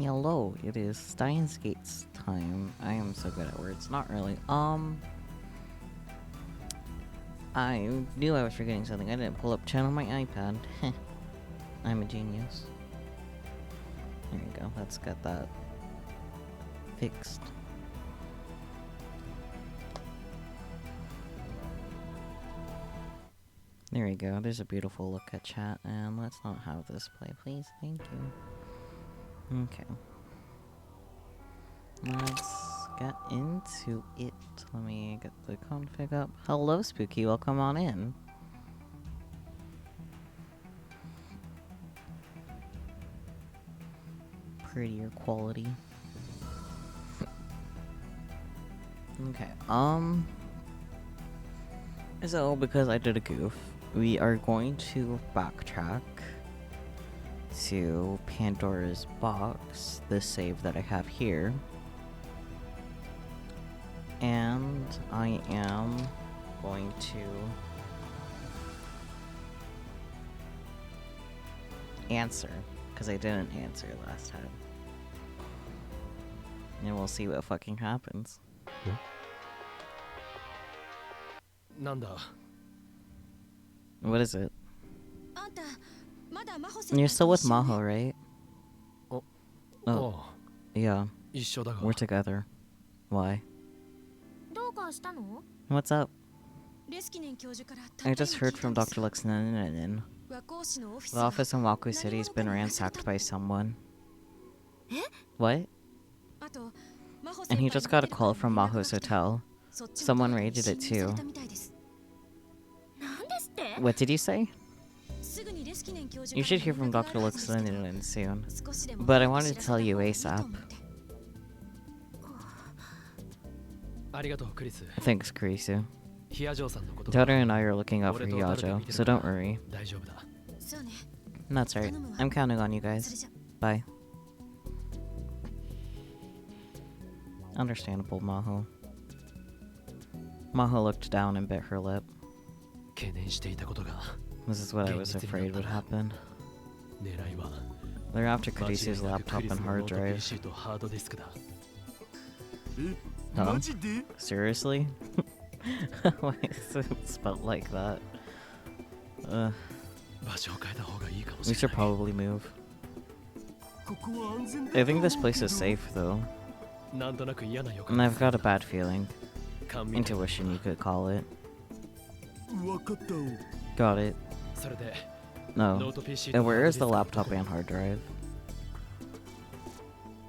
Hello, it is Steins Gates time. I am so good at words. Not really. I knew I was forgetting something. I didn't pull up chat on my iPad. I'm a genius. There you go. Let's get that fixed. There we go. There's a beautiful look at chat. And let's not have this play, please. Thank you. Okay. Let's get into it. Let me get the config up. Hello, Spooky. Welcome on in. Prettier quality. Okay. So, because I did a goof, we are going to backtrack to Pandora's box, the save that I have here, and I am going to answer, because I didn't answer last time, and we'll see what fucking happens. What is it? You're still with Maho, right? Oh, yeah. We're together. Why? What's up? I just heard from Dr. Luxnanin. The office in Waku City has been ransacked by someone. What? And he just got a call from Maho's hotel. Someone raided it too. What did you say? You should hear from Dr. Luxnanin soon. But I wanted to tell you ASAP. Thanks, Kurisu. Daughter and I are looking out for Hiyajo, so don't worry. That's right. I'm counting on you guys. Bye. Understandable, Maho. Maho looked down and bit her lip. This is what I was afraid would happen. They're after Kurisu's laptop and hard drive. Huh? Seriously? Why is it spelled like that? We should probably move. I think this place is safe, though. And I've got a bad feeling. Intuition, you could call it. Got it. No. And where is the laptop and hard drive?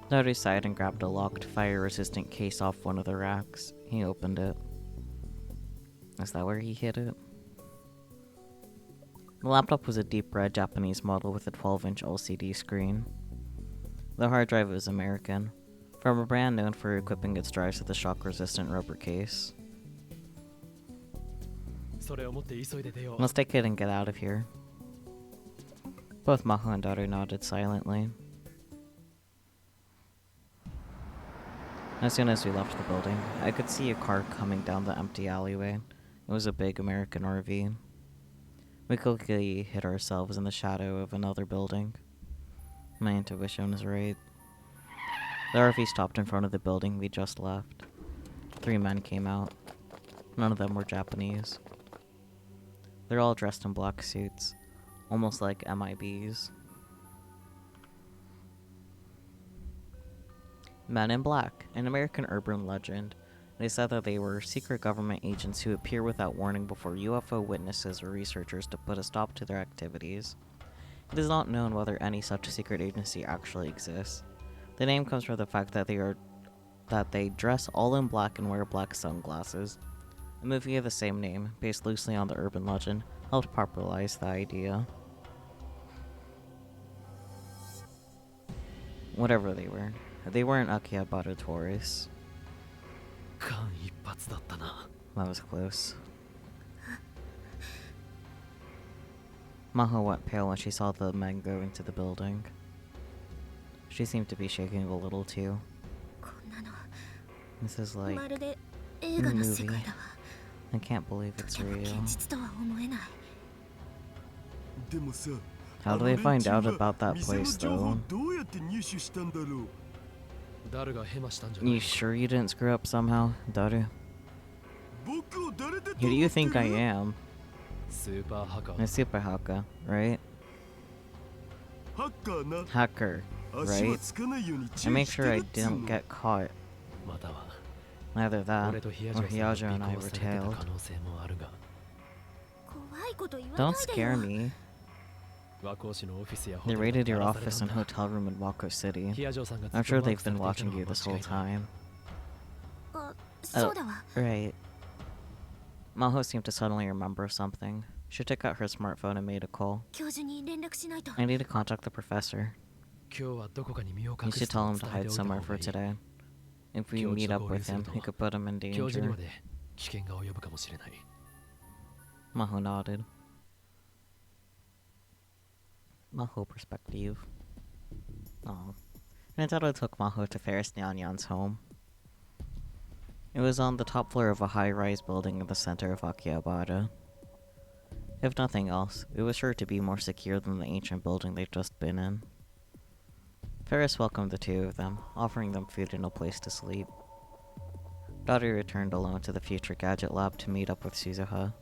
Nauri sighed and grabbed a locked, fire-resistant case off one of the racks. He opened it. Is that where he hid it? The laptop was a deep red Japanese model with a 12-inch LCD screen. The hard drive was American, from a brand known for equipping its drives with a shock-resistant rubber case. Let's take it and get out of here. Both Maho and Daru nodded silently. As soon as we left the building, I could see a car coming down the empty alleyway. It was a big American RV. We quickly hid ourselves in the shadow of another building. My intuition was right. The RV stopped in front of the building we just left. 3 men came out. None of them were Japanese. They're all dressed in black suits, almost like MIBs. Men in Black, an American urban legend. They said that they were secret government agents who appear without warning before UFO witnesses or researchers to put a stop to their activities. It is not known whether any such secret agency actually exists. The name comes from the fact that they dress all in black and wear black sunglasses. A movie of the same name, based loosely on the urban legend, helped popularize the idea. Whatever they weren't Akihabara tourists. That was close. Maho went pale when she saw the men go into the building. She seemed to be shaking a little too. This is like a movie. I can't believe it's real. How do they find out about that place though? You sure you didn't screw up somehow, Daru? Who do you think I am? A super hacker, right? Hacker, right? I make sure I didn't get caught. Either that, or Hyajo and I were tailed. Don't scare me. They raided your office and hotel room in Wako City. I'm sure they've been watching you this whole time. Oh, right. Maho seemed to suddenly remember something. She took out her smartphone and made a call. I need to contact the professor. You should tell him to hide somewhere for today. If we meet up with him, he could put him in danger. Maho nodded. Maho perspective. Oh. Nintendo took Maho to Ferris Nyanyan's home. It was on the top floor of a high-rise building in the center of Akihabara. If nothing else, it was sure to be more secure than the ancient building they'd just been in. Ferris welcomed the two of them, offering them food and a place to sleep. Daru returned alone to the future gadget lab to meet up with Suzuha.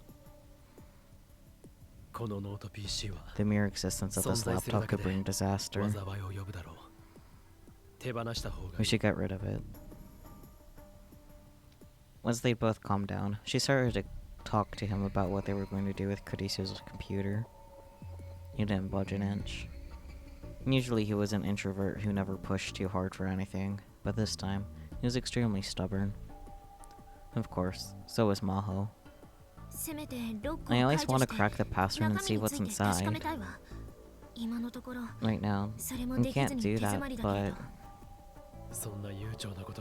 The mere existence of this laptop could bring disaster. We should get rid of it. Once they both calmed down, she started to talk to him about what they were going to do with Kurisu's computer. He didn't budge an inch. Usually he was an introvert who never pushed too hard for anything, but this time, he was extremely stubborn. Of course, so was Maho. I always want to crack the password and see what's inside. Right now, we can't do that, but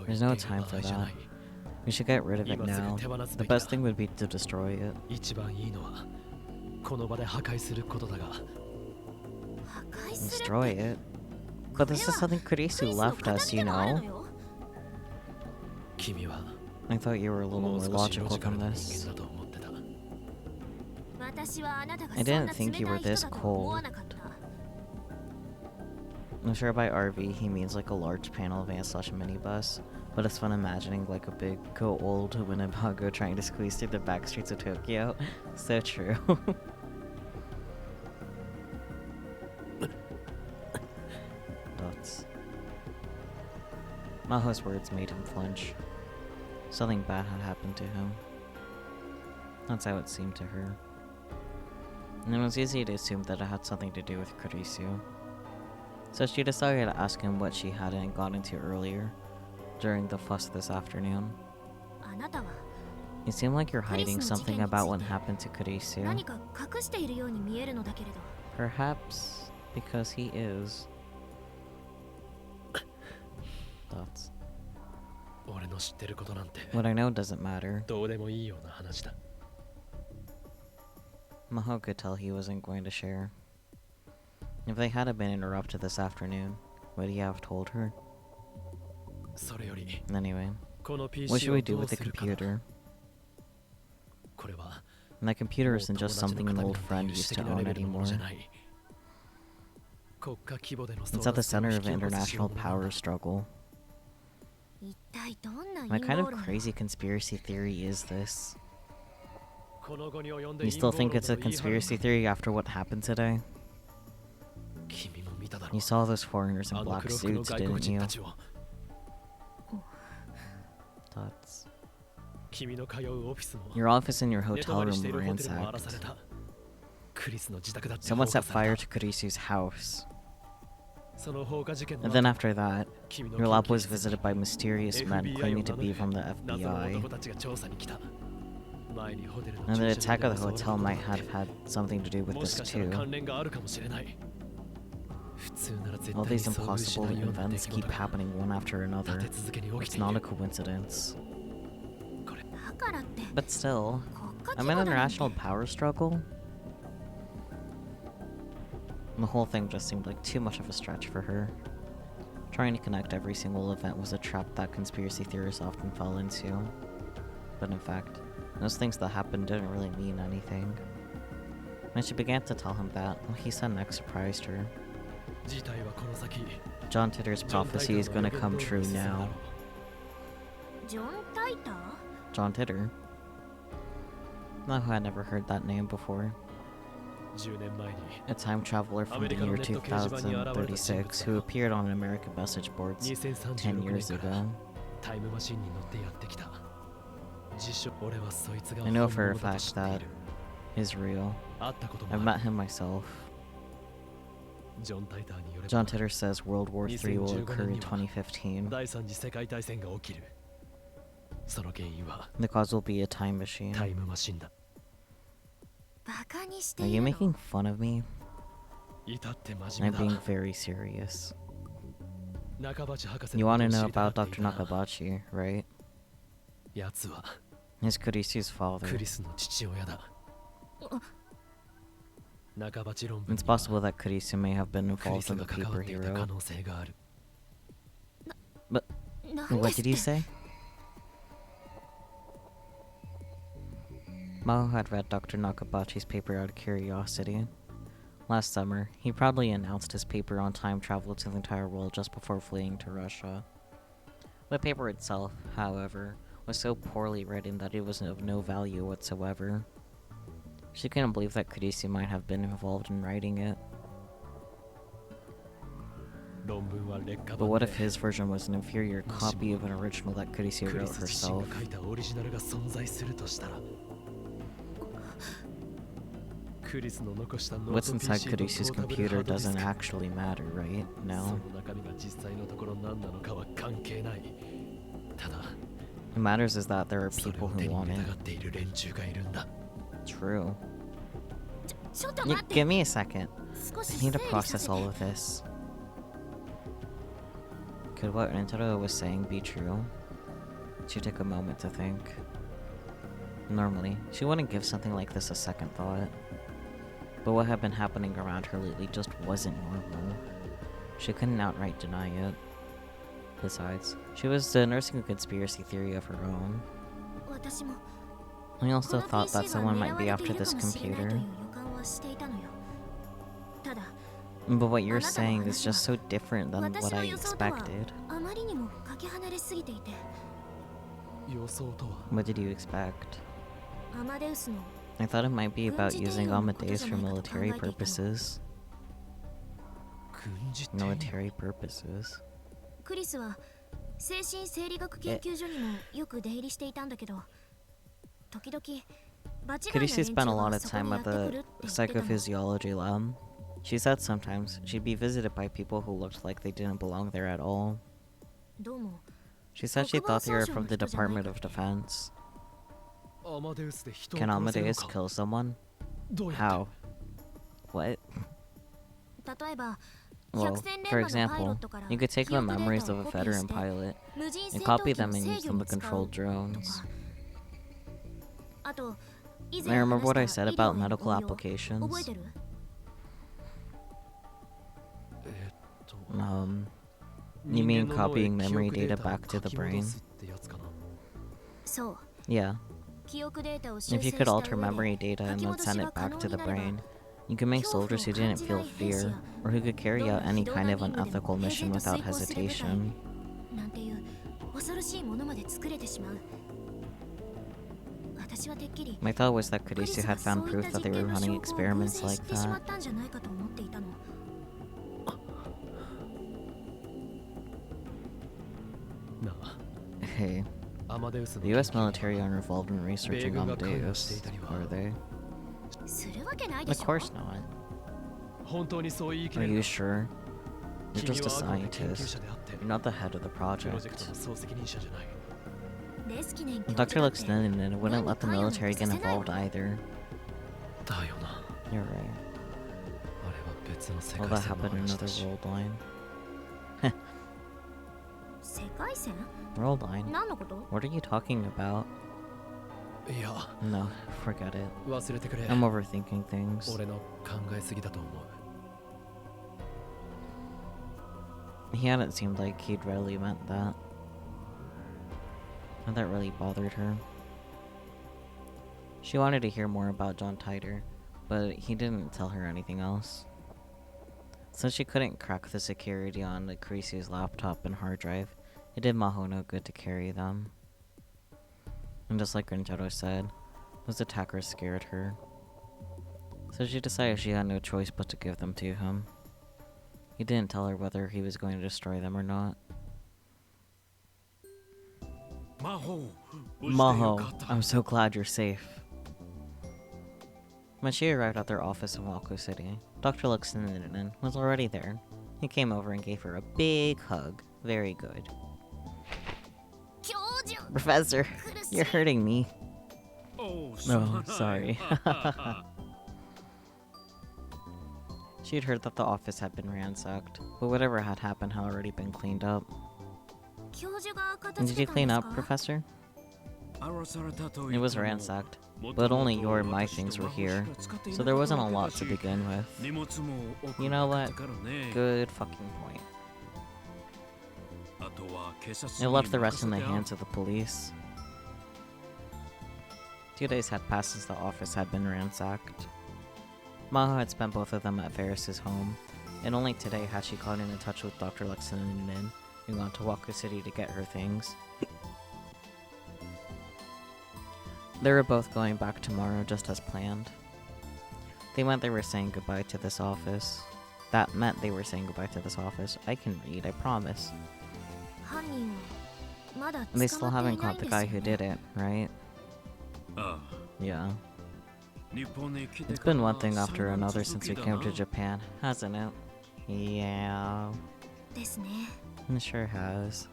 there's no time for that. We should get rid of it now. The best thing would be to destroy it. Destroy it? But this is something Kurisu left us, you know? I thought you were a little more logical than this. I didn't think you were this cold. I'm sure by RV he means like a large panel van / minibus, but it's fun imagining like a big, old Winnebago trying to squeeze through the back streets of Tokyo. So true. Dots. Maho's words made him flinch. Something bad had happened to him. That's how it seemed to her. And it was easy to assume that it had something to do with Kurisu. So she decided to ask him what she hadn't got into earlier, during the fuss this afternoon. You seem like you're hiding something about what happened to Kurisu. Perhaps because he is. Thoughts. What I know doesn't matter. Maho could tell he wasn't going to share. If they hadn't been interrupted this afternoon, would he have told her? Anyway, what should we do with the computer? And that computer isn't just something an old friend used to own anymore. It's at the center of an international power struggle. What kind of crazy conspiracy theory is this? You still think it's a conspiracy theory after what happened today? You saw those foreigners in black suits, didn't you? Thoughts. Your office and your hotel room were ransacked. Someone set fire to Kurisu's house. And then after that, your lab was visited by mysterious men claiming to be from the FBI. And the attack of the hotel might have had something to do with this too. All these impossible events keep happening one after another. It's not a coincidence. But still, I'm in an international power struggle. The whole thing just seemed like too much of a stretch for her. Trying to connect every single event was a trap that conspiracy theorists often fall into. But in fact, those things that happened didn't really mean anything. When she began to tell him that, what he said next surprised her. John Titter's prophecy is gonna come true now. John Titter? No, I had never heard that name before. A time traveler from the year 2036 who appeared on American message boards 10 years ago. I know for a fact that is real. I've met him myself. John Titter says World War III will occur in 2015. The cause will be a time machine. Are you making fun of me? I'm being very serious. You want to know about Dr. Nakabachi, right? He's Kurisu's father. It's possible that Kurisu may have been involved in the paper hero. But what did you say? Mao had read Dr. Nakabachi's paper out of curiosity. Last summer, he proudly announced his paper on time travel to the entire world just before fleeing to Russia. The paper itself, however, was so poorly written that it was of no value whatsoever. She couldn't believe that Kurisu might have been involved in writing it. But what if his version was an inferior copy of an original that Kurisu wrote herself? What's inside Kurisu's computer doesn't actually matter, right? No? What matters is that there are people who want it. True. Give me a second. I need to process all of this. Could what Rentaro was saying be true? She took a moment to think. Normally, she wouldn't give something like this a second thought. But what had been happening around her lately just wasn't normal. She couldn't outright deny it. Besides, she was nursing a conspiracy theory of her own. I also thought that someone might be after this computer. But what you're saying is just so different than what I expected. What did you expect? I thought it might be about using Amadeus for military purposes. Military purposes? Kurisu spent a lot of time at the psychophysiology lab. She said sometimes she'd be visited by people who looked like they didn't belong there at all. She said she thought they were from the Department of Defense. Can Amadeus kill someone? How? What? Well, for example, you could take the memories of a veteran pilot and copy them and use them to control drones. I remember what I said about medical applications. You mean copying memory data back to the brain? Yeah. If you could alter memory data and then send it back to the brain, you could make soldiers who didn't feel fear, or who could carry out any kind of unethical mission without hesitation. My thought was that Kurisu had found proof that they were running experiments like that. Hey, the US military aren't involved in researching Amadeus, are they? Of course not. Are you sure? You're just a scientist. You're not the head of the project. Dr. looks thin and wouldn't let the military get involved either. You're right. Will that happen in another world line? World line? What are you talking about? No, forget it. I'm overthinking things. He hadn't seemed like he'd really meant that. And that really bothered her. She wanted to hear more about John Titor, but he didn't tell her anything else. Since she couldn't crack the security on Kurisu's laptop and hard drive, it did Maho no good to carry them. And just like Rinjaro said, those attackers scared her. So she decided she had no choice but to give them to him. He didn't tell her whether he was going to destroy them or not. Maho, I'm so glad you're safe. When she arrived at their office in Wako City, Dr. Luxinen was already there. He came over and gave her a big hug. Very good. Professor, you're hurting me. Oh, sorry. She'd heard that the office had been ransacked, but whatever had happened had already been cleaned up. Did you clean up, Professor? It was ransacked, but only your and my things were here, so there wasn't a lot to begin with. You know what? Good fucking point. It left the rest in the hands of the police. 2 days had passed since the office had been ransacked. Maho had spent both of them at Varys' home, and only today had she gotten in touch with Dr. Luxinen and gone to Wako City to get her things. They were both going back tomorrow just as planned. They meant they were saying goodbye to this office. That meant they were saying goodbye to this office. I can read, I promise. And they still haven't caught the guy who did it, right? Yeah. It's been one thing after another since we came to Japan, hasn't it? Yeah. It sure has.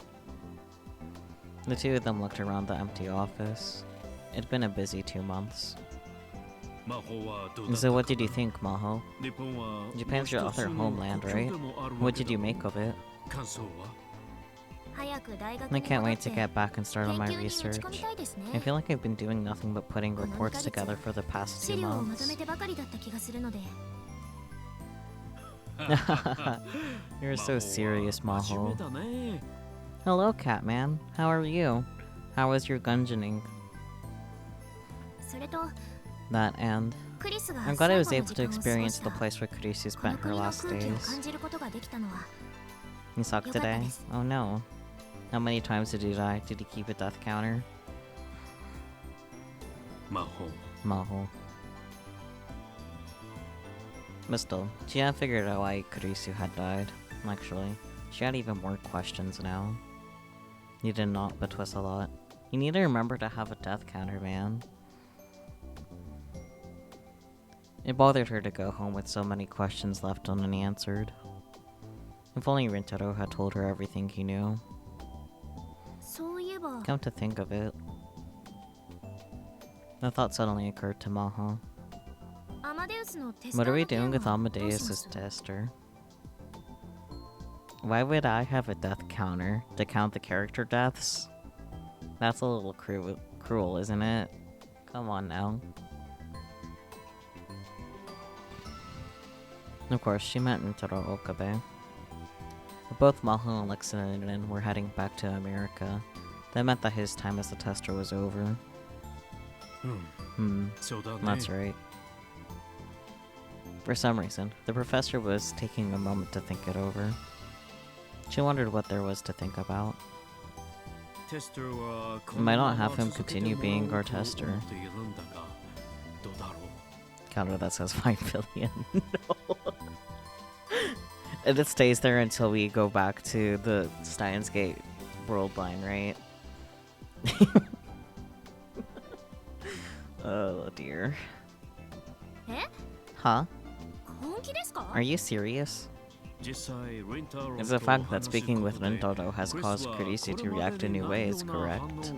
The two of them looked around the empty office. It'd been a busy 2 months. So what did you think, Maho? Japan's your other homeland, right? What did you make of it? I can't wait to get back and start on my research. I feel like I've been doing nothing but putting reports together for the past 2 months. You're so serious, Maho. Hello, Catman. How are you? How was your gungeoning? That and I'm glad I was able to experience the place where Kurisu spent her last days. You sucked today? Oh no. How many times did he die? Did he keep a death counter? Maho. But still, she had figured out why Kurisu had died. Actually, she had even more questions now. You did not, but twist a lot. You need to remember to have a death counter, man. It bothered her to go home with so many questions left unanswered. If only Rintaro had told her everything he knew. Come to think of it, The thought suddenly occurred to Maho. What are we doing with Amadeus's tester? Why would I have a death counter to count the character deaths? That's a little cruel, isn't it? Come on now. Of course, she meant Rintaro Okabe. Both Maho and Lexington were heading back to America. That meant that his time as a tester was over. That's right. For some reason, the professor was taking a moment to think it over. She wondered what there was to think about. Might not have him continue being our tester. Counter that says 5 billion. No. And it stays there until we go back to the Steins Gate world line, right? Oh dear. Huh? Are you serious? It's a fact that speaking with Rintaro has caused Kurisu to react in new ways, correct?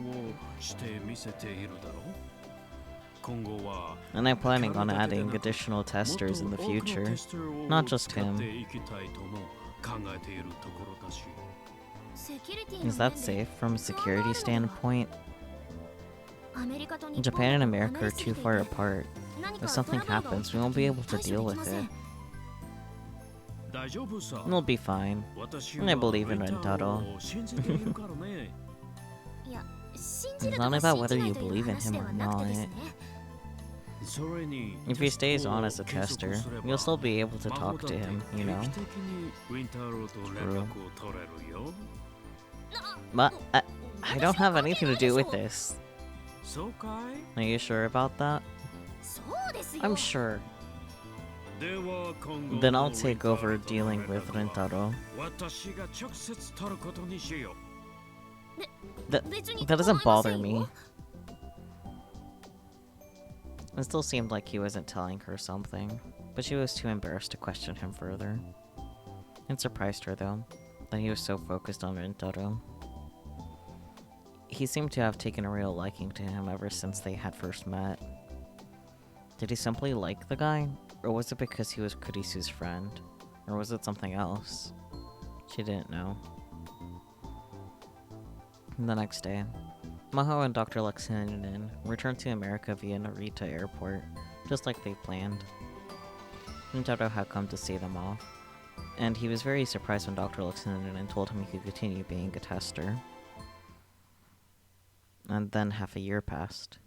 And I'm planning on adding additional testers in the future. Not just him. Is that safe from a security standpoint? Japan and America are too far apart. If something happens, we won't be able to deal with it. We'll be fine. And I believe in Rintaro. It's not about whether you believe in him or not. If he stays on as a tester, you'll still be able to talk to him, you know? True. But I don't have anything to do with this. Are you sure about that? I'm sure. Then I'll take over dealing with Rintaro. That doesn't bother me. It still seemed like he wasn't telling her something, but she was too embarrassed to question him further. It surprised her, though, that he was so focused on Rintaro. He seemed to have taken a real liking to him ever since they had first met. Did he simply like the guy? Or was it because he was Kurisu's friend? Or was it something else? She didn't know. The next day, Maho and Dr. Lexington returned to America via Narita Airport, just like they planned. Rintaro had come to see them off, and he was very surprised when Dr. Lexington told him he could continue being a tester. And then half a year passed.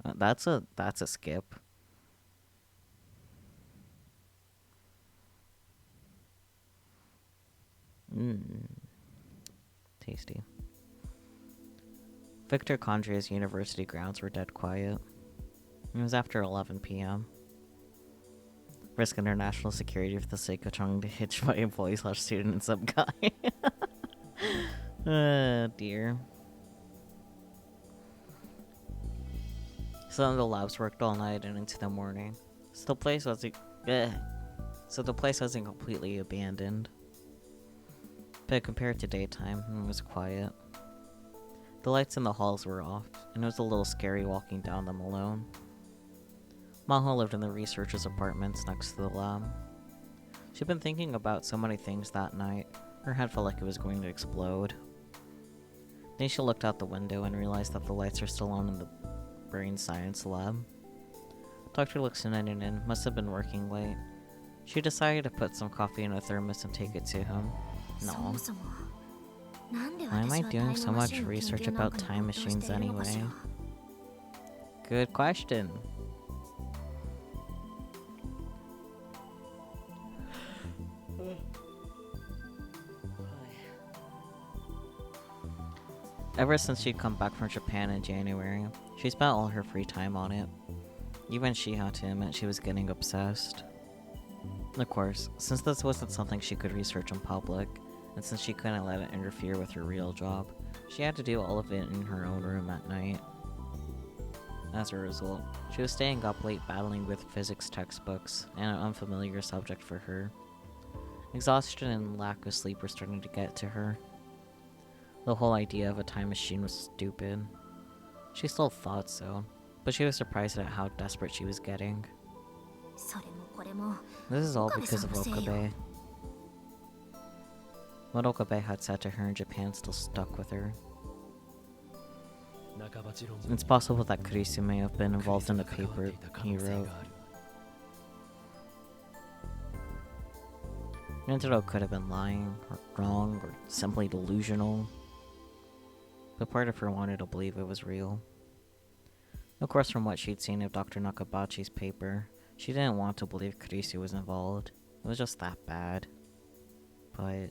That's a skip. Tasty. Victor Condre's university grounds were dead quiet. It was after 11 p.m. Risk international security for the sake of trying to hitch my employee/student and some guy. Dear. Some of the labs worked all night and into the morning. So the place wasn't completely abandoned. But compared to daytime, it was quiet. The lights in the halls were off, and it was a little scary walking down them alone. Maho lived in the researcher's apartments next to the lab. She'd been thinking about so many things that night, her head felt like it was going to explode. Then she looked out the window and realized that the lights were still on in the brain science lab. Dr. Lexington must have been working late. She decided to put some coffee in a thermos and take it to him. No. Why am I doing so much research about time machines anyway? Good question. Ever since she'd come back from Japan in January, she spent all her free time on it. Even she had to admit she was getting obsessed. Of course, since this wasn't something she could research in public, and since she couldn't let it interfere with her real job, she had to do all of it in her own room at night. As a result, she was staying up late battling with physics textbooks, and an unfamiliar subject for her. Exhaustion and lack of sleep were starting to get to her. The whole idea of a time machine was stupid. She still thought so, But she was surprised at how desperate she was getting. This is all because of Okabe. What Okabe had said to her in Japan still stuck with her. It's possible that Kurisu may have been involved in the paper he wrote. Nintendo could have been lying, or wrong, or simply delusional. But part of her wanted to believe it was real. Of course, from what she'd seen of Dr. Nakabachi's paper, she didn't want to believe Kurisu was involved. It was just that bad. But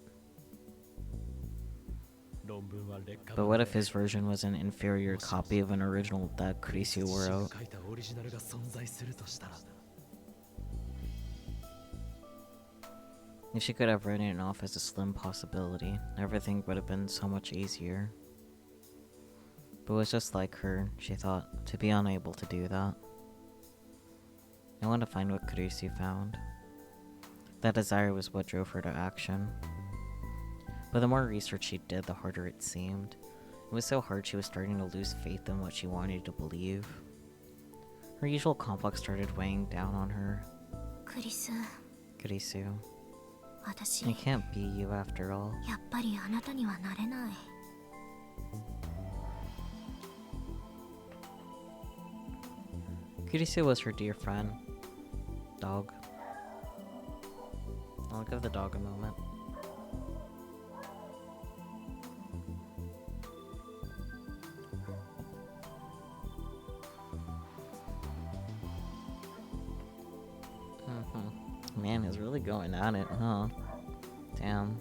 what if his version was an inferior copy of an original that Kurisu wrote? If she could have written it off as a slim possibility, everything would have been so much easier. But it was just like her, she thought, to be unable to do that. I want to find what Kurisu found. That desire was what drove her to action. But the more research she did, the harder it seemed. It was so hard she was starting to lose faith in what she wanted to believe. Her usual complex started weighing down on her. Kurisu. I can't be you after all. Kurisu was her dear friend. Dog. I'll give the dog a moment. Man is really going at it, huh? Damn.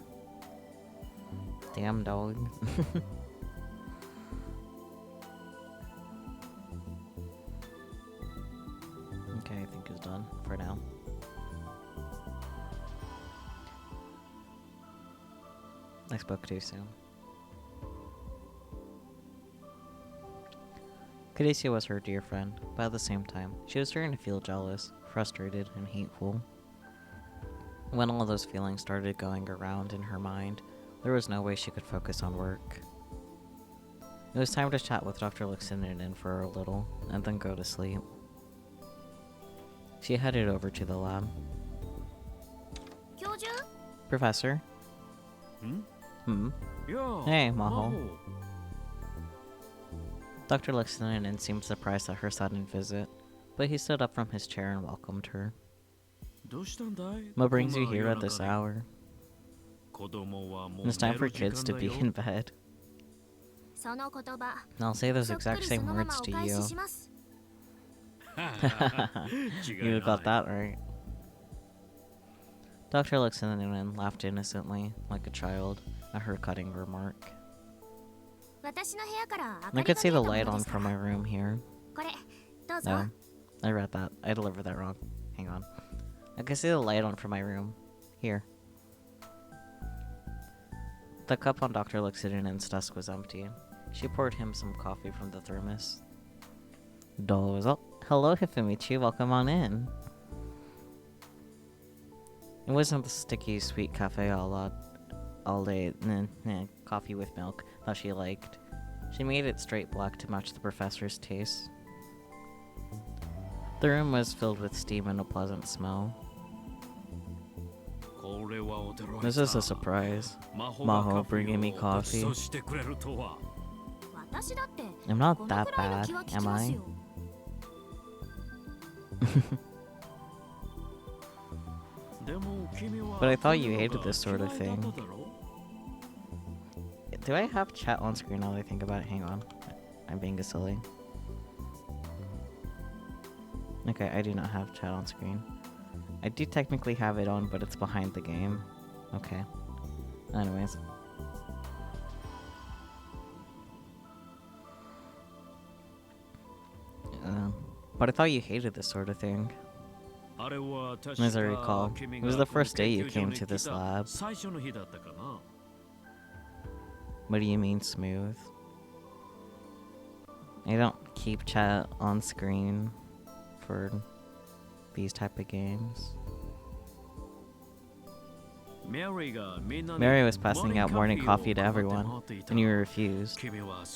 Damn dog. Okay, I think it's done for now. I spoke too soon. Kurisu was her dear friend, but at the same time, she was starting to feel jealous, frustrated, and hateful. When all those feelings started going around in her mind, there was no way she could focus on work. It was time to chat with Dr. Luxinen for a little, and then go to sleep. She headed over to the lab. Professor? Hey, Maho. Dr. Luxinen seemed surprised at her sudden visit, but he stood up from his chair and welcomed her. What brings you here at this hour? It's time for kids to be in bed. I'll say those exact same words to you. You got that right. Dr. Luxinen laughed innocently, like a child, at her cutting remark. I could see the light on from my room here. No, I read that. I delivered that wrong. Hang on. I can see the light on from my room. Here. The cup on Dr. Luxinen's desk was empty. She poured him some coffee from the thermos. Dozo. Hello, Hifimichi. Welcome on in. It wasn't the sticky, sweet cafe all day coffee with milk that she liked. She made it straight black to match the professor's taste. The room was filled with steam and a pleasant smell. This is a surprise. Maho bringing me coffee. I'm not that bad, am I? But I thought you hated this sort of thing. Do I have chat on screen now that I think about it? Hang on. I'm being a silly. Okay, I do not have chat on screen. I do technically have it on, but it's behind the game. Okay. Anyways. But I thought you hated this sort of thing. As I recall, it was the first day you came to this lab. What do you mean, smooth? I don't keep chat on screen for these type of games. Mary was passing out morning coffee to everyone, and you refused.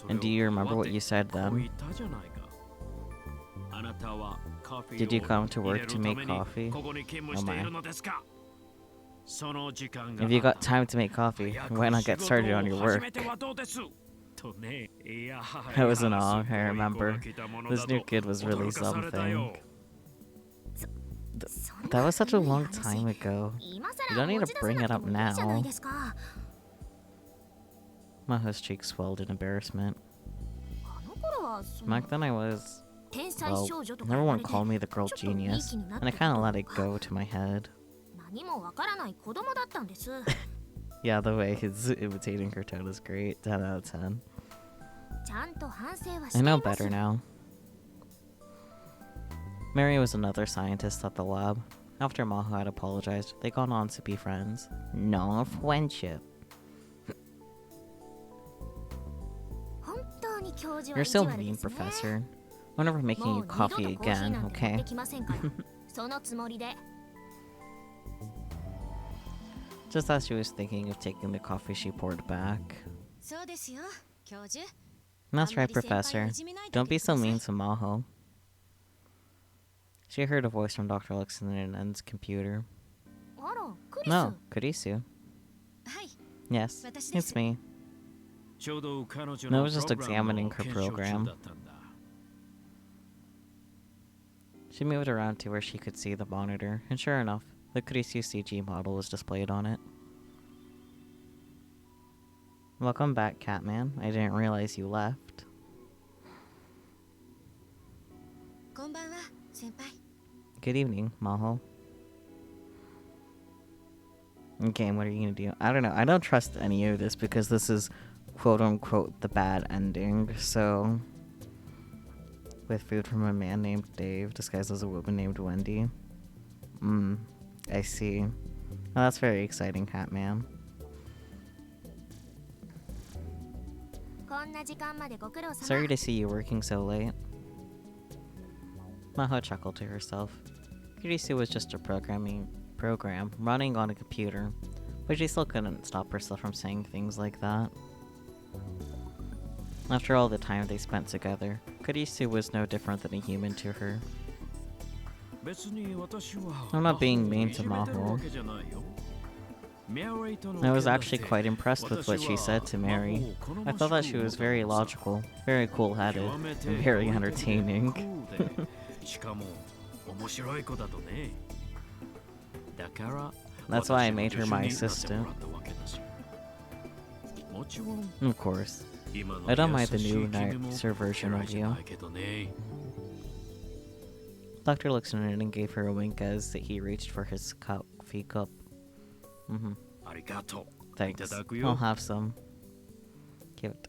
And do you remember what you said then? Did you come to work to make coffee? Oh my. If you got time to make coffee, why not get started on your work? I was in awe, I remember. This new kid was really something. That was such a long time ago. You don't need to bring it up now. Maho's cheeks swelled in embarrassment. Back then I was... well, everyone called me the girl genius, and I kinda let it go to my head. Yeah, the way he's imitating her tone is great. 10 out of 10. I know better now. Mary was another scientist at the lab. After Maho had apologized, they got on to be friends. No friendship. You're so mean, Professor. I'm never making you coffee again, okay? Just as she was thinking of taking the coffee, she poured back. That's right, Professor. Don't be so mean to Maho. She heard a voice from Dr. Luxonen's computer. No, Kurisu. Yes, it's me. I was just examining her program. She moved around to where she could see the monitor, and sure enough, the Kurisu CG model was displayed on it. Welcome back, Catman. I didn't realize you left. Good evening, Maho. Okay, what are you gonna do? I don't know. I don't trust any of this because this is quote-unquote the bad ending, so... With food from a man named Dave, disguised as a woman named Wendy. I see. Well, that's very exciting, Catman. Sorry to see you working so late. Maho chuckled to herself. Kurisu was just a program running on a computer, but she still couldn't stop herself from saying things like that. After all the time they spent together, Kurisu was no different than a human to her. I'm not being mean to Maho. I was actually quite impressed with what she said to Mary. I thought that she was very logical, very cool-headed, and very entertaining. That's why I made her my assistant. Of course. I don't mind the new nicer version of you. Dr. Luxon and gave her a wink as he reached for his coffee cup. Thanks. I'll have some. Cute.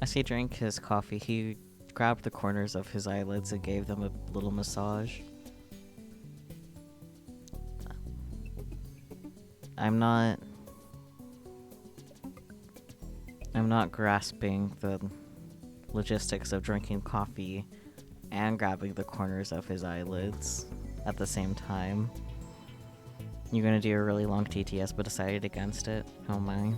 As he drank his coffee, he grabbed the corners of his eyelids and gave them a little massage. I'm not grasping the logistics of drinking coffee and grabbing the corners of his eyelids at the same time. You're gonna do a really long TTS but decided against it? Oh my.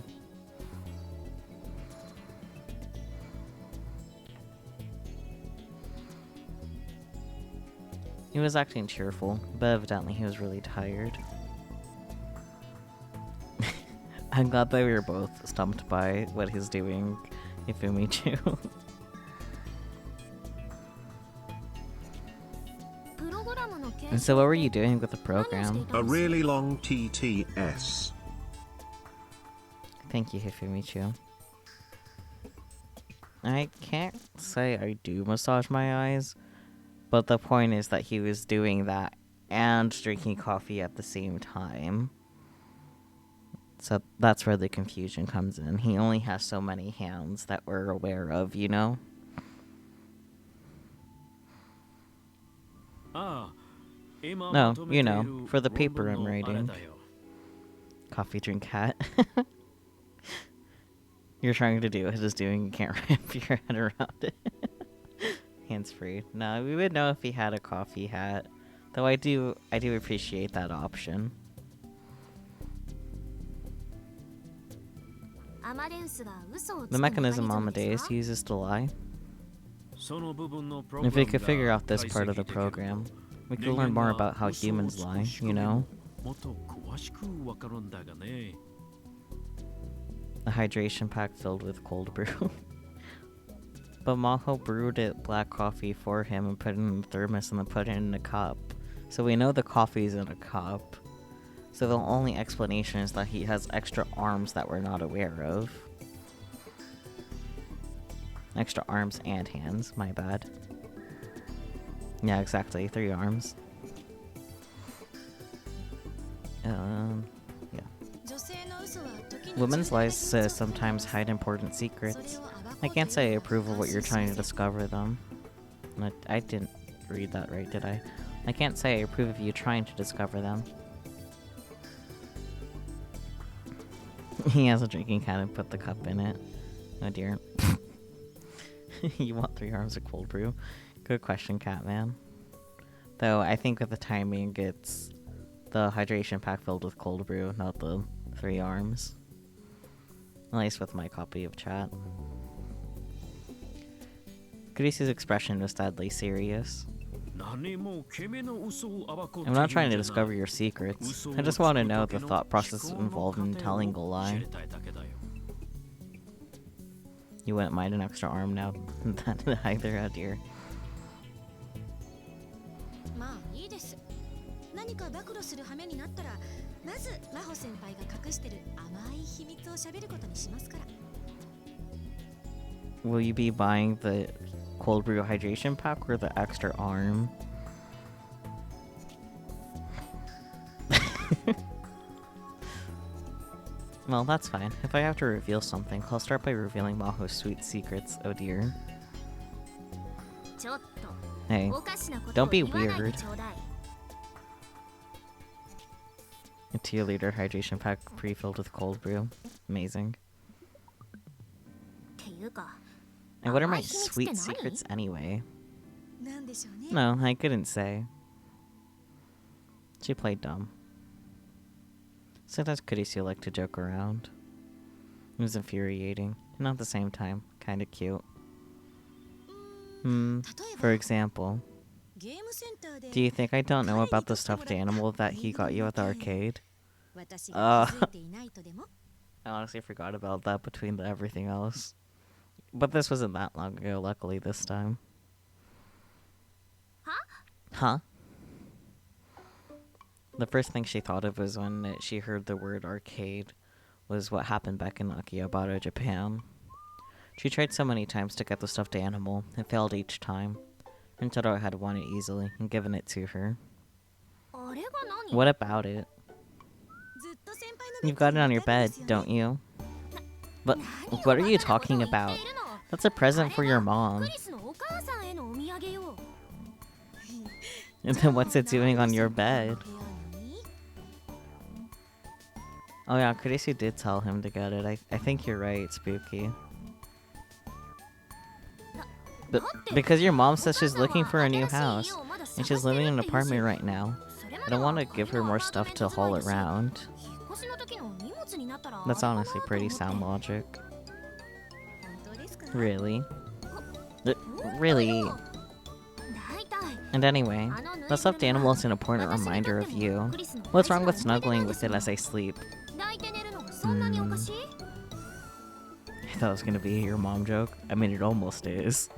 He was acting cheerful, but evidently he was really tired. I'm glad that we were both stumped by what he's doing, Ifumichu. And so what were you doing with the program? A really long TTS. Thank you, Hifumichu. I can't say I do massage my eyes, but the point is that he was doing that and drinking coffee at the same time. So that's where the confusion comes in. He only has so many hands that we're aware of, you know? No, you know, for the paper I'm writing. Coffee drink hat. You're trying to do what he's doing, you can't wrap your head around it. Hands free. No, we would know if he had a coffee hat. Though I do appreciate that option. The mechanism Amadeus uses to lie. If we could figure out this part of the program, we could learn more about how humans lie, you know? A hydration pack filled with cold brew. But Maho brewed it black coffee for him and put it in a thermos and then put it in a cup. So we know the coffee's in a cup. So the only explanation is that he has extra arms that we're not aware of. Extra arms and hands, my bad. Yeah, exactly, 3 arms. Yeah. Women's lies sometimes hide important secrets. I can't say I approve of what you're trying to discover them. I didn't read that right, did I? I can't say I approve of you trying to discover them. He has a drinking can and put the cup in it. Oh dear. You want 3 arms of cold brew? Good question, Catman. Though I think with the timing, it's the hydration pack filled with cold brew, not the 3 arms. At least with my copy of chat. Kurisu's expression was sadly serious. I'm not trying to discover your secrets. I just want to know the thought process involved in telling a lie. You wouldn't mind an extra arm now? That either, oh dear. Will you be buying the cold brew hydration pack or the extra arm? Well, that's fine. If I have to reveal something, I'll start by revealing Maho's sweet secrets. Oh dear. Hey, don't be weird. A 2-liter hydration pack pre-filled with cold brew. Amazing. And what are my sweet secrets anyway? No, I couldn't say. She played dumb. Sometimes Kurisu liked to joke around. It was infuriating, and at the same time, kinda cute. For example, do you think I don't know about the stuffed animal that he got you at the arcade? I honestly forgot about that between everything else. But this wasn't that long ago, luckily, this time. Huh? The first thing she thought of was when she heard the word arcade, was what happened back in Akihabara, Japan. She tried so many times to get the stuffed animal, and failed each time. And Taro had won it easily, and given it to her. What about it? You've got it on your bed, don't you? But what are you talking about? That's a present for your mom. And then what's it doing on your bed? Oh yeah, Kurisu did tell him to get it. I think you're right, Spooky. But because your mom says she's looking for a new house, and she's living in an apartment right now, I don't want to give her more stuff to haul around. That's honestly pretty sound logic. Really? Really? And anyway, the stuffed animal is an important reminder of you. What's wrong with snuggling with it as I sleep? I thought it was gonna be your mom joke. I mean, it almost is.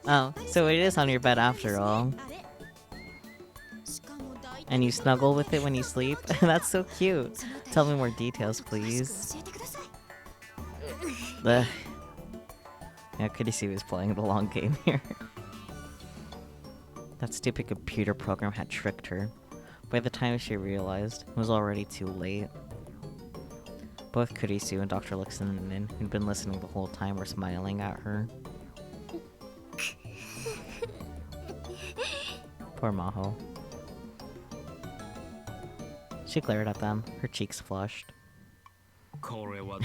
Oh, so it is on your bed after all. And you snuggle with it when you sleep? That's so cute. Tell me more details, please. Ugh. Yeah, Kurisu was playing the long game here. That stupid computer program had tricked her. By the time she realized, it was already too late. Both Kurisu and Dr. Luxinen, who'd been listening the whole time, were smiling at her. Poor Maho. She glared at them, her cheeks flushed.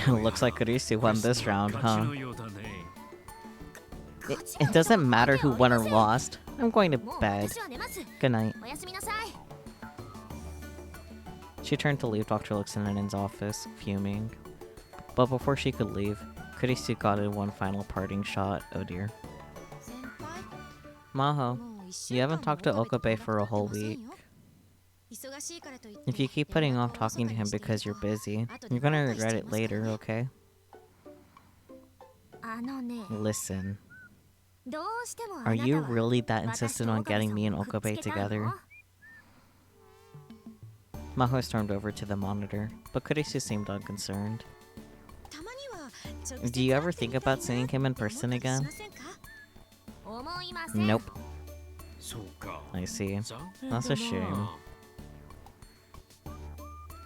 Looks like Kurisu won this round, huh? It doesn't matter who won or lost. I'm going to bed. Good night. She turned to leave Dr. Luxinen's office, fuming. But before she could leave, Kurisu got in one final parting shot. Oh dear. Maho, you haven't talked to Okabe for a whole week. If you keep putting off talking to him because you're busy, you're gonna regret it later, okay? Listen. Are you really that insistent on getting me and Okabe together? Maho stormed over to the monitor, but Kurisu seemed unconcerned. Do you ever think about seeing him in person again? Nope. I see. That's a shame.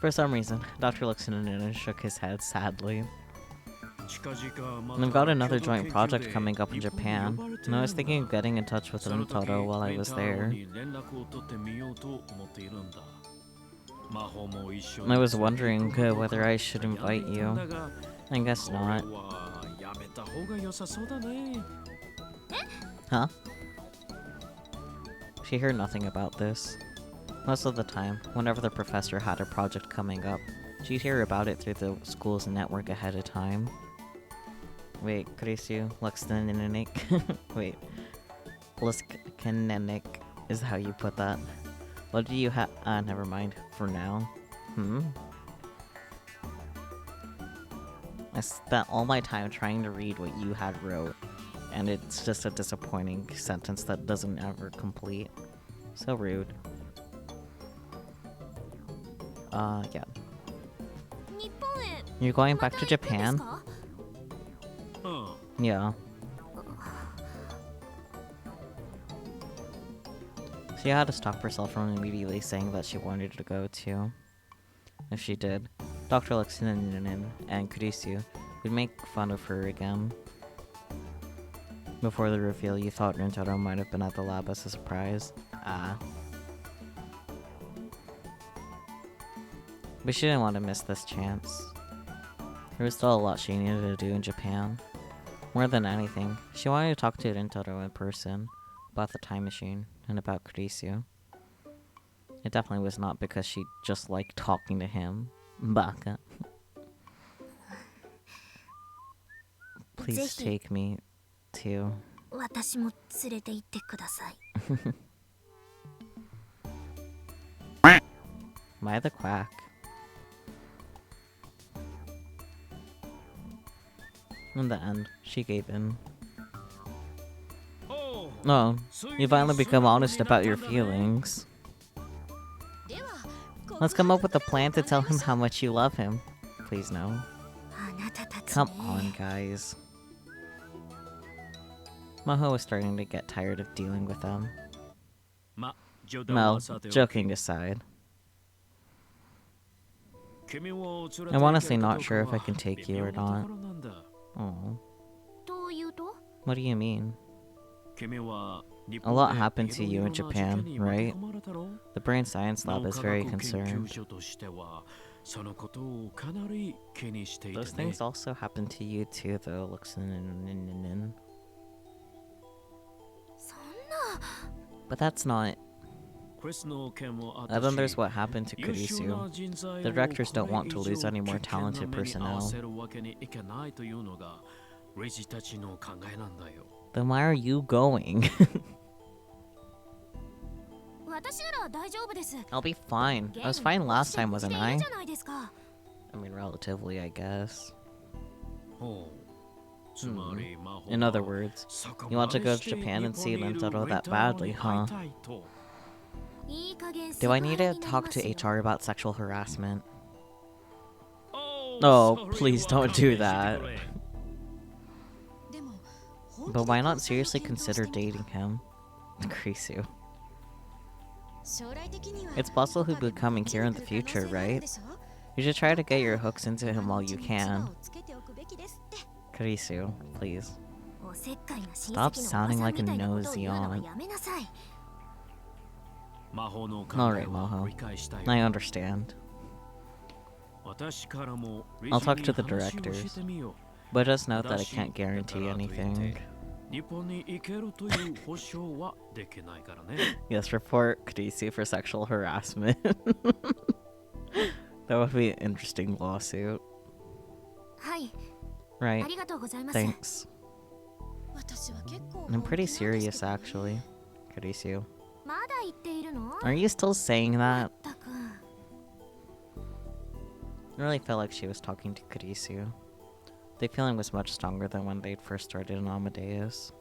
For some reason, Dr. Luxinen shook his head sadly. I've got another joint project coming up in Japan, and I was thinking of getting in touch with Rintaro while I was there. I was wondering whether I should invite you. I guess not. Huh? She heard nothing about this. Most of the time, whenever the professor had a project coming up, she'd hear about it through the school's network ahead of time. Wait, Kurisu, Luxnenik. Wait. Luxnenik is how you put that. What do you have? Never mind. For now. I spent all my time trying to read what you had wrote, and it's just a disappointing sentence that doesn't ever complete. So rude. Yeah. You're going back to Japan? Yeah. She had to stop herself from immediately saying that she wanted to go too. If she did, Dr. Luxinen and Kurisu would make fun of her again. Before the reveal, you thought Rintaro might have been at the lab as a surprise. But she didn't want to miss this chance. There was still a lot she needed to do in Japan. More than anything, she wanted to talk to Rintaro in person, about the time machine, and about Kurisu. It definitely was not because she just liked talking to him. Baka. Please take me too. Why the quack? In the end, she gave in. Oh, you finally become honest about your feelings. Let's come up with a plan to tell him how much you love him. Please no. Come on, guys. Maho was starting to get tired of dealing with them. Well, joking aside. I'm honestly not sure if I can take you or not. Oh. What do you mean? A lot happened to you in Japan, right? The brain science lab is very concerned. Those things also happened to you too, though, Luxinen. But that's not... And then there's what happened to Kurisu. The directors don't want to lose any more talented personnel. Then why are you going? I'll be fine. I was fine last time, wasn't I? I mean, relatively, I guess. In other words, you want to go to Japan and see Rintaro that badly, huh? Do I need to talk to HR about sexual harassment? Oh, please don't do that. But why not seriously consider dating him? Kurisu. It's possible he'll be coming here in the future, right? You should try to get your hooks into him while you can. Kurisu, please. Stop sounding like a nosy aunt. Alright, Maho. I understand. I'll talk to the directors. But just note that I can't guarantee anything. Yes, report Kurisu for sexual harassment. That would be an interesting lawsuit. Right. Thanks. I'm pretty serious, actually. Kurisu. Are you still saying that? I really felt like she was talking to Kurisu. The feeling was much stronger than when they'd first started in Amadeus.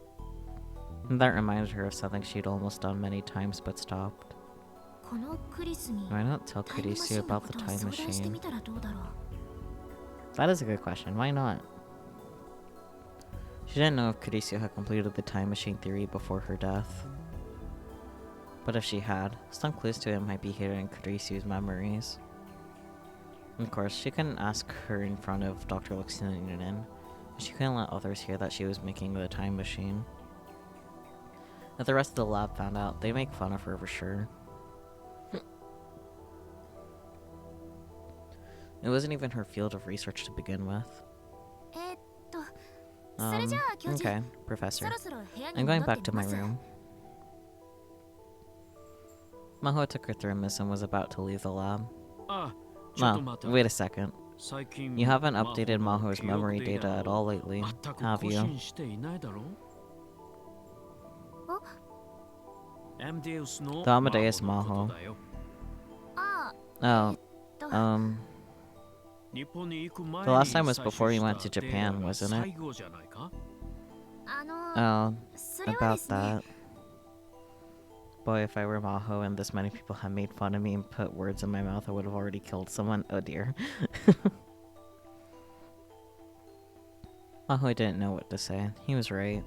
And that reminded her of something she'd almost done many times but stopped. Why not tell Kurisu about the time machine? That is a good question. Why not? She didn't know if Kurisu had completed the time machine theory before her death. But if she had, some clues to it might be hidden in Kurisu's memories. Of course, she couldn't ask her in front of Dr. Luxinen, but she couldn't let others hear that she was making the time machine. If the rest of the lab found out, they'd make fun of her for sure. It wasn't even her field of research to begin with. Okay, Professor. I'm going back to my room. Maho took her thermos and was about to leave the lab. No, wait a second. You haven't updated Maho's memory data at all lately, have you? The Amadeus Maho. Oh, the last time was before you went to Japan, wasn't it? Oh, about that. Boy, if I were Maho and this many people had made fun of me and put words in my mouth, I would have already killed someone. Oh dear. Maho didn't know what to say. He was right.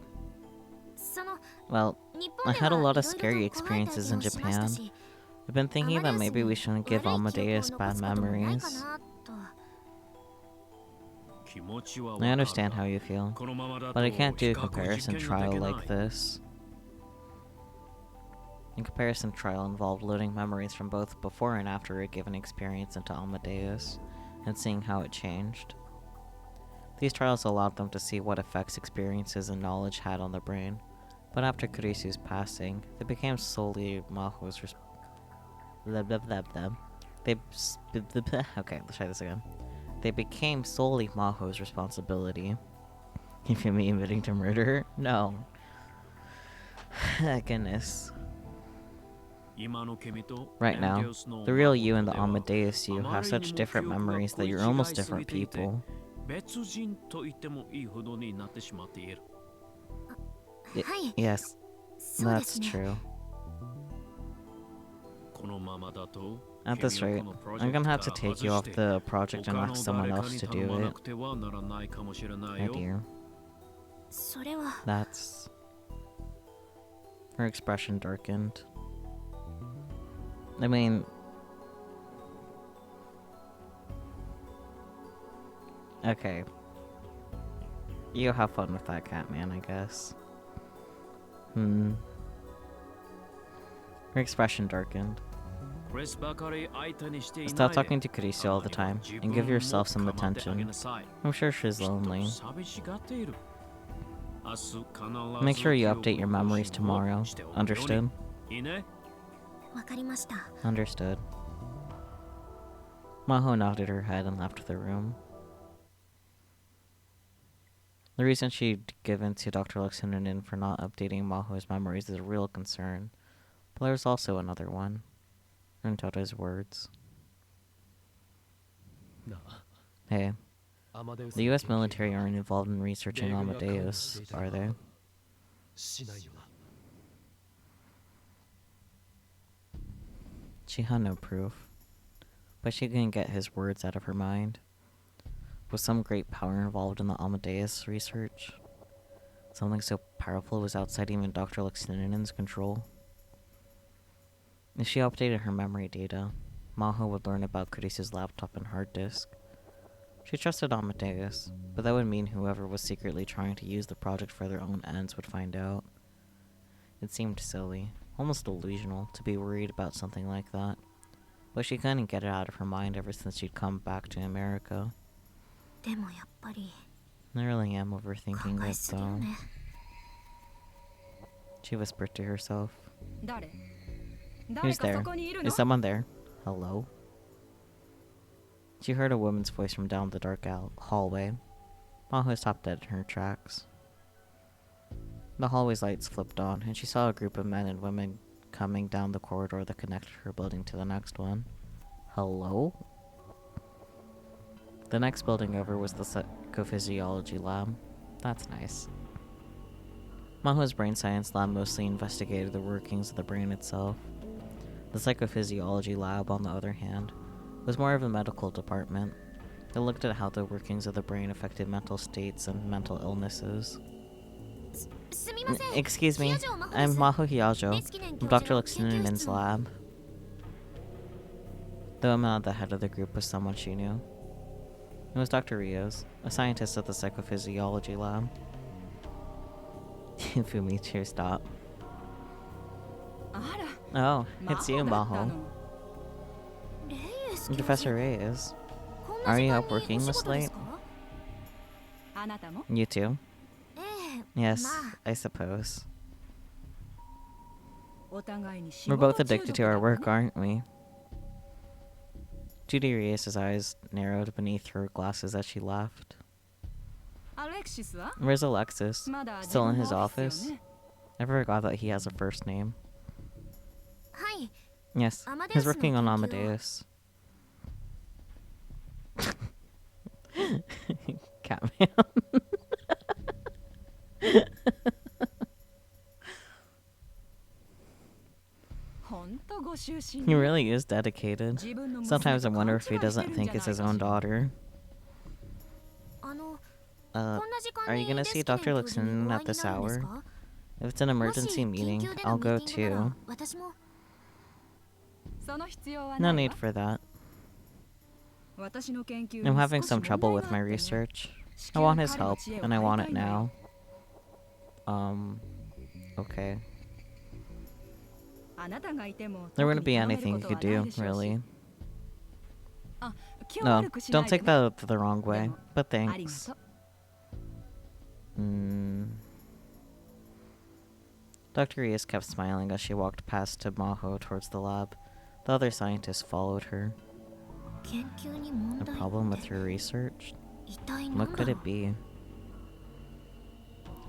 Well, I had a lot of scary experiences in Japan. I've been thinking that maybe we shouldn't give Amadeus bad memories. I understand how you feel, but I can't do a comparison trial like this. A comparison trial involved loading memories from both before and after a given experience into Amadeus, and seeing how it changed. These trials allowed them to see what effects experiences and knowledge had on the brain, but after Kurisu's passing, they became solely Maho's okay, let's try this again. They became solely Maho's responsibility. You feel me admitting to murder? No. Goodness. Right now, the real you and the Amadeus you have such different memories that you're almost different people. Yes, that's true. At this rate, I'm gonna have to take you off the project and ask someone else to do it. My dear. That's... Her expression darkened. I mean... Okay. You have fun with that cat man, I guess. Her expression darkened. Stop talking to Kurisu all the time, and give yourself some attention. I'm sure she's lonely. Make sure you update your memories tomorrow. Understood? Understood. Maho nodded her head and left the room. The reason she'd given to Dr. Luxinen for not updating Maho's memories is a real concern, but there's also another one. Runtota's words. Hey, the US military aren't involved in researching Amadeus, are they? She had no proof, but she couldn't get his words out of her mind. Was some great power involved in the Amadeus research? Something so powerful was outside even Dr. Luxinen's control? If she updated her memory data, Maho would learn about Kurisu's laptop and hard disk. She trusted Amadeus, but that would mean whoever was secretly trying to use the project for their own ends would find out. It seemed silly, almost delusional, to be worried about something like that, but she couldn't get it out of her mind ever since she'd come back to America. I really am overthinking it, though. She whispered to herself. Who's there? Is someone there? Hello? She heard a woman's voice from down the dark hallway. Maho stopped dead in her tracks. The hallway's lights flipped on, and she saw a group of men and women coming down the corridor that connected her building to the next one. Hello? The next building over was the psychophysiology lab. That's nice. Maho's brain science lab mostly investigated the workings of the brain itself. The psychophysiology lab, on the other hand, was more of a medical department. It looked at how the workings of the brain affected mental states and mental illnesses. Excuse me, I'm Maho Hyajo from Dr. Luxinen's lab. The woman at the head of the group was someone she knew. It was Dr. Rios, a scientist at the psychophysiology lab. Fumichu, stop. Oh, it's you, Maho. Professor Reyes. Are you up working this late? You too? Yes, I suppose. We're both addicted to our work, aren't we? Judy Reyes' eyes narrowed beneath her glasses as she laughed. Where's Alexis? Still in his office? I forgot that he has a first name. Yes, he's working on Amadeus. Catman. He really is dedicated. Sometimes I wonder if he doesn't think it's his own daughter. Are you gonna see Dr. Luxinen at this hour? If it's an emergency meeting, I'll go too. No need for that. I'm having some trouble with my research. I want his help, and I want it now. Okay. There wouldn't be anything you could do, really. No, don't take that the wrong way, but thanks. Dr. Rios kept smiling as she walked past to Maho towards the lab. The other scientists followed her. A problem with your research? What could it be?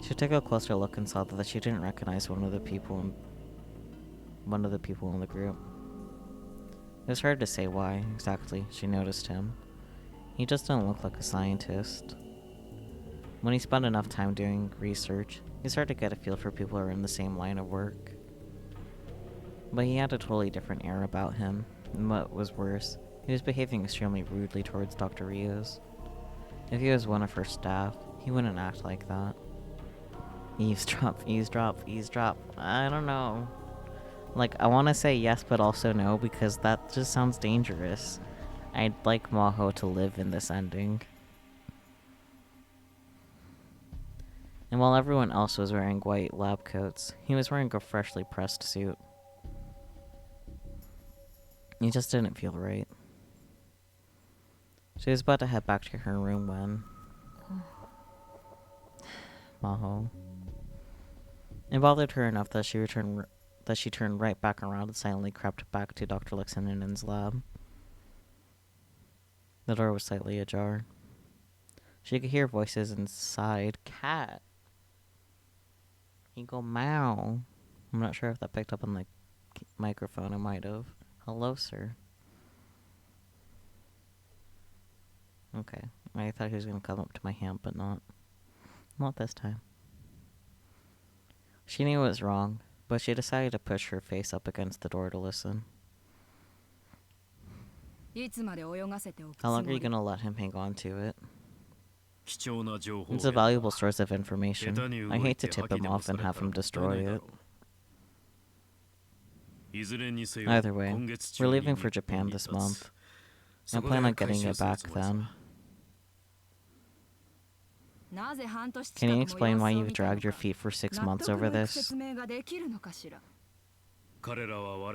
She took a closer look and saw that she didn't recognize one of the people in the group. It was hard to say why, exactly, she noticed him. He just didn't look like a scientist. When he spent enough time doing research, he started to get a feel for people who are in the same line of work. But he had a totally different air about him, and what was worse, he was behaving extremely rudely towards Dr. Rios. If he was one of her staff, he wouldn't act like that. Eavesdrop, eavesdrop, eavesdrop. I don't know. Like, I want to say yes, but also no, because that just sounds dangerous. I'd like Maho to live in this ending. And while everyone else was wearing white lab coats, he was wearing a freshly pressed suit. He just didn't feel right. She was about to head back to her room when... Maho. It bothered her enough that she turned right back around and silently crept back to Dr. Luxinen's lab. The door was slightly ajar. She could hear voices inside. Cat! He go meow. I'm not sure if that picked up on the microphone. It might have. Hello, sir. Okay. I thought he was going to come up to my hand, but not. Not this time. She knew it was wrong, but she decided to push her face up against the door to listen. How long are you going to let him hang on to it? It's a valuable source of information. I hate to tip him off and have him destroy it. Either way, we're leaving for Japan this month. I plan on getting it back then. Can you explain why you've dragged your feet for 6 months over this? I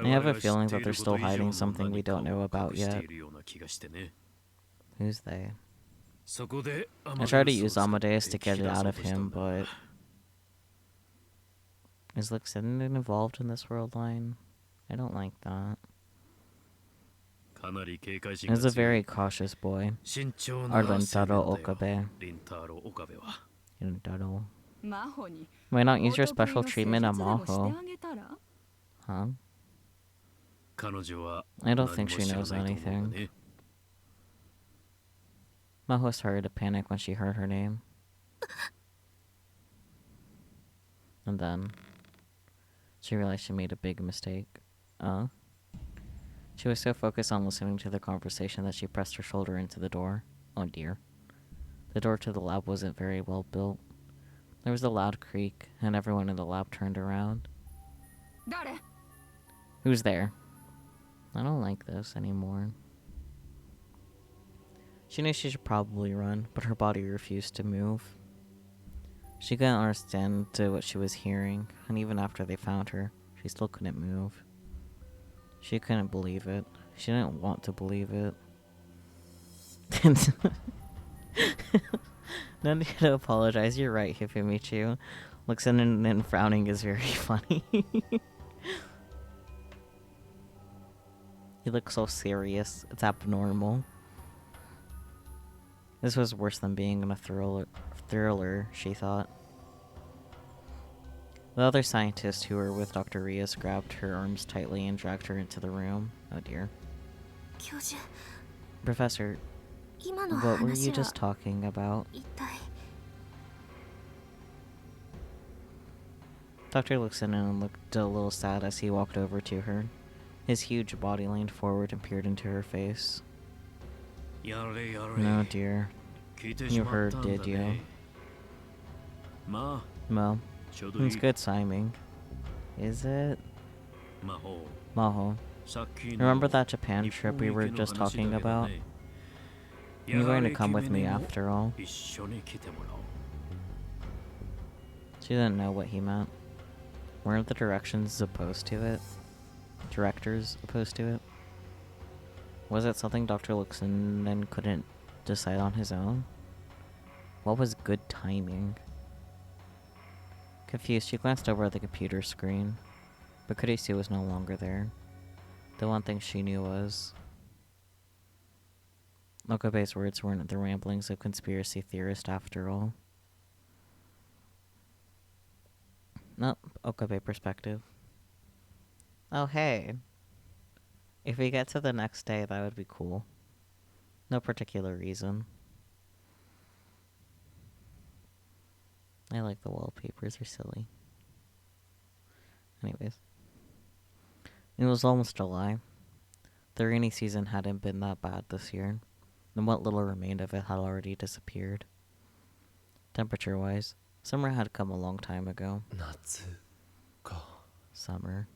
have a feeling that they're still hiding something we don't know about yet. Who's they? I tried to use Amadeus to get it out of him, but... Is Luxinen involved in this world line? I don't like that. He's a very cautious boy. Our Rintaro Okabe. Rintaro. Why not use your special treatment on Maho? Huh? I don't think she knows anything. Maho started to panic when she heard her name. And then she realized she made a big mistake. She was so focused on listening to the conversation that she pressed her shoulder into the door. Oh dear. The door to the lab wasn't very well built. There was a loud creak, and everyone in the lab turned around. Who's there? I don't like this anymore. She knew she should probably run, but her body refused to move. She couldn't understand what she was hearing, and even after they found her, she still couldn't move. She couldn't believe it. She didn't want to believe it. No need to apologize. You're right, Hifimichu. Listening and frowning is very funny. You look so serious. It's abnormal. This was worse than being in a thriller, she thought. The other scientists who were with Dr. Rios grabbed her arms tightly and dragged her into the room. Oh dear. Professor, what were you just talking about? Dr. Luxinen and looked a little sad as he walked over to her. His huge body leaned forward and peered into her face. No, dear. You heard, did you? Mo. It's good timing. Is it? Maho. Remember that Japan trip we were just talking about? You're going to come with me after all. She didn't know what he meant. Weren't the directors opposed to it? Was it something Dr. Luxinen couldn't decide on his own? What was good timing? Confused, she glanced over at the computer screen, but Kurisu was no longer there. The one thing she knew was... Okabe's words weren't the ramblings of conspiracy theorist after all. Nope, Okabe perspective. Oh hey. If we get to the next day, that would be cool. No particular reason. I like the wallpapers, they're silly. Anyways. It was almost July. The rainy season hadn't been that bad this year, and what little remained of it had already disappeared. Temperature-wise, summer had come a long time ago. Summer.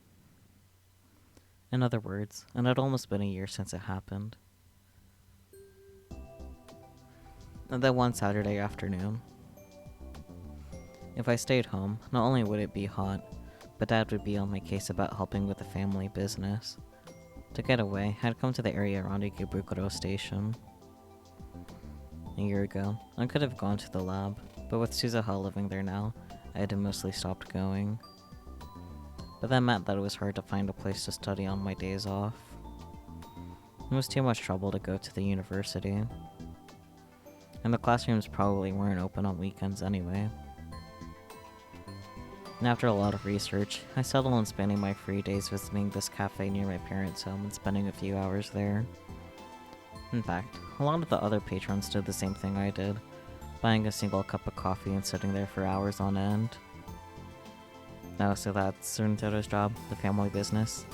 In other words, it had almost been a year since it happened. And then one Saturday afternoon, if I stayed home, not only would it be hot, but Dad would be on my case about helping with the family business. To get away, I'd come to the area around Ikebukuro Station. A year ago, I could have gone to the lab, but with Suzuha living there now, I had mostly stopped going. But that meant that it was hard to find a place to study on my days off. It was too much trouble to go to the university. And the classrooms probably weren't open on weekends anyway. And after a lot of research, I settled on spending my free days visiting this cafe near my parents' home and spending a few hours there. In fact, a lot of the other patrons did the same thing I did, buying a single cup of coffee and sitting there for hours on end. Oh, so that's Runtero's job, the family business?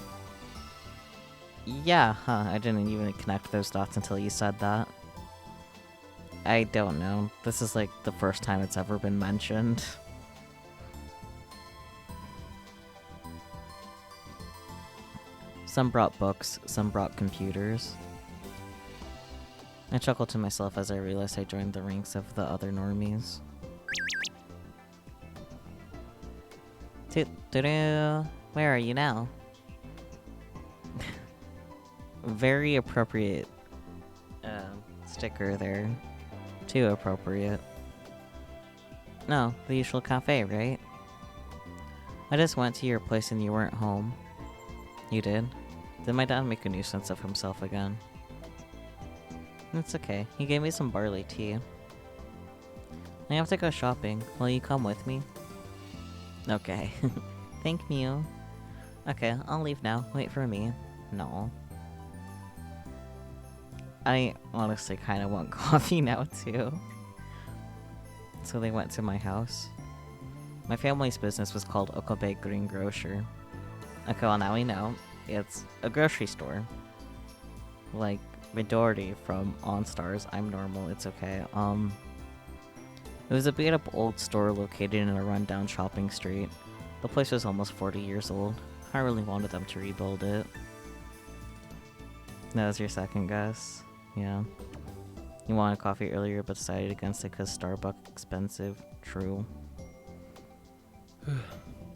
Yeah, huh, I didn't even connect those dots until you said that. I don't know, this is like the first time it's ever been mentioned. Some brought books, some brought computers. I chuckled to myself as I realized I joined the ranks of the other normies. Where are you now? Very appropriate sticker there. Too appropriate. No, the usual cafe, right? I just went to your place and you weren't home. You did? Did my dad make a nuisance of himself again? It's okay. He gave me some barley tea. I have to go shopping. Will you come with me? Okay. Thank you. Okay, I'll leave now. Wait for me. No. I honestly kind of want coffee now, too. So they went to my house. My family's business was called Okabe Greengrocer. Okay, well now we know. It's a grocery store. Like, Midori from OnStars. I'm normal, it's okay. It was a beat-up old store located in a rundown shopping street. The place was almost 40 years old. I really wanted them to rebuild it. That was your second guess? Yeah. You wanted coffee earlier but decided against it because Starbucks expensive. True.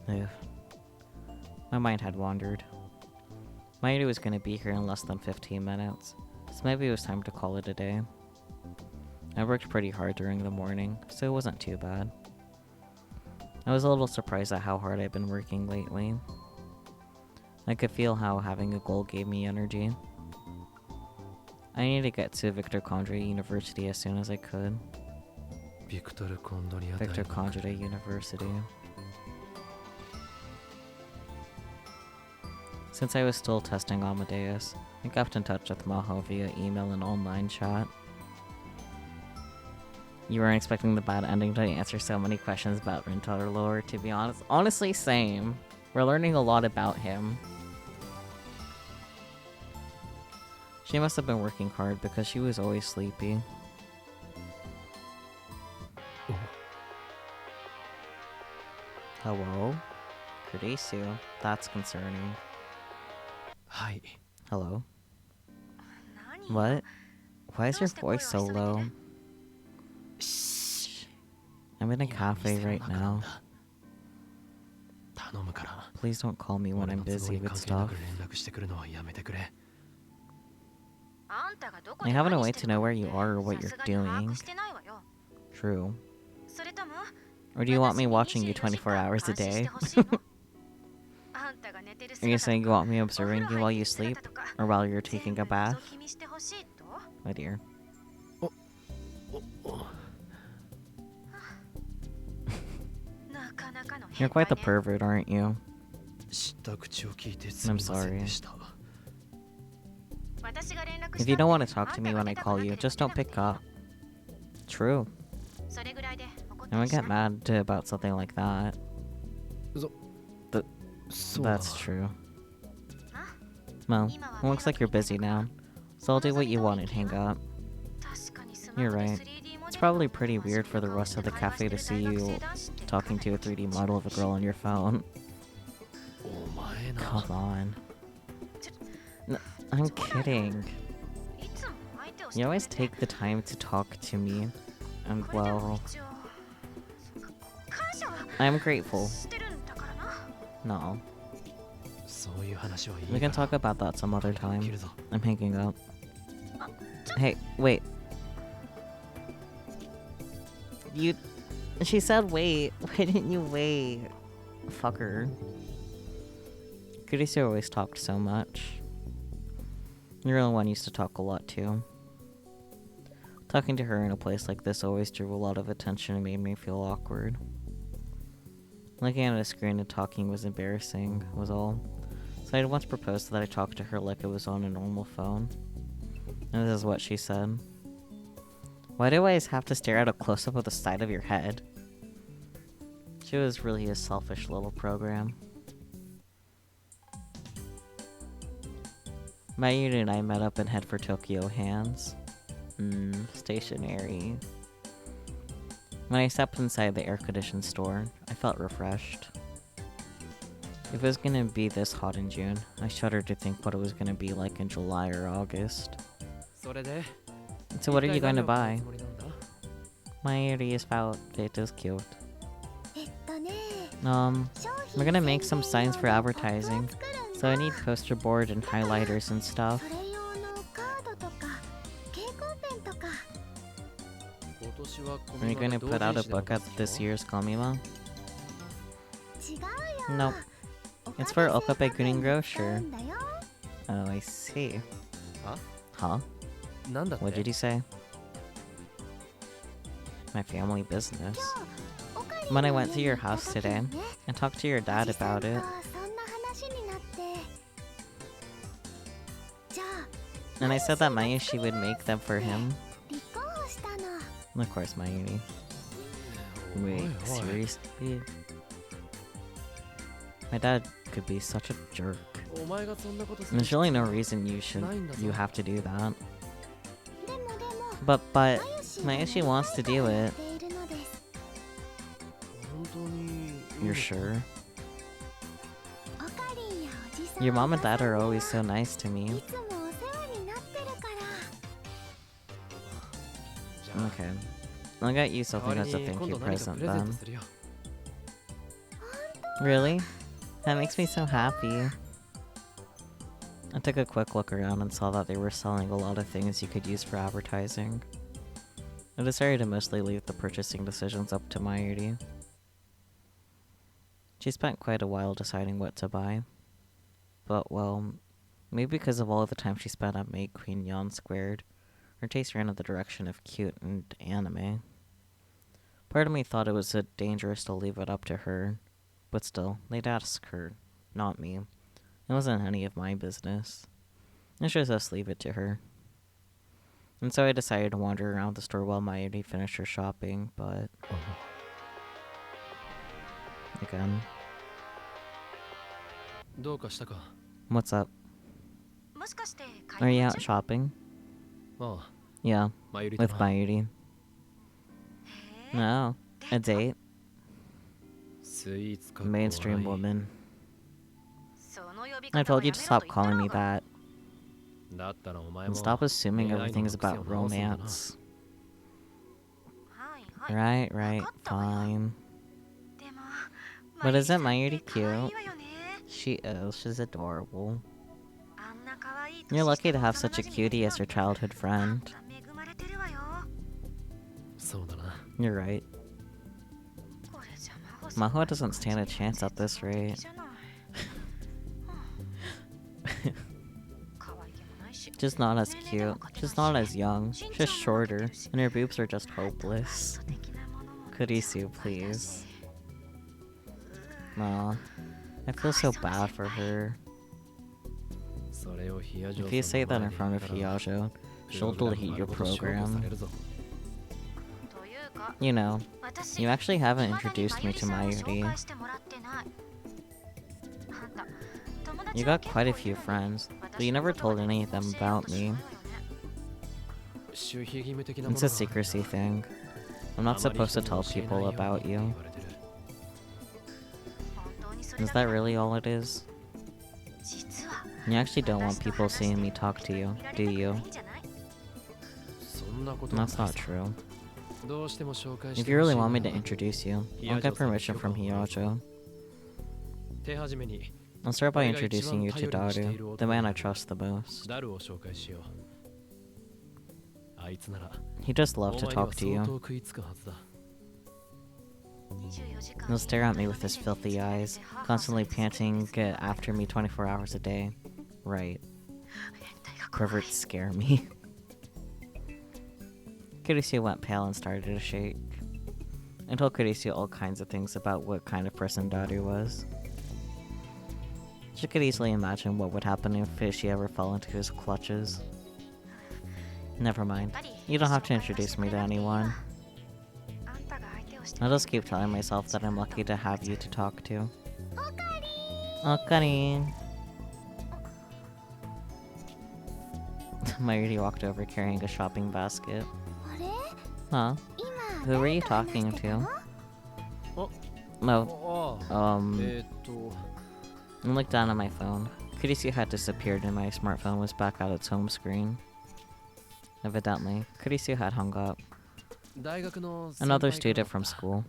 Ugh. My mind had wandered. Mayuri was gonna be here in less than 15 minutes, so maybe it was time to call it a day. I worked pretty hard during the morning, so it wasn't too bad. I was a little surprised at how hard I've been working lately. I could feel how having a goal gave me energy. I needed to get to Victor Condré University as soon as I could. Victor Condré University. Since I was still testing Amadeus, I kept in touch with Maho via email and online chat. You weren't expecting the bad ending to answer so many questions about Rintaro lore, to be honest. Honestly, same. We're learning a lot about him. She must have been working hard because she was always sleepy. Hello? Kurisu? That's concerning. Hi. Hello? What? Why is your voice so low? Shh. I'm in a cafe right now. Please don't call me when I'm busy with stuff. I have no way to know where you are or what you're doing. True. Or do you want me watching you 24 hours a day? Are you saying you want me observing you while you sleep? Or while you're taking a bath? My dear. You're quite the pervert, aren't you? I'm sorry. If you don't want to talk to me when I call you, just don't pick up. True. I won't get mad about something like that. That's true. Well, it looks like you're busy now, so I'll do what you want and hang up. You're right. It's probably pretty weird for the rest of the cafe to see you talking to a 3D model of a girl on your phone. Come on. I'm kidding. You always take the time to talk to me, and well... I'm grateful. No. We can talk about that some other time. I'm hanging up. Hey, wait. She said wait. Why didn't you wait? Fucker. Kurisu always talked so much. You're the one used to talk a lot too. Talking to her in a place like this always drew a lot of attention and made me feel awkward. Looking at a screen and talking was embarrassing, was all. So I had once proposed that I talk to her like it was on a normal phone. And this is what she said. Why do I always have to stare at a close-up of the side of your head? She was really a selfish little program. Mayuri and I met up and head for Tokyo Hands. Stationary. When I stepped inside the air-conditioned store, I felt refreshed. If it was gonna be this hot in June, I shuddered to think what it was gonna be like in July or August. So what are you going to buy? Mayuri's outfit is cute. We're gonna make some signs for advertising, so I need poster board and highlighters and stuff. Are you gonna put out a book at this year's Komima? Nope. It's for Okabe Greengrocer. Oh, I see. Huh? Huh? What did you say? My family business. When I went to your house today, I talked to your dad about it. And I said that Mayushi would make them for him. Of course, Mayuri. Wait, seriously? My dad could be such a jerk. There's really no reason you have to do that. But Mayushi wants to do it. You're sure? Your mom and dad are always so nice to me. Okay. I'll get you something as a thank you present then. Really? That makes me so happy. I took a quick look around and saw that they were selling a lot of things you could use for advertising. I decided to mostly leave the purchasing decisions up to Mayuri. She spent quite a while deciding what to buy. But, well, maybe because of all the time she spent at Maid Queen Yawn Squared, her taste ran in the direction of cute and anime. Part of me thought it was dangerous to leave it up to her, but still, they'd ask her, not me. It wasn't any of my business. I should just leave it to her. And so I decided to wander around the store while Mayuri finished her shopping, but... Again. What's up? Are you out shopping? Yeah, with Mayuri. No, a date. Mainstream woman. I told you to stop calling me that. And stop assuming everything is about romance. Right, fine. But isn't Mayuri cute? She is, she's adorable. You're lucky to have such a cutie as your childhood friend. You're right. Mahua doesn't stand a chance at this rate. Just not as cute, just not as young, just shorter, and her boobs are just hopeless. Kurisu, please. Aw, I feel so bad for her. If you say that in front of Hyajo, she'll delete your program. You know, you actually haven't introduced me to Mayuri. You got quite a few friends, but you never told any of them about me. It's a secrecy thing. I'm not supposed to tell people about you. Is that really all it is? You actually don't want people seeing me talk to you, do you? That's not true. If you really want me to introduce you, I'll get permission from Hyajo. I'll start by introducing you to Daru, the man I trust the most. He just loves to talk to you. He'll stare at me with his filthy eyes, constantly panting after me 24 hours a day. Right. Perverts scare me. Kurisu went pale and started to shake. I told Kurisu all kinds of things about what kind of person Daru was. She could easily imagine what would happen if she ever fell into his clutches. Never mind. You don't have to introduce me to anyone. I'll just keep telling myself that I'm lucky to have you to talk to. Okari! Mayuri walked over carrying a shopping basket. Huh? Who were you talking to? No. I looked down at my phone. Kurisu had disappeared and my smartphone was back at its home screen. Evidently, Kurisu had hung up. Another student from school.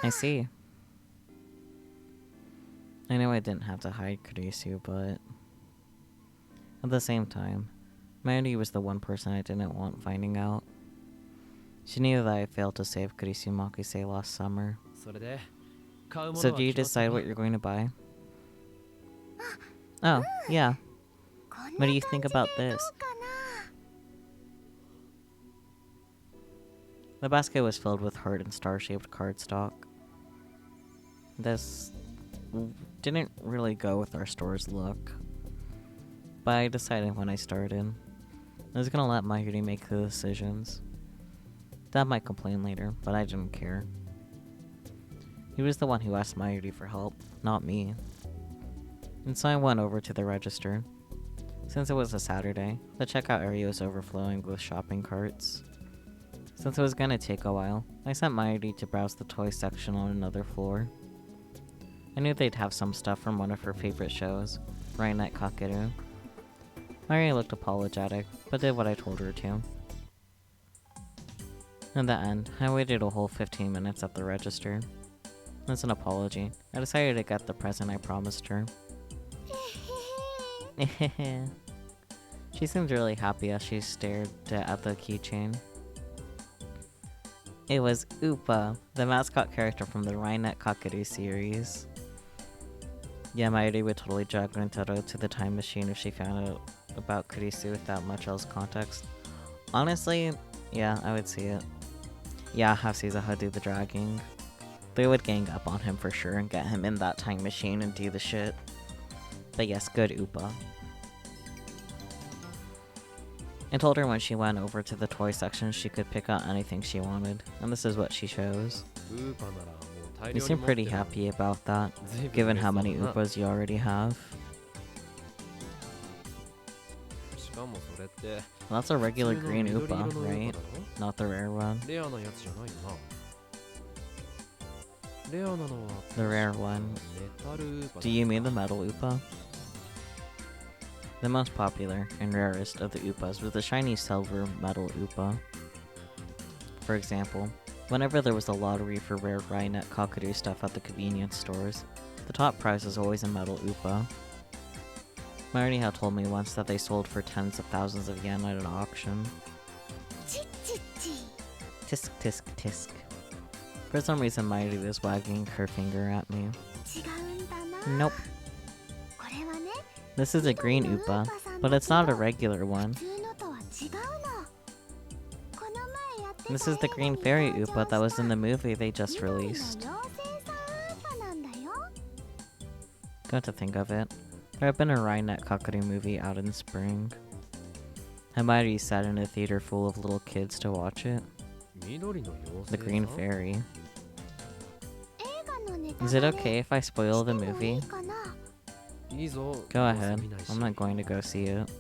I see. I know I didn't have to hide Kurisu, but... At the same time, Mayuri was the one person I didn't want finding out. She knew that I failed to save Kurisu Makise last summer. So do you decide what you're going to buy? Oh, yeah. What do you think about this? The basket was filled with heart and star-shaped cardstock. This didn't really go with our store's look, but I decided when I started, I was gonna let Mayuri make the decisions. Dad might complain later, but I didn't care. He was the one who asked Mayuri for help, not me. And so I went over to the register. Since it was a Saturday, the checkout area was overflowing with shopping carts. Since it was gonna take a while, I sent Mayuri to browse the toy section on another floor. I knew they'd have some stuff from one of her favorite shows, Rainet Kakeru. Mayuri looked apologetic, but did what I told her to. In the end, I waited a whole 15 minutes at the register. As an apology, I decided to get the present I promised her. She seemed really happy as she stared at the keychain. It was Upa, the mascot character from the Rainet Kakeru series. Yeah, Mayuri would totally drag Rintaro to the time machine if she found out about Kurisu without much else context. Honestly, yeah, I would see it. Yeah, have Suzuha do the dragging. They would gang up on him for sure and get him in that time machine and do the shit. But yes, good Upa. I told her when she went over to the toy section she could pick out anything she wanted, and this is what she chose. You seem pretty happy about that, given how many Upas you already have. Well, that's a regular green Upa, right? Not the rare one. The rare one. Do you mean the metal Upa? The most popular and rarest of the Upas was the shiny silver metal Upa. For example, whenever there was a lottery for rare Rainet Kakeru stuff at the convenience stores, the top prize was always a metal Upa. Mayuri had told me once that they sold for tens of thousands of yen at an auction. Tisk tisk tisk. For some reason Mayuri was wagging her finger at me. Nope. This is a green Upa, but it's not a regular one. This is the green fairy Upa that was in the movie they just released. Got to think of it, there had been a Rainet Kakeru movie out in spring. Mayuri sat in a theater full of little kids to watch it. The green fairy. Is it okay if I spoil the movie? Go ahead, I'm not going to go see it.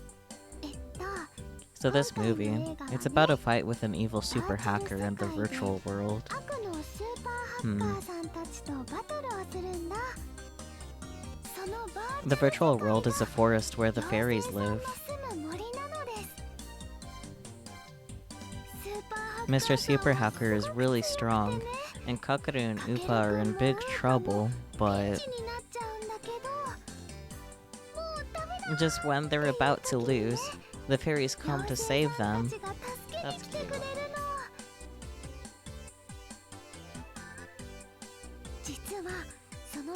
So this movie, it's about a fight with an evil super hacker in the virtual world. The virtual world is a forest where the fairies live. Mr. Super Hacker is really strong, and Kakeru and Upa are in big trouble, but just when they're about to lose, the fairies come to save them. That's cute.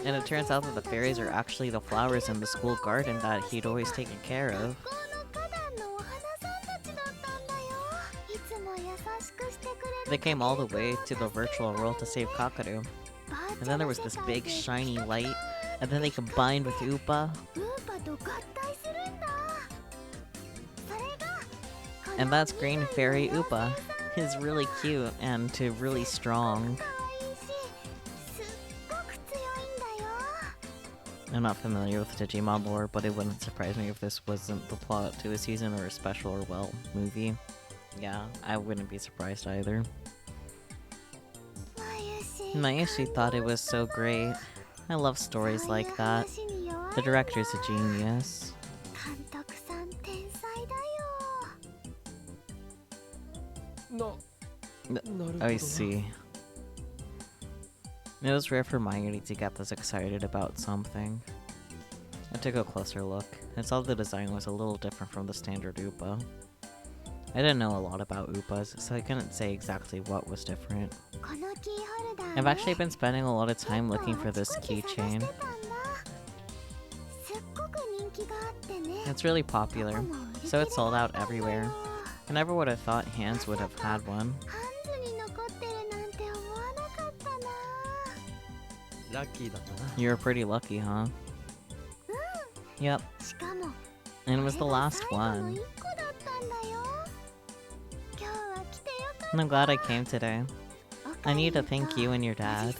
And it turns out that the fairies are actually the flowers in the school garden that he'd always taken care of. They came all the way to the virtual world to save Kakeru. And then there was this big shiny light, and then they combined with Upa. And that's Green Fairy Upa. He's really cute and really strong. I'm not familiar with Digimon lore, but it wouldn't surprise me if this wasn't the plot to a season or a special or, well, movie. Yeah, I wouldn't be surprised either. Mayushi thought it was so great. I love stories like that. The director's a genius. I see. It was rare for Mayuri to get this excited about something. I took a closer look and saw the design was a little different from the standard Upa. I didn't know a lot about Upas, so I couldn't say exactly what was different. I've actually been spending a lot of time looking for this keychain. It's really popular, so it's sold out everywhere. I never would have thought Hands would have had one. You were pretty lucky, huh? Yep. And it was the last one. And I'm glad I came today. I need to thank you and your dad.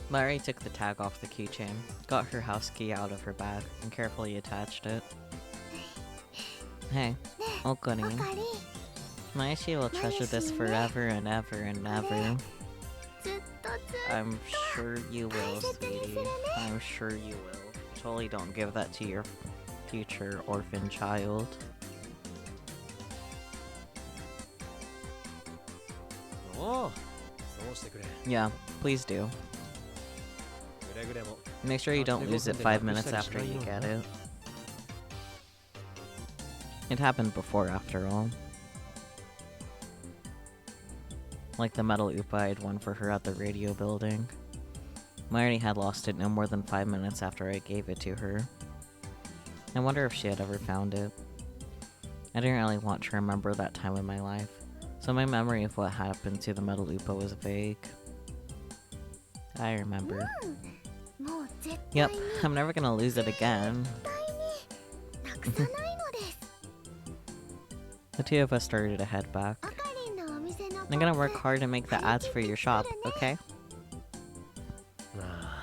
Larry took the tag off the keychain, got her house key out of her bag, and carefully attached it. Hey, Okari. Maishi will treasure this forever and ever and ever. I'm sure you will, sweetie. I'm sure you will. Totally don't give that to your future orphan child. Yeah, please do. Make sure you don't lose it 5 minutes after you get it. It happened before, after all. Like the metal Oopa I'd won for her at the radio building. Myri had lost it no more than 5 minutes after I gave it to her. I wonder if she had ever found it. I didn't really want to remember that time in my life, so my memory of what happened to the metal Oopa was vague. I remember. Yep, I'm never gonna lose it again. The two of us started to head back. I'm gonna work hard to make the ads for your shop, okay?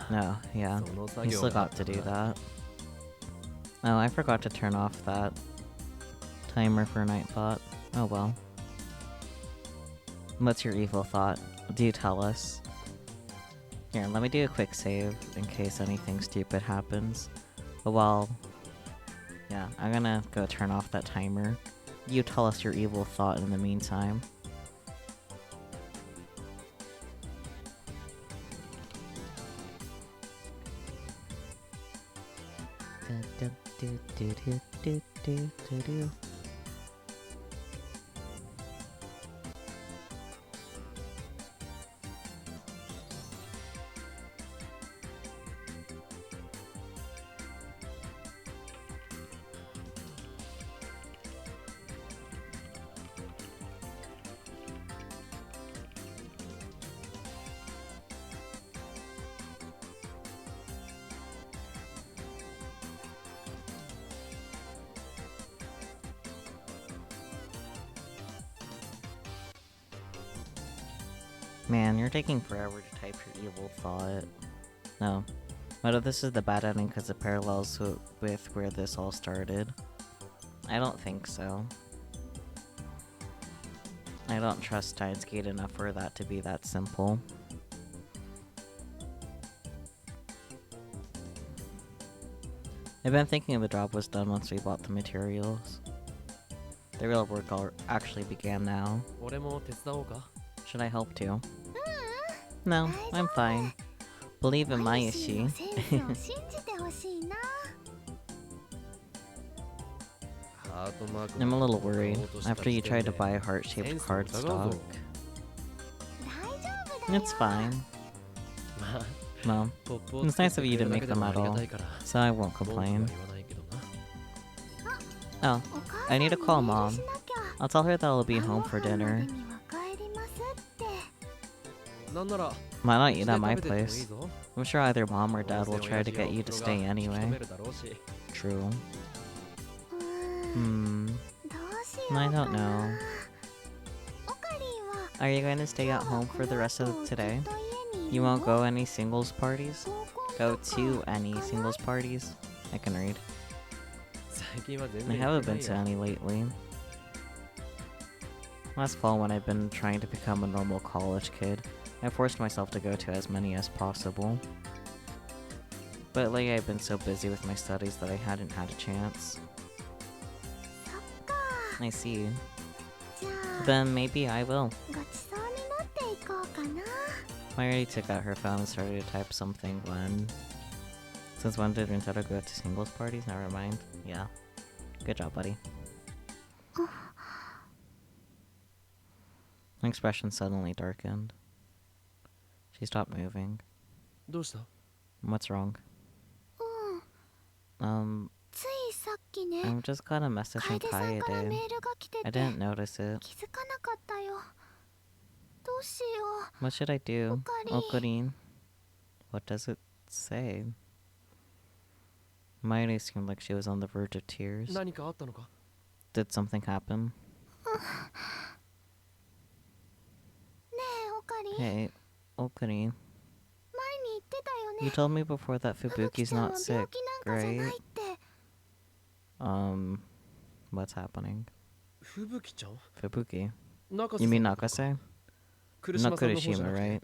No, yeah. You still got to do that. Oh, I forgot to turn off that timer for Nightbot. Oh well. What's your evil thought? Do tell us. Here, let me do a quick save in case anything stupid happens. But while... yeah, I'm gonna go turn off that timer. You tell us your evil thought in the meantime. Man, you're taking forever to type your evil thought. No. What if this is the bad ending because it parallels with where this all started? I don't think so. I don't trust Steins enough for that to be that simple. I've been thinking the job was done once we bought the materials. The real work actually began now. Should I help too? No, I'm fine. Believe in Mayashi. I'm a little worried after you tried to buy a heart-shaped cardstock. It's fine. Well, it's nice of you to make them at all, so I won't complain. Oh, I need to call Mom. I'll tell her that I'll be home for dinner. Why not eat at my place? I'm sure either Mom or Dad will try to get you to stay anyway. True. I don't know. Are you going to stay at home for the rest of today? You won't go any singles parties? Go to any singles parties? I can read. I haven't been to any lately. Last fall, when I've been trying to become a normal college kid, I forced myself to go to as many as possible. But lately I've been so busy with my studies that I hadn't had a chance. I see. Then maybe I will. I already took out her phone and started to type something when... Since when did Rintaro go to singles parties? Never mind. Yeah. Good job, buddy. My expression suddenly darkened. She stopped moving. What's wrong? ついさっきね、 I just got a message from 楓さんからメ Kaede. ールが来て I て didn't notice it. 気づかなかったよ。どうしよ What should I do? Okarin. Okarin. What does it say? Mayuri seemed like she was on the verge of tears. 何かあったのか? Did something happen? う。ねえ、オカリン。 Hey, Okarin. 前に言ってたよ You ね。 told me before that 吹雪 Fubuki's ちゃんは not 病 sick, 気なんかじゃない right? って。 What's happening? 吹雪ちゃん? Fubuki. 中 You 瀬 mean さんのことか? Nakase? 来 Not 島さんの方じゃ Kurishima, なくて right?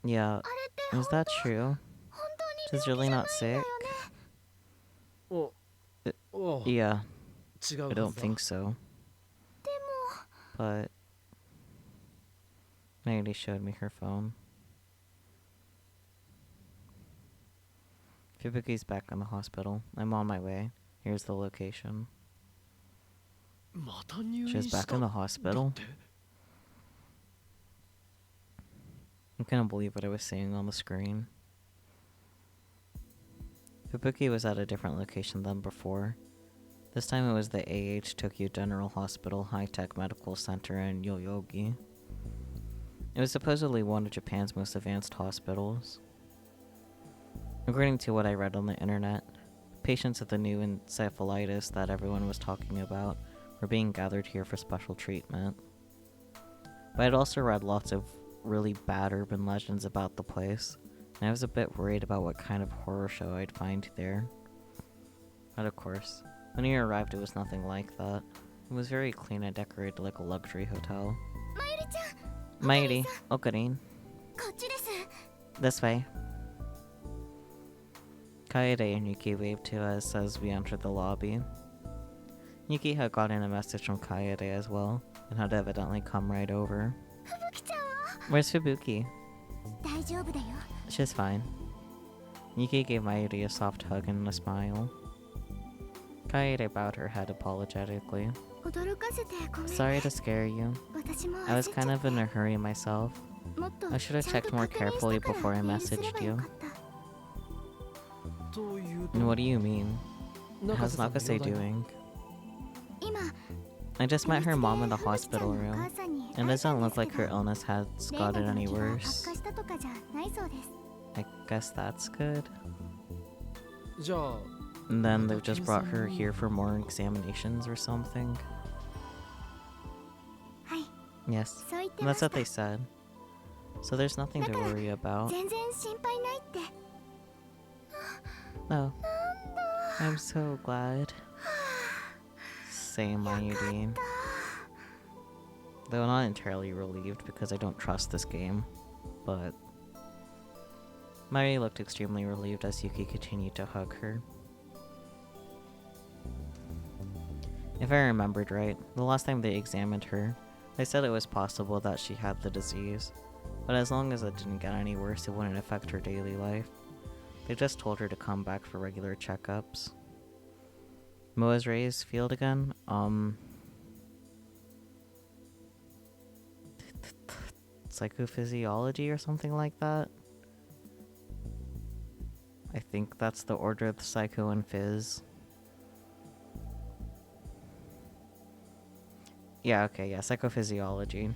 うん。 Yeah. あれって Is that true? 本当に She's 病気 really じゃ not ないんだよ sick? ね。おお Yeah, 違う I は don't ずだ think so. でも But Mayuri showed me her phone. Fubuki's back in the hospital. I'm on my way. Here's the location. また入 She's 院した back in the hospital. だって I couldn't believe what I was seeing on the screen. Fubuki was at a different location than before. This time it was the AH Tokyo General Hospital High-Tech Medical Center in Yoyogi. It was supposedly one of Japan's most advanced hospitals. According to what I read on the internet, patients with the new encephalitis that everyone was talking about were being gathered here for special treatment. But I'd also read lots of really bad urban legends about the place, and I was a bit worried about what kind of horror show I'd find there. But of course, when we arrived it was nothing like that. It was very clean and decorated like a luxury hotel. まゆりちゃん、 Mayuri, Okarin, こっちです。 this way. Kaede and Yuki waved to us as we entered the lobby. Yuki had gotten a message from Kaede as well, and had evidently come right over. 吹雪ちゃんは Where's Fubuki? 大丈夫だよ。 She's fine. Yuki gave Mayuri a soft hug and a smile. Kaede bowed her head apologetically. 驚かせてごめんね。 Sorry to scare you. 私も I was 焦っちゃ kind っ of in a hurry myself. て、もっと I should have ちゃんと checked more 確認 carefully したから before I メールすれ messaged ば you. よかった。というと And what do you mean? 中 How's 瀬さんの Nakase 容体は doing? 今 I just met her mom in the 吹雪ちゃん hospital のお room. 母さんに It 会えた doesn't んで look す like け her ど、 illness has 例の gotten 病 any 気が悪 worse. 化したとかじゃないそうです。 I guess that's good. じゃあ And then they've just brought her here for more examinations or something. はい、 Yes, そう言ってま that's した。 what they said. So there's nothing to worry about. 全然心配ないって。 No. I'm so glad. Same, Mayuri. Though not entirely relieved because I don't trust this game. But Mayuri looked extremely relieved as Yuki continued to hug her. If I remembered right, the last time they examined her, they said it was possible that she had the disease, but as long as it didn't get any worse, it wouldn't affect her daily life. They just told her to come back for regular checkups. Moa's raised field again? Psychophysiology or something like that? I think that's the order of the Psycho and Phys. Yeah, okay, yeah, psychophysiology.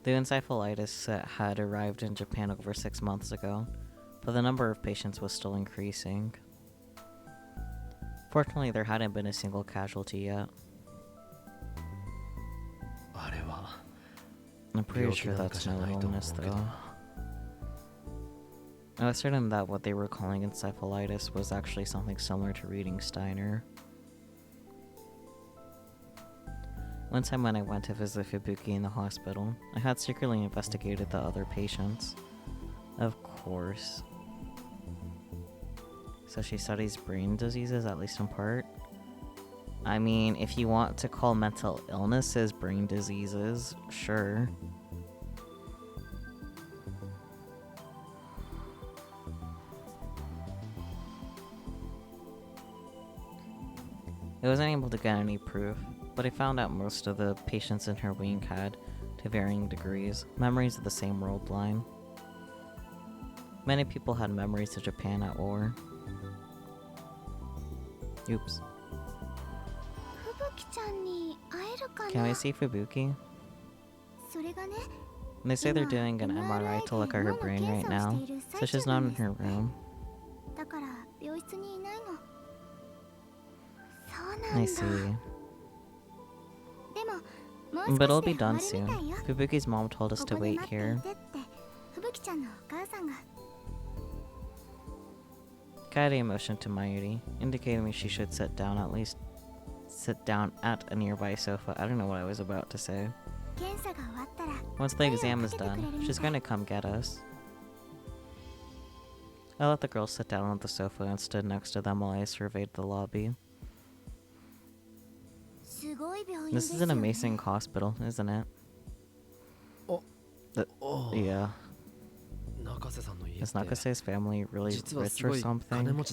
The encephalitis had arrived in Japan over 6 months ago, but the number of patients was still increasing. Fortunately, there hadn't been a single casualty yet. あれは I'm pretty 病気 sure なんか that's じゃ no ないと思う illness けど though. I was certain that what they were calling encephalitis was actually something similar to reading Steiner. One time when I went to visit Fubuki in the hospital, I had secretly investigated the other patients. Of course. So she studies brain diseases, at least in part? I mean, if you want to call mental illnesses brain diseases, sure. I wasn't able to get any proof, but I found out most of the patients in her wing had, to varying degrees, memories of the same world line. Many people had memories of Japan at war. Oops. Can I see Fubuki? They say they're doing an MRI to look at her brain right now, so she's not in her room. I see. But it'll be done soon. Fubuki's mom told us to wait here. Kaede motioned to Mayuri, indicating she should sit down at a nearby sofa. I don't know what I was about to say. Once the exam is done, she's going to come get us. I let the girls sit down on the sofa and stood next to them while I surveyed the lobby. This is an amazing hospital, isn't it? Yeah. Is Nakase's family really rich or something?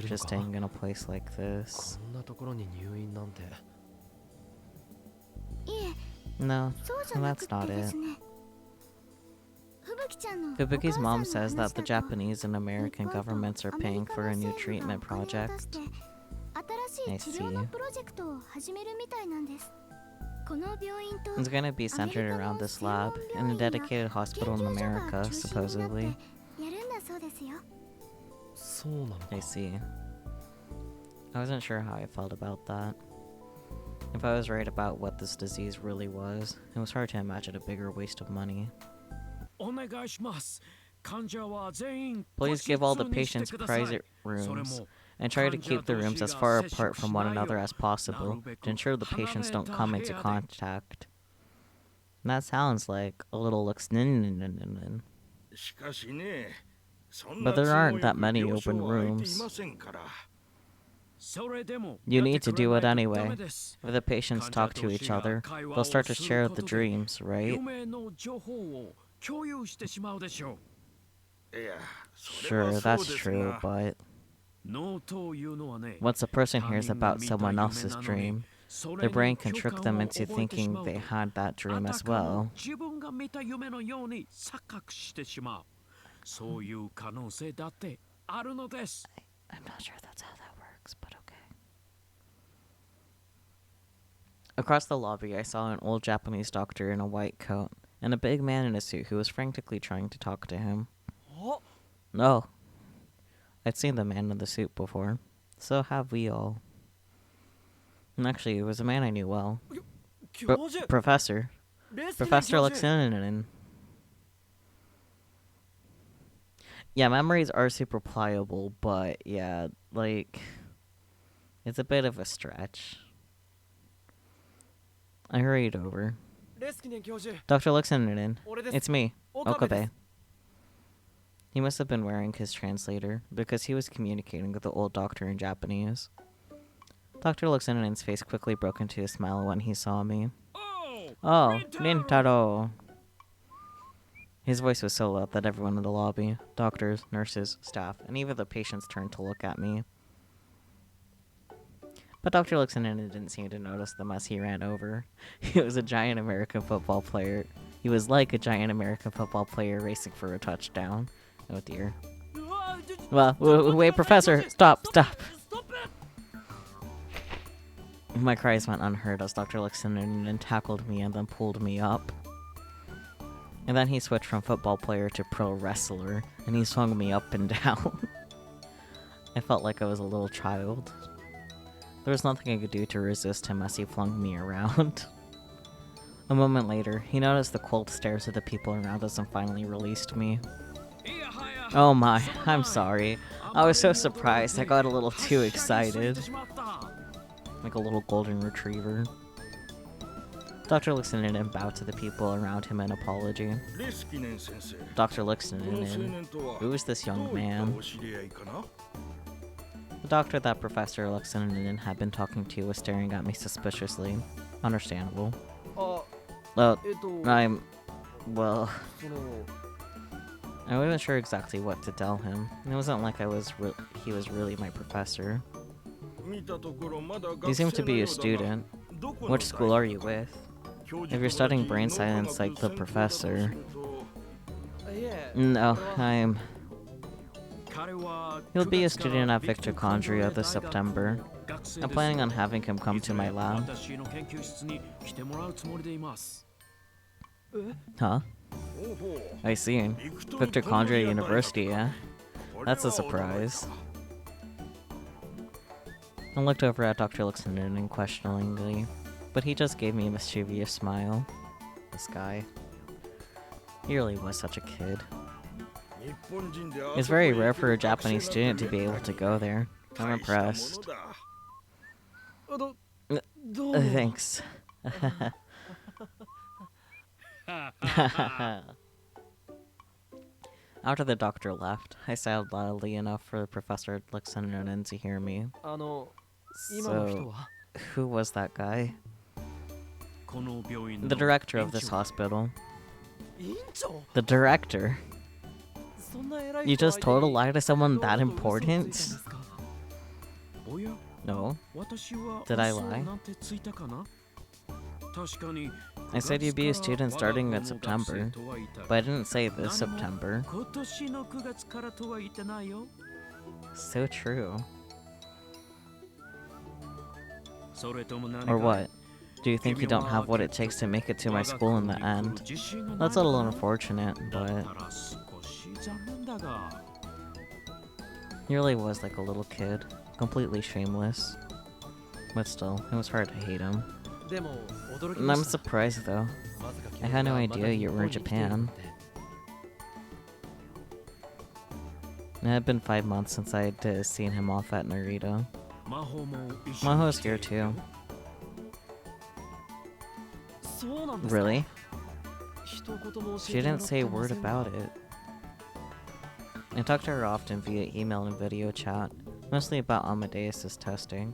Just staying in a place like this? No, that's not it. Fubuki's mom says that the Japanese and American governments are paying for a new treatment project. I see. It's gonna be centered around this lab, in a dedicated hospital in America, supposedly. I see. I wasn't sure how I felt about that. If I was right about what this disease really was, it was hard to imagine a bigger waste of money. Please give all the patients private rooms, and try to keep the rooms as far apart from one another as possible, to ensure the patients don't come into contact. And that sounds like a little Luxnin. But there aren't that many open rooms. You need to do it anyway. If the patients talk to each other, they'll start to share the dreams, right? Sure, that's true, but once a person hears about someone else's dream, their brain can trick them into thinking they had that dream as well. I'm not sure that's how that works, but okay. Across the lobby, I saw an old Japanese doctor in a white coat, and a big man in a suit who was frantically trying to talk to him. No. I'd seen the man in the suit before. So have we all. And actually, it was a man I knew well. Professor. Professor Luxinen. Yeah, memories are super pliable, but yeah, like, it's a bit of a stretch. I hurried over. Dr. Luxinen, it's me, Okabe. He must have been wearing his translator, because he was communicating with the old doctor in Japanese. Dr. Luxinen's face quickly broke into a smile when he saw me. Oh, Rintaro! His voice was so loud that everyone in the lobby, doctors, nurses, staff, and even the patients turned to look at me. But Dr. Luxinen didn't seem to notice them as he ran over. He was a giant American football player. He was like a giant American football player racing for a touchdown. Oh dear. Well, wait, Professor! Stop! My cries went unheard as Dr. Luxinen tackled me and then pulled me up. And then he switched from football player to pro wrestler, and he swung me up and down. I felt like I was a little child. There was nothing I could do to resist him as he flung me around. A moment later, he noticed the cold stares of the people around us and finally released me. Oh my, I'm sorry. I was so surprised, I got a little too excited. Like a little golden retriever. Dr. Luxinen bowed to the people around him in apology. Dr. Luxinen, who is this young man? The doctor that Professor Luxinen had been talking to was staring at me suspiciously. Understandable. I wasn't sure exactly what to tell him. It wasn't like he was really my professor. He seemed to be a student. Which school are you with? If you're studying brain science like the professor... No, I'm... He'll be a student at Victor this September. I'm planning on having him come to my lab. Huh? I see. Victor University, yeah? That's a surprise. I looked over at Dr. Lixenden questioningly, but he just gave me a mischievous smile. This guy. He really was such a kid. It's very rare for a Japanese student to be able to go there. I'm impressed. Thanks. After the doctor left, I sighed loudly enough for Professor Lixenden to hear me. So, who was that guy? The director of this hospital. The director? You just told a lie to someone that important? No. Did I lie? I said you'd be a student starting in September, but I didn't say this September. So true. Or what? Do you think you don't have what it takes to make it to my school in the end? That's a little unfortunate, but... He really was like a little kid, completely shameless. But still, it was hard to hate him. And I'm surprised though. I had no idea you were in Japan. It had been 5 months since I had seen him off at Narita. Maho's here too. Really? She didn't say a word about it. I talked to her often via email and video chat, mostly about Amadeus' testing,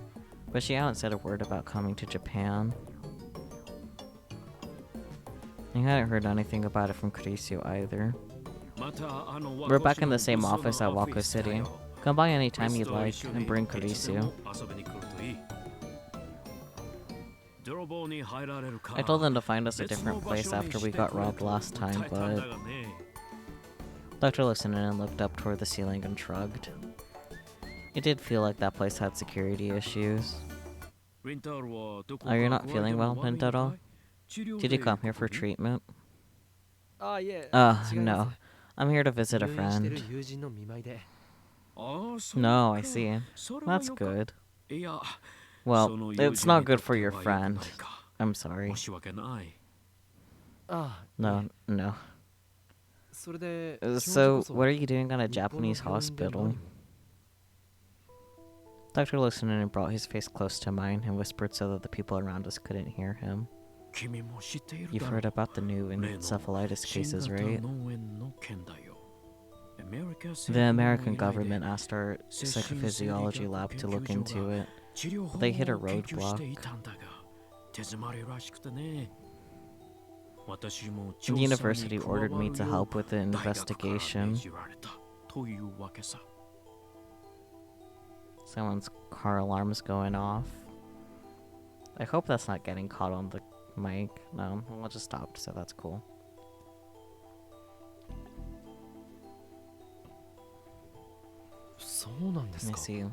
but she hadn't said a word about coming to Japan. I hadn't heard anything about it from Chrisio either. We're back in the same office at Wako City. Come by anytime you'd like and bring Chrisio. I told them to find us a different place after we got robbed last time, but... Dr. Lixenden looked up toward the ceiling and shrugged. It did feel like that place had security issues. Are you not feeling well, Rintaro? Did you come here for treatment? No. I'm here to visit a friend. No, I see. That's good. Well, it's not good for your friend. I'm sorry. No. So, what are you doing at a Japanese hospital? Dr. Lixenden brought his face close to mine and whispered so that the people around us couldn't hear him. You've heard about the new encephalitis cases, right? The American government asked our psychophysiology lab to look into it. They hit a roadblock. The university ordered me to help with the investigation. Someone's car alarm's going off. I hope that's not getting caught on the mic. No, it just stopped, so that's cool. I see.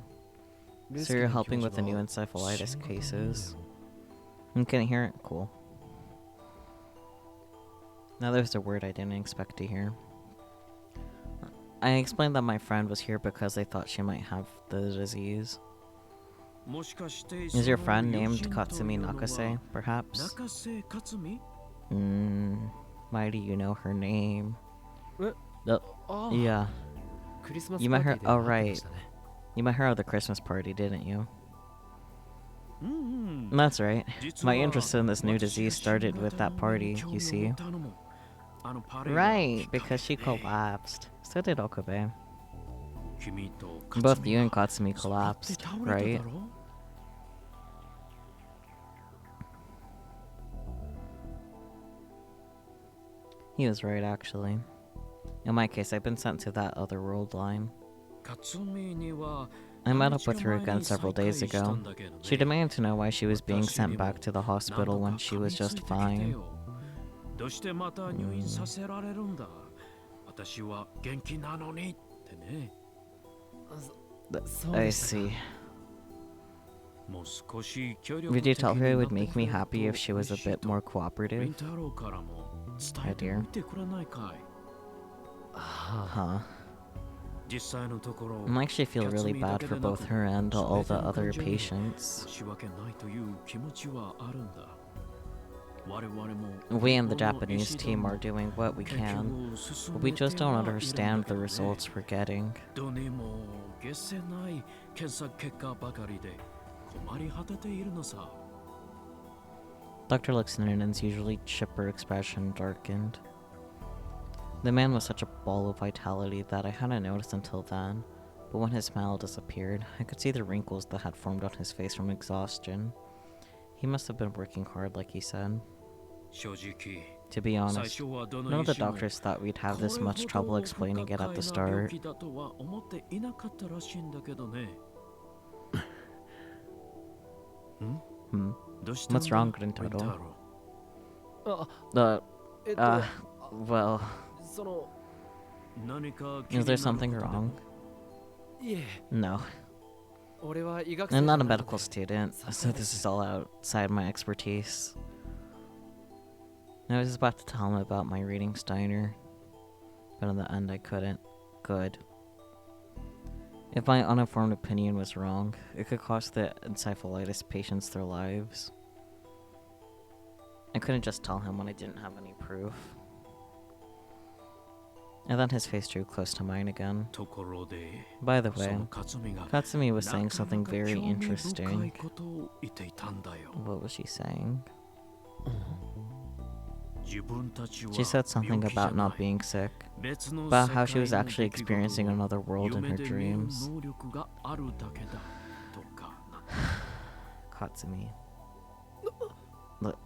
So you're helping with the new encephalitis cases. You can hear it? Cool. Now there's a word I didn't expect to hear. I explained that my friend was here because they thought she might have the disease. Is your friend named Katsumi Nakase, perhaps? Why do you know her name? Yeah. You met her- oh right. You met her at the Christmas party, didn't you? That's right. My interest in this new disease started with that party, you see. Right, because she collapsed. So did Okabe. Both you and Katsumi collapsed, right? He was right, actually. In my case, I've been sent to that other world line. I met up with her again several days ago. She demanded to know why she was being sent back to the hospital when she was just fine. I see. Would you tell her it would make me happy if she was a bit more cooperative? Oh dear. Huh. I actually feel really bad for both her and all the other patients. We and the Japanese team are doing what we can, but we just don't understand the results we're getting. Dr. Lixinen's usually chipper expression darkened. The man was such a ball of vitality that I hadn't noticed until then, but when his smile disappeared, I could see the wrinkles that had formed on his face from exhaustion. He must have been working hard, like he said. To be honest, none of the doctors thought we'd have this much trouble explaining it at the start. What's wrong, Rintaro? Well... Is there something wrong? No. I'm not a medical student, so this is all outside my expertise. I was about to tell him about my reading Steiner, but in the end I couldn't. Good. If my uninformed opinion was wrong, it could cost the encephalitis patients their lives. I couldn't just tell him when I didn't have any proof. And then his face drew close to mine again. By the way, Katsumi was saying something very interesting. What was she saying? She said something about not being sick, about how she was actually experiencing another world in her dreams. Katsumi. Look,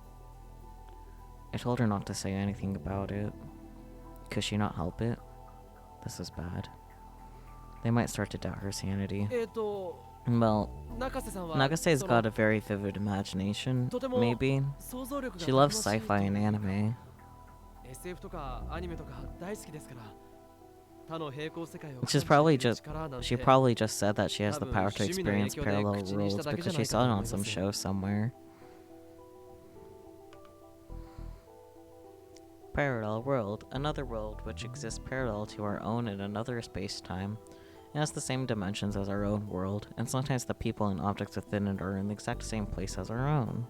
I told her not to say anything about it. Could she not help it? This is bad. They might start to doubt her sanity. Well, Nagase's got a very vivid imagination, maybe. She loves sci-fi and anime. She probably just said that she has the power to experience parallel worlds because she saw it on some show somewhere. Parallel world, another world which exists parallel to our own in another space-time. It has the same dimensions as our own world, and sometimes the people and objects within it are in the exact same place as our own.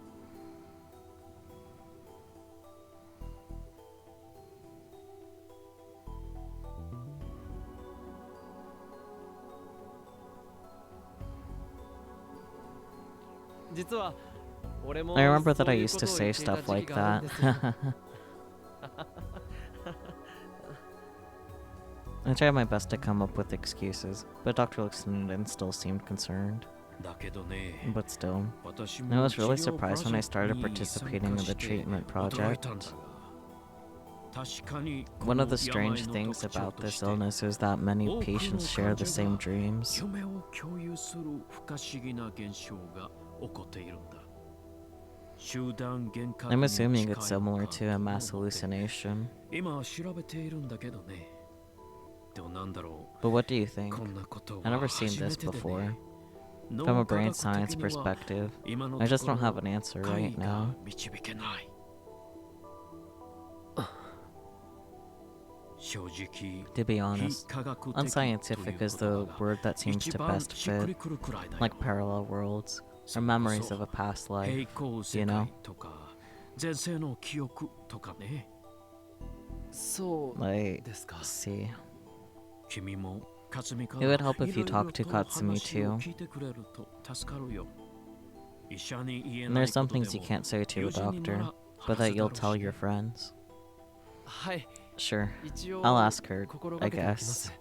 I remember that I used to say stuff like that. I tried my best to come up with excuses, but Dr. Lixinen still seemed concerned. But still, I was really surprised when I started participating in the treatment project. One of the strange things about this illness is that many patients share the same dreams. I'm assuming it's similar to a mass hallucination. But what do you think? I've never seen this before. From a brain science perspective, I just don't have an answer right now. To be honest, unscientific is the word that seems to best fit, like parallel worlds, or memories of a past life, you know? I see. It would help if you talked to Katsumi too. And there's some things you can't say to a doctor, but that you'll tell your friends. Sure, I'll ask her, I guess.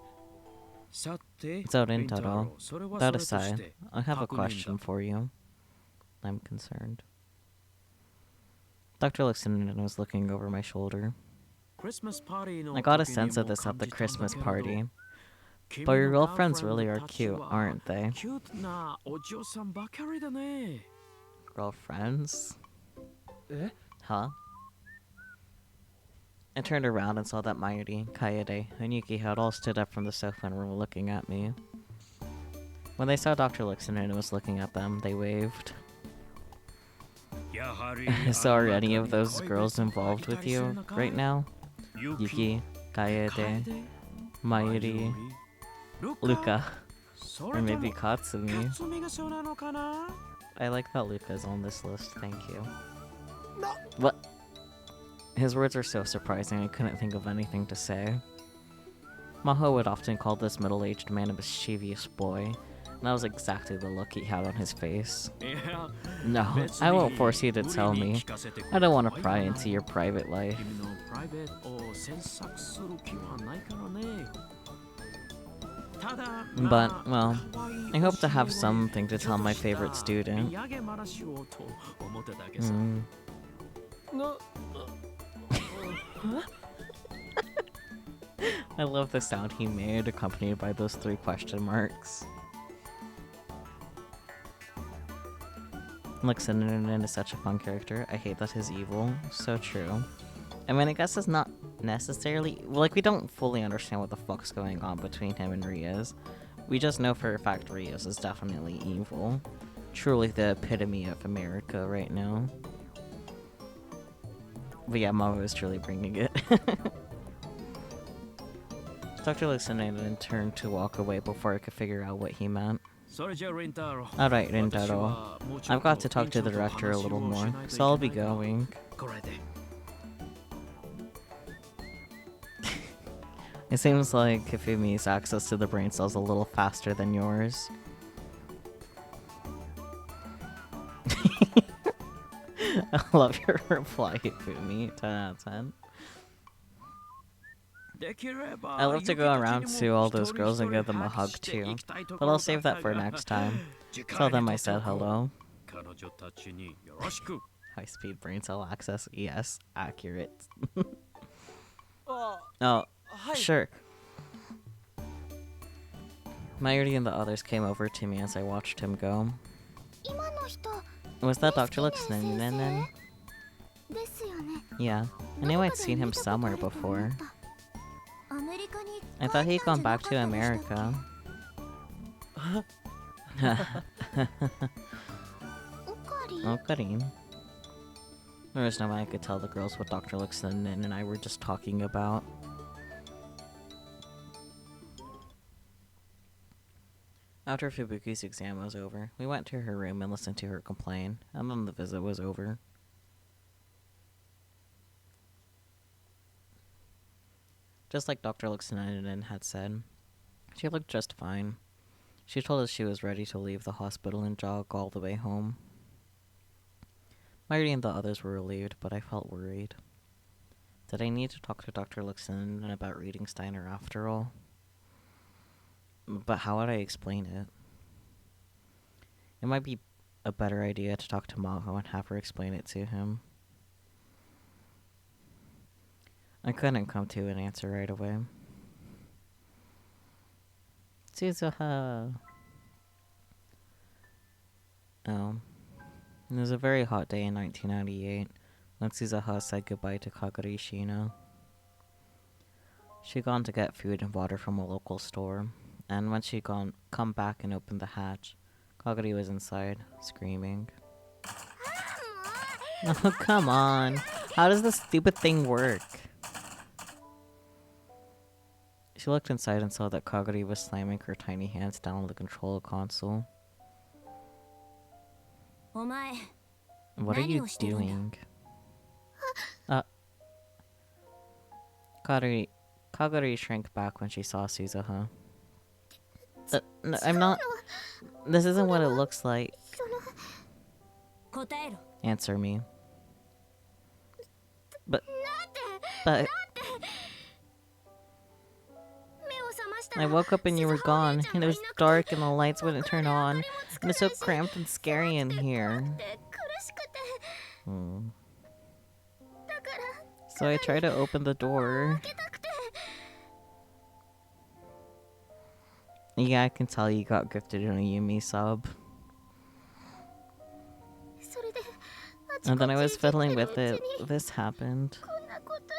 So Rintaro, that aside, I have a question for you. I'm concerned. Dr. Lixinen was looking over my shoulder. I got a sense of this at the Christmas party, But your girlfriends really are cute, aren't they? Girlfriends? Huh? I turned around and saw that Mayuri, Kaede, and Yuki had all stood up from the sofa and were looking at me. When they saw Dr. Lixonen and was looking at them, they waved. So are any of those girls involved with you right now? Yuki, Kaede, Mayuri, Luka, or maybe Katsumi. I like that Luka's on this list, thank you. What? His words are so surprising, I couldn't think of anything to say. Maho would often call this middle-aged man a mischievous boy, and that was exactly the look he had on his face. No, I won't force you to tell me. I don't want to pry into your private life. But, well, I hope to have something to tell my favorite student. I love the sound he made, accompanied by those 3 question marks. Lixonen is such a fun character. I hate that he's evil. So true. I mean, I guess it's not necessarily... Like, we don't fully understand what the fuck's going on between him and Riaz. We just know for a fact Riaz is definitely evil. Truly the epitome of America right now. But yeah, Mavo is truly bringing it. Dr. Lixonen turned to walk away before I could figure out what he meant. Alright, Rintaro. I've got to talk to the director a little more, so I'll be going. It seems like Kifumi's access to the brain cells a little faster than yours. I love your reply, Kifumi. 10 out of 10. I love to go around to all those girls and give them a hug too, but I'll save that for next time. Tell them I said hello. High-speed brain cell access, yes, accurate. Oh, sure. Mayuri and the others came over to me as I watched him go. Was that Dr. Lixonen? Yeah, I knew I'd seen him somewhere before. I thought he'd gone back to America. Okarin. There was no way I could tell the girls what Dr. Lixonen and I were just talking about. After Fubuki's exam was over, we went to her room and listened to her complain, and then the visit was over. Just like Dr. Lixonen had said, she looked just fine. She told us she was ready to leave the hospital and jog all the way home. Mayuri and the others were relieved, but I felt worried. Did I need to talk to Dr. Lixonen about reading Steiner after all? But how would I explain it? It might be a better idea to talk to Maho and have her explain it to him. I couldn't come to an answer right away. Suzuha! Oh. It was a very hot day in 1998 when Suzuha said goodbye to Kagari Shino. She'd gone to get food and water from a local store, and when she'd come back and opened the hatch, Kagari was inside, screaming. Oh, come on! How does this stupid thing work? She looked inside and saw that Kagari was slamming her tiny hands down on the control console. What are you doing? Kagari shrank back when she saw Suzuha. No, I'm not... This isn't what it looks like. Answer me. But... I woke up and you were gone, and it was dark and the lights wouldn't turn on, and it's so cramped and scary in here. So I tried to open the door. Yeah, I can tell you got gifted in a Yumi sub. それであち And こ then I ち was いじって fiddling る with うち it. に This happened. こんなことに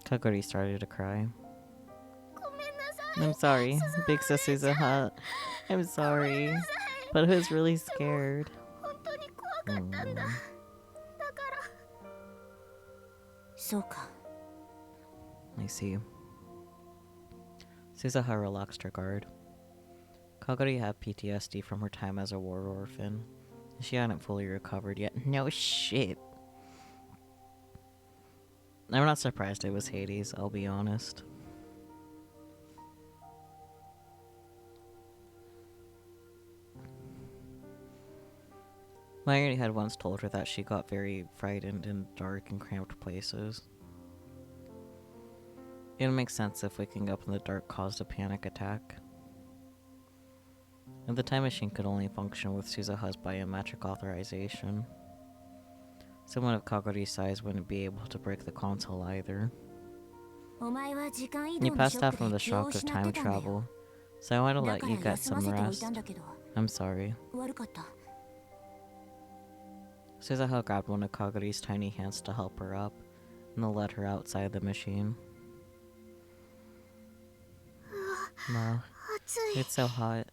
Kagori started to cry. ごめんなさい I'm sorry, 鈴葉 big お姉 sis ちゃん Suzuha. I'm ごめん sorry. なさい But I was really scared. 本当に怖かったんだだから そうか I see. Suzuha relaxed her guard. Kagori had PTSD from her time as a war orphan. She hadn't fully recovered yet. No shit. I'm not surprised it was Hades, I'll be honest. Mayuri had once told her that she got very frightened in dark and cramped places. It would make sense if waking up in the dark caused a panic attack. And the time machine could only function with Suzuha's biometric authorization. Someone of Kagori's size wouldn't be able to break the console either. お前は時間移 You 動のシ passed ョッ out ク from で the 気を shock of 失って time たんだよ travel, so I want to だ let か you ら get 休ま some せておい rest. たんだけど I'm sorry. 悪かった Suzuha grabbed one of Kagori's tiny hands to help her up, and then led her outside the machine. Wow, 暑い it's so hot.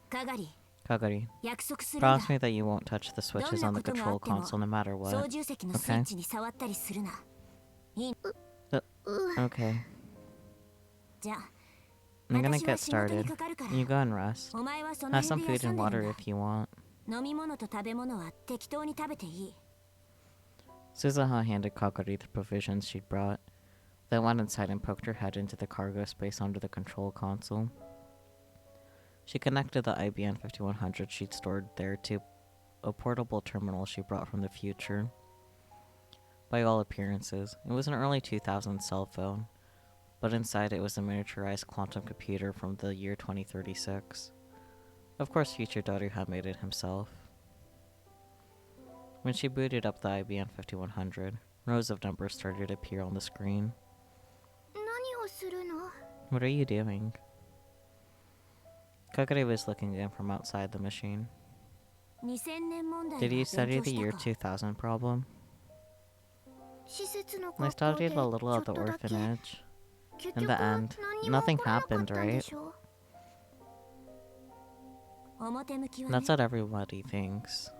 かがり Kagori, 約束するんだ promise me that you won't touch the switches on the control console no matter 操 what. 縦席のスイッチに触ったりするな Okay, じゃあ I'm gonna 私は get 仕事に started. かかるから You go and rest. お前はその Have some 辺で food 休ん and でるん water だ if you want. 飲み物と食べ物は適当に食べていい Suzuha handed Kagori the provisions she'd brought, then went inside and poked her head into the cargo space under the control console. She connected the IBM 5100 she'd stored there to a portable terminal she brought from the future. By all appearances, it was an early 2000s cell phone, but inside it was a miniaturized quantum computer from the year 2036. Of course, future Daru had made it himself. When she booted up the IBM 5100, rows of numbers started to appear on the screen. 何をするの What are you doing? Kagure was looking in from outside the machine. 2000年問題 Did you は study 勉 the 強 year したか 2000 problem? 施設の I 学校で studied ち a ょ little っ at the とだけ orphanage. 結 In 局 the end, 何にも nothing 起こらなか happened, ったんで right? しょ表向きはね That's what everybody thinks.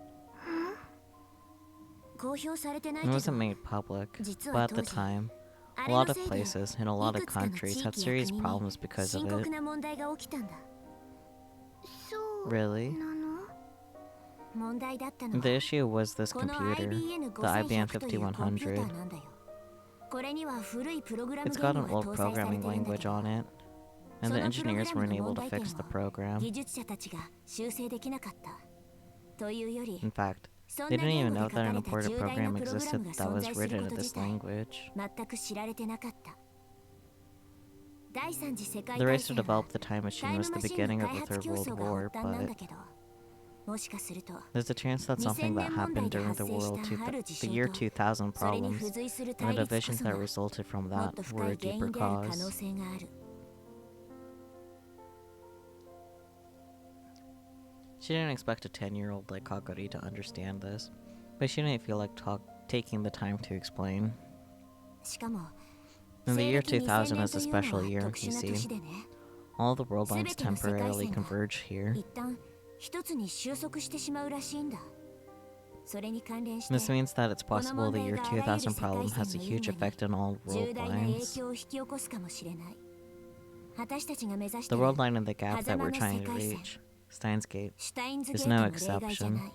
公表されてない It け wasn't ど made public, 実 but は at 当 the 時 time, あ a れの lot of せいで places and a lot い of くつかの countries 地 had 域や serious 国に problems because 深 of 刻 it. な問題が起きたんだそう Really? なの問題だったのは The issue was this この computer, the IBM IBM というコンピュータ 5100. ーなんだよこれには古いプログラム It's 言 got 語 an が old 搭載され programming てるんだ language けど on it, そ and the のプログ engineers ラム weren't の able 問 to 題点 fix the を program. 技術者たちが修正できなかったというより In fact, そん they な didn't 言 even 語 know で書 that か an れた important 重大 program なプログラ existed ムが that 存 was 在する written こ in と this 自体 language. 全く知られてなかった第三次世界 The 大 race to 戦は develop the time タ machine イム was マ the シン beginning の of 開 the 発 Third 競 World 争が War, 発端なんだ but けどもしかすると there's a chance that 2000 something that 年問題 happened で during 発 the 生し world たある the 事 year 象と 2000それに problems 付随する and 対 the 立こ divisions そ that が resulted from もっ that と were 深 a い原 deeper 因である可能 cause. 性がある She didn't expect a 10-year-old like Kagori to understand this, but she didn't feel like taking the time to explain. しかも In the 西 year 暦2000 2000 年 is と a いうのは special year, 特 you 殊な see. 年でね All the world lines 全ての世界 temporarily 線が converge here. 一旦一つに収束してしまうらしいんだそれに関連して This means that it's この possible 問 the 題 year があらゆる 2000世界 problem 線 has a の huge 運命 effect on all に重 world 大な影 lines. 響を引き起こすかもしれない私たちが目指して The る world line in the gap that 狭間 we're の trying 世 to 界線 reach, Steins Gate, シュタインズゲ is ート no も例外じゃ exception. ない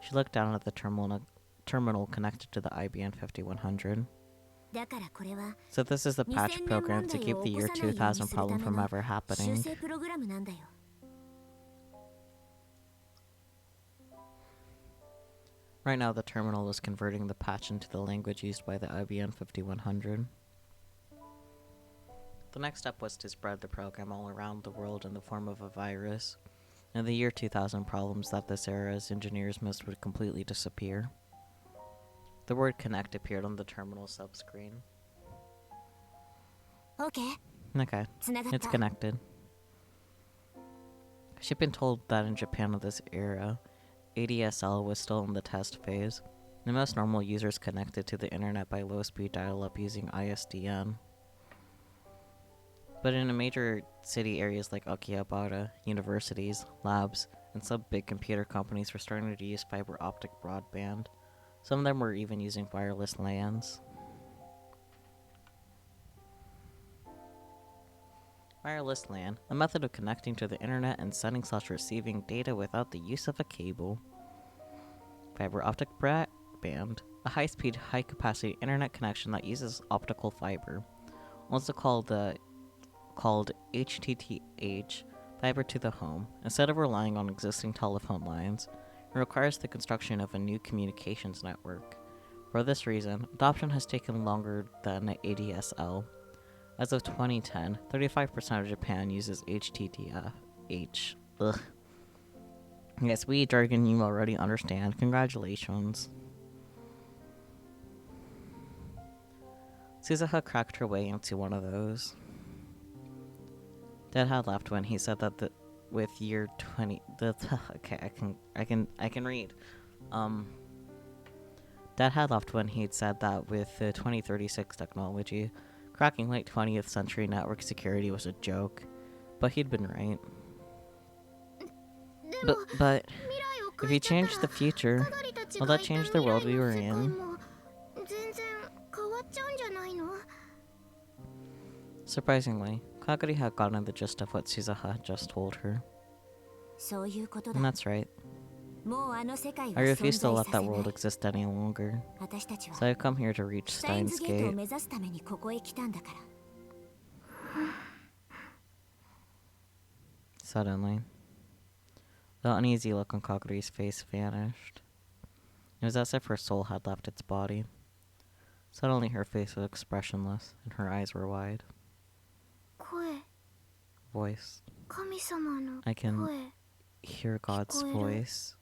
She looked down at the terminal connected to the IBM 5100. だからこれは So this is the patch 2000 program 年 to 問題 keep を the 起こ year さないように 2000するた problem め from の ever 修 happening. 正プログラムなんだよ Right now, the terminal is converting the patch into the language used by the IBM 5100. The next step was to spread the program all around the world in the form of a virus. In the year 2000, problems that this era's engineers missed would completely disappear. The word connect appeared on the terminal subscreen. OK Okay, つながっ it's た connected. She'd been told that in Japan of this era, ADSL was still in the test phase, and most normal users connected to the internet by low-speed dial-up using ISDN. But in major city areas like Akihabara, universities, labs, and some big computer companies were starting to use fiber optic broadband. Some of them were even using wireless LANs. Wireless LAN, a method of connecting to the internet and sending/receiving data without the use of a cable. Fiber optic broadband, a high-speed, high-capacity internet connection that uses optical fiber, also called HTTH, fiber to the home. Instead of relying on existing telephone lines, it requires the construction of a new communications network. For this reason, adoption has taken longer than ADSL. As of 2010, 35% of Japan uses HTTH. Ugh. Yes, we jargon you already understand. Congratulations. Suzuha cracked her way into one of those. Dad had left when he said that with year 20 okay, I can read. Dad had left when he'd said that with the 2036 technology, cracking late 20th century network security was a joke, but he'd been right. But if you change the future, will that change the world we were in? Surprisingly, Kagari had gotten the gist of what Suzuha had just told her. そういうことだ And that's right. もうあの世界 I は refuse 存 to 在 let さ that せない world exist any longer. 私たちは So I've come here to reach スタイン Steins ズゲートを Gate. 目指すためにここへ来たんだから Suddenly, the uneasy look on Kagari's face vanished. It was as if her soul had left its body. Suddenly her face was expressionless, and her eyes were wide. 声 Voice. 神様の I can 声 hear God's 聞こえる。 voice.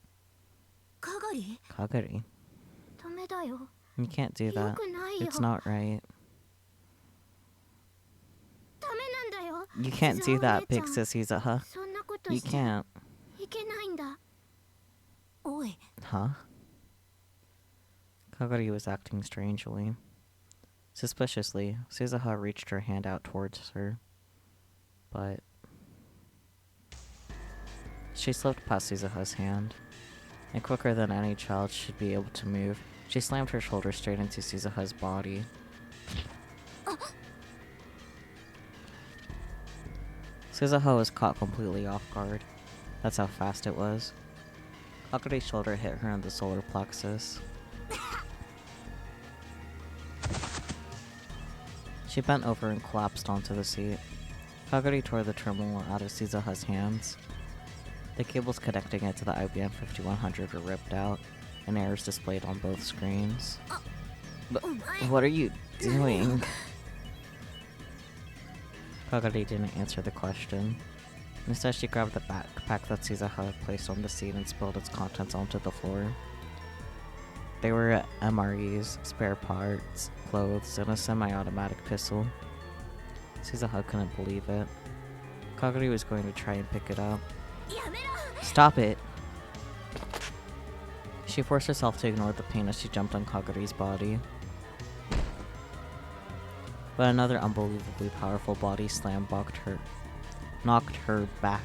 カガリ Kagari, ダメだよ you can't do よ that. くないよ It's not right. ダメなんだよ You can't do that, big ちゃん sis Suzuha. そんなこと You しちゃ can't. いけないんだ おい Huh? Kagari was acting strangely. Suspiciously, Suzuha reached her hand out towards her. But she slipped past Suzuha's hand, and quicker than any child should be able to move, she slammed her shoulder straight into Suzuha's body. Suzuha was caught completely off guard. That's how fast it was. Kagari's shoulder hit her in the solar plexus. She bent over and collapsed onto the seat. Kagari tore the terminal out of Suzuha's hands. The cables connecting it to the IBM 5100 were ripped out, and errors displayed on both screens. But what are you doing? Kagari didn't answer the question. Instead, she grabbed the backpack that Suzuha had placed on the seat and spilled its contents onto the floor. They were MREs, spare parts, clothes, and a semi-automatic pistol. Suzuha couldn't believe it. Kagari was going to try and pick it up. Stop it! She forced herself to ignore the pain as she jumped on Kagari's body. But another unbelievably powerful body slam knocked her back.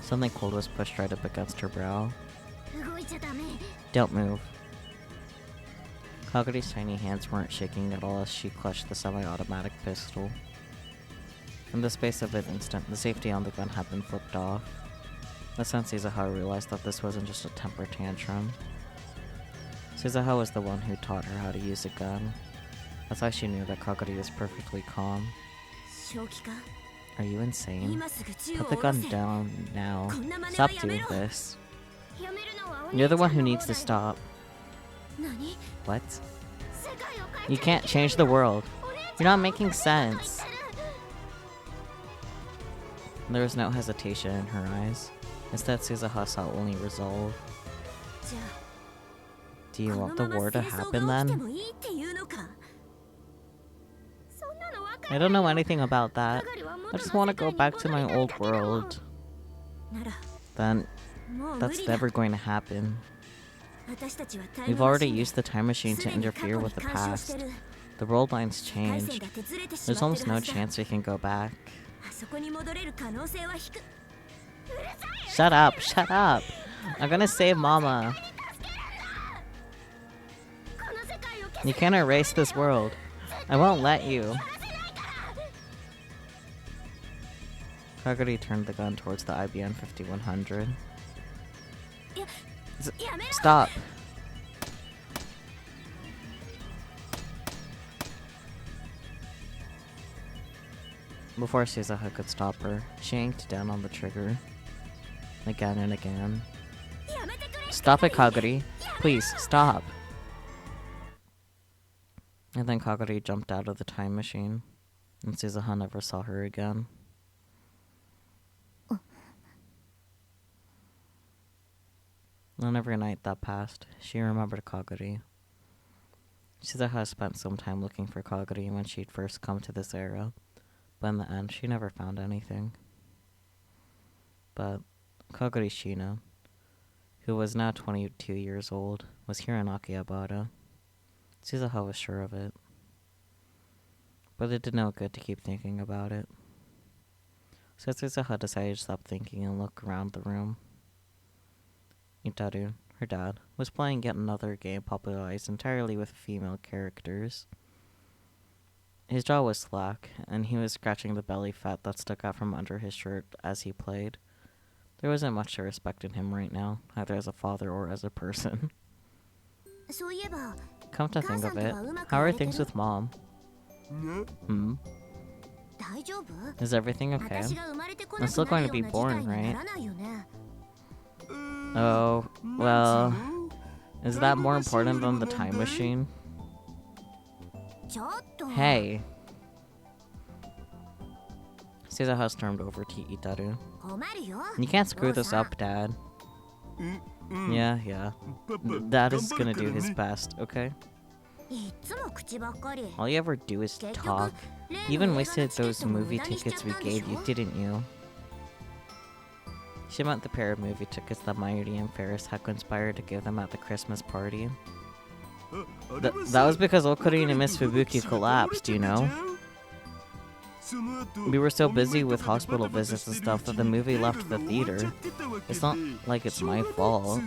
Something cold was pushed right up against her brow. 動いちゃダメ Don't move. Kagari's tiny hands weren't shaking at all as she clutched the semi-automatic pistol. In the space of an instant, the safety on the gun had been flipped off. That's when Suzuha realized that this wasn't just a temper tantrum. Suzuha was the one who taught her how to use a gun. That's why she knew that Kagari was perfectly calm. 正気か Are you insane? 今すぐ銃を Put the 下ろ gun せ down now. こんな真似 Stop はやめ doing ろ this. やめるのはお You're the 姉ちゃ one ん who の needs 方 to だよ stop. 何 What? 世界を変え You ちゃい can't けない change the world. お姉ち You're ゃ not んの making ことだと言っ sense. てる There was no hesitation in her eyes. Instead, Suzuha saw only resolve. じゃ Do you あ want こ the のまま war to 戦争 happen が起きて then? もいいっていうのか。 そんなのわか I ら don't ない know よ。 anything about that. 係は I 元 just の want 世 to go 界に back to my 戻り old たいだけだもん。 world. なら Then もう無 that's 理だ。 never going to happen. 私たちはタイ We've ムマ already シンで used the time machine す to でに過 interfere 去に with the 干渉して past. る。 The world lines 回線 changed. が削れてし There's まって almost るは no ずだ。 chance we can go back. あそこに戻れる可能性は低く。 Shut up! Shut up! I'm gonna save Mama. この世界を消 You can't erase this world. I won't let you. Kaguri turned the gun towards the IBM 5100. やめろ。 Stop! Before Suzuha could stop her, she yanked down on the trigger. Again and again. やめてくれ。 Stop it, Kaguri! Please, stop! And then Kaguri jumped out of the time machine, and Suzuha never saw her again. On every night that passed, she remembered Kaguri. Suzuha spent some time looking for Kaguri when she'd first come to this era, but in the end, she never found anything. But Kaguri Shino, who was now 22 years old, was Hironaki Abada. Suzuha was sure of it. But it did no good to keep thinking about it. So Suzuha decided to stop thinking and look around the room. Itaru, her dad, was playing yet another game popularized entirely with female characters. His jaw was slack, and he was scratching the belly fat that stuck out from under his shirt as he played. There wasn't much to respect in him right now, either as a father or as a person. そういえば、 Come to think of it, how are things with Mom? Hmm? 大丈夫？ Is everything okay? 私が生まれてこ I'm な still くな going る to よ be うな事 born, 態にな right? らないよね。 Oh, well, is that more important than the time machine? ちょっと。 Hey. Suzuha stormed over to Itaru. 困るよ。 You can't screw this up, Dad. Yeah. Dad is gonna do his best, okay? いっつも口ばっかり。 All you ever do is 結 talk. 局、例 You の even 映画の wasted チケッ those トも無 movie 駄にしちゃ tickets っ we たんで gave し you, ょ？ didn't you? She meant the pair of movie tickets that Mayuri and Ferris had conspired to give them at the Christmas party. That was because Okurine and Miss Fubuki collapsed, you know? We were so busy with hospital visits and stuff that the movie left the theater. It's not like it's my fault.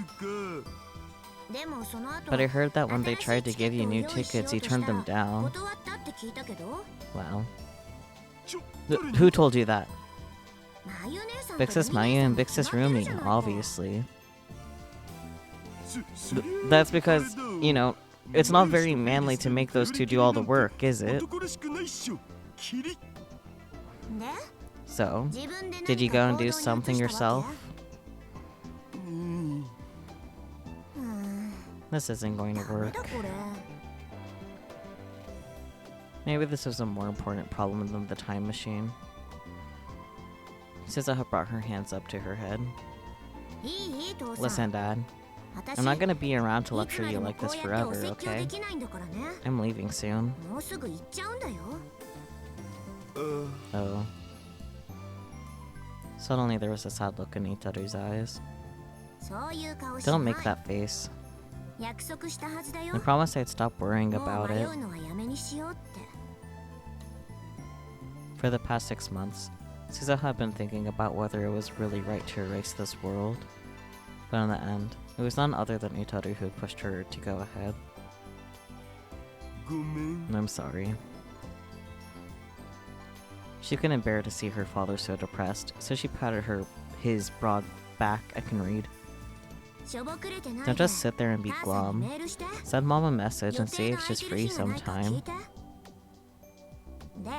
でもその後、 But I heard that when they tried to give you new tickets, you turned them down. 断ったって聞いたけど、 Wow. Who told you that? マユ姉さんと Bixus ルミネ Mayu さん and が Bixus 決まってる Rumi, じゃないか。 obviously. That's because, you know, it's not very manly to make those two do all the work, is it? で、 So, 自分で did you 何 go か and do 行動に移 something したわ yourself? け？This isn't going to ダメ work. だこれ。 Maybe this was a more important problem than the time machine. Suzuha brought her hands up to her head. いい父さん。 Listen, Dad. 私 I'm not gonna be around to いつ lecture ま you でも like こ this うやってお forever, 説教 okay? できないんだからね。 I'm leaving soon. もうすぐ行っちゃうんだよ。 Oh. Suddenly there was a sad look in Itaru's eyes. そういう顔しな Don't い。 make that face. 約束したはずだよ。 I promised I'd stop worrying もう about 迷 it. うのはやめにしようって。 For the past 6 months, Suzuha had been thinking about whether it was really right to erase this world. But in the end, it was none other than Itaru who pushed her to go ahead. I'm sorry. She couldn't bear to see her father so depressed, so she patted his broad back. I can read. しょぼくれてない Don't で。 just sit there and be 母さん glum. にメールして。 Send Mom a message 予 and 定 see が if 空い she's てる free 日がないか聞 sometime. いて。で、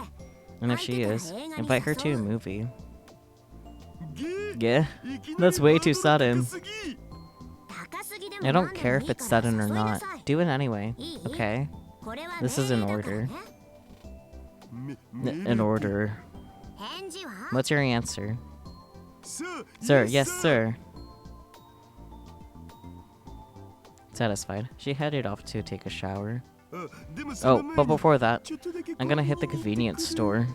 And if she is, invite her to a movie. ゲ Yeah? That's way too sudden. 高すぎでも I なん don't で care もい if い it's から sudden 誘 or いな not. さい。 Do it anyway, いい？ okay? これは This is 命 in 令だから order. ね。 In order. 返事は？ What's your answer? Sir, yes, sir. Satisfied, she headed off to take a shower. Oh, but before that, I'm gonna hit the convenience store.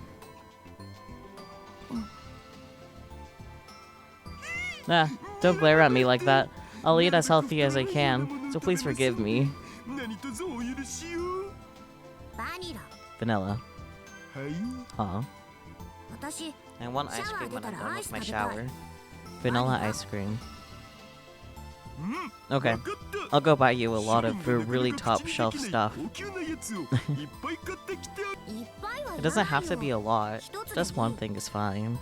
Ah, don't glare at me like that. I'll eat as healthy as I can, so please forgive me. Vanilla. Huh? I want ice cream when I'm done with my shower. Vanilla ice cream. Okay, I'll go buy you a lot of really top shelf stuff. It doesn't have to be a lot. Just one thing is fine.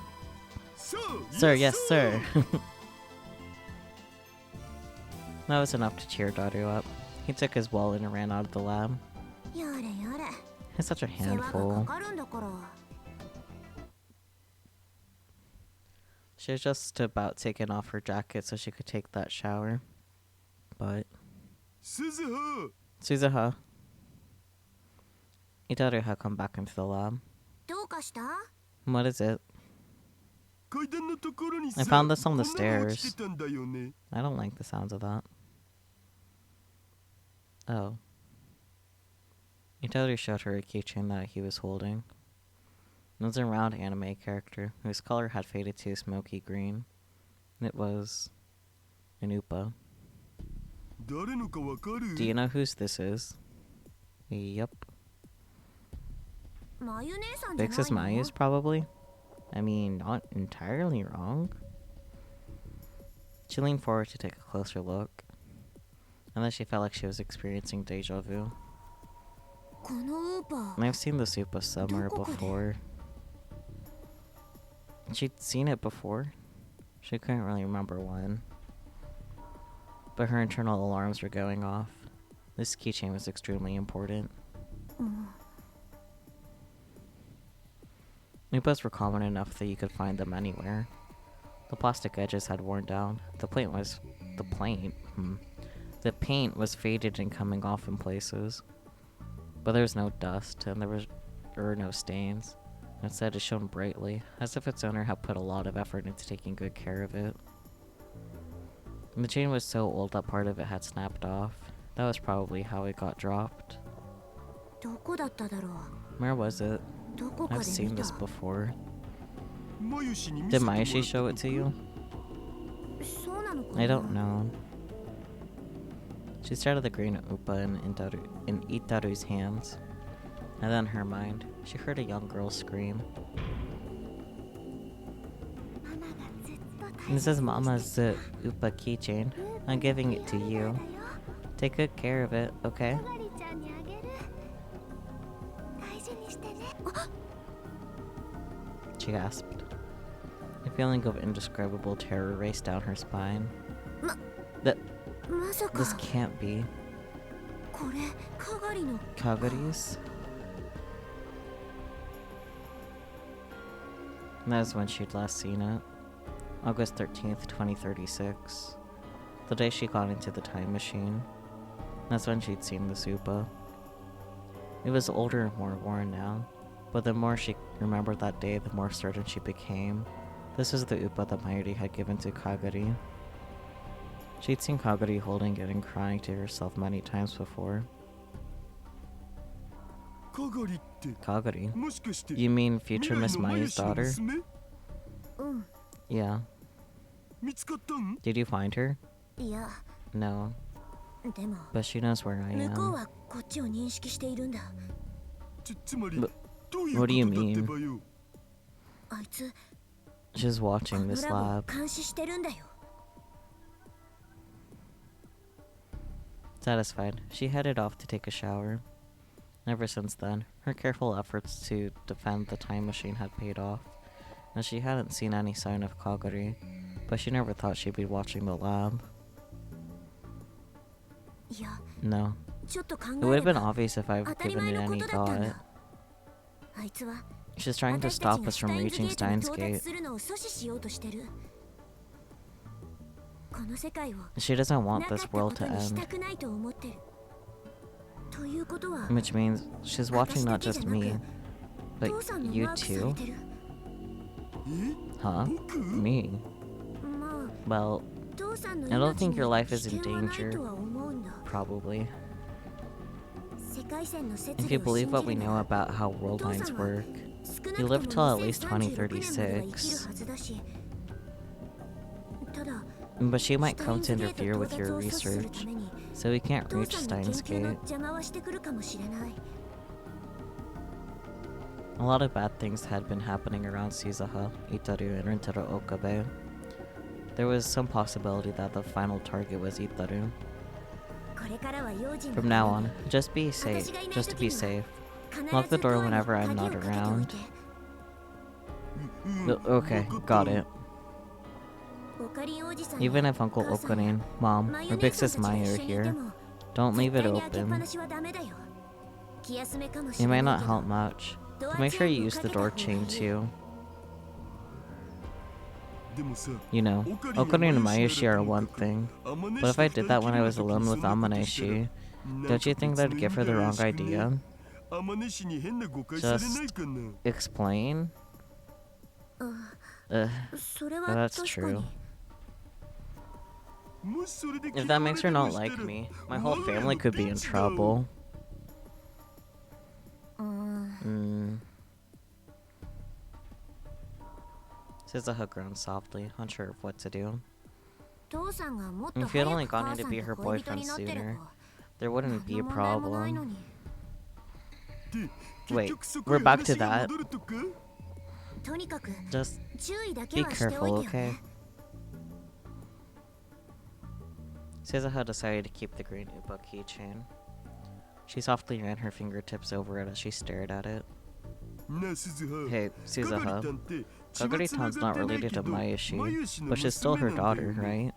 Sir, yes, sir. That was enough to cheer Daru up. He took his wallet and ran out of the lab. He's such a handful. She was just about taking off her jacket so she could take that shower. But... Suzuha. Itaru had come back into the lab. What is it? I found this on the stairs. I don't like the sounds of that. Oh. Itaru showed her a keychain that he was holding. It was a round anime character whose color had faded to smoky green. It was an Upa. Do you know whose this is? Yep. Vix is Mayu's, probably? I mean, not entirely wrong. She leaned forward to take a closer look. And then she felt like she was experiencing deja vu. I've seen this Upa somewhere before. She'd seen it before. She couldn't really remember when. But her internal alarms were going off. This keychain was extremely important. Upas were common enough that you could find them anywhere. The plastic edges had worn down. The paint was faded and coming off in places. But there was no dust, and there were no stains. Instead, it shone brightly, as if its owner had put a lot of effort into taking good care of it. And the chain was so old that part of it had snapped off. That was probably how it got dropped. Where was it? I've seen this before. Did Mayushi show it to you? I don't know. She stared at the green Upa in Itaru's hands. And then in her mind, she heard a young girl scream. This is Mama's Upa keychain. I'm giving it to you. Take good care of it, okay? She gasped. A feeling of indescribable terror raced down her spine. This can't be. Kagari's? That is when she'd last seen it. August 13th, 2036. The day she got into the time machine. That's when she'd seen the Upa. It was older and more worn now, but the more she remembered that day, the more certain she became. This was the Upa that Mayuri had given to Kagari. She'd seen Kagari holding it and crying to herself many times before. Kagari? You mean future Miss Mayu's daughter? Yeah. Did you find her? No. But she knows where I am. What do you mean? She's watching this lab. Satisfied, she headed off to take a shower. Ever since then, her careful efforts to defend the time machine had paid off, and she hadn't seen any sign of Kagari, but she never thought she'd be watching the lab. No. It would have been obvious if I've given it any thought. She's trying to stop us from reaching Steins Gate. She doesn't want this world to end. Which means she's watching not just me, but you too? Huh? Me? Well, I don't think your life is in danger. Probably. If you believe what we know about how world lines work, you live till at least 2036. But she might come to interfere with your research, so we can't reach Steins Gate. A lot of bad things had been happening around Shizuha, Itaru, and Rintaro Okabe. There was some possibility that the final target was Itaru. From now on, just be safe, just to be safe. Lock the door whenever I'm not around. Okay, got it. Even if Uncle Okarin, Mom, or Big Sis Maya are here, don't leave it open. It might not help much, but make sure you use the door chain too. You know, Okarin and Mayushi are one thing, but if I did that when I was alone with Amaneshi, don't you think that'd give her the wrong idea? Just explain? That's true. If that makes her not like me, my whole family could be in trouble. Shizuha groaned softly, unsure of what to do. If he had only gone in to be her boyfriend sooner, there wouldn't be a problem. Wait, we're back to that. Just be careful, okay? Shizuha decided to keep the green Upa keychain. She softly ran her fingertips over it as she stared at it. Hey, Shizuha. Kagari-tan's not related to Mayushi, but she's still her daughter, right?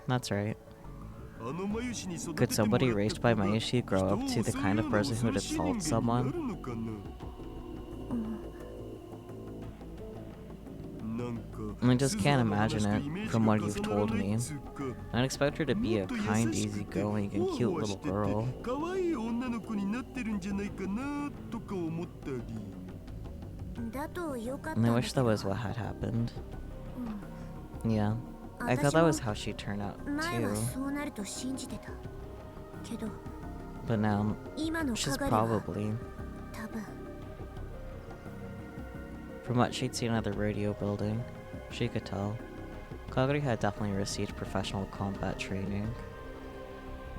That's right. Could somebody raised by Mayushi grow up to the kind of person who'd assault someone? I just can't imagine it, from what you've told me. I'd expect her to be a kind, easygoing, and cute little girl. And I wish that was what had happened. Yeah, I thought that was how she turned out, too. But now, she's probably... From what she'd seen at the radio building, she could tell. Kagari had definitely received professional combat training.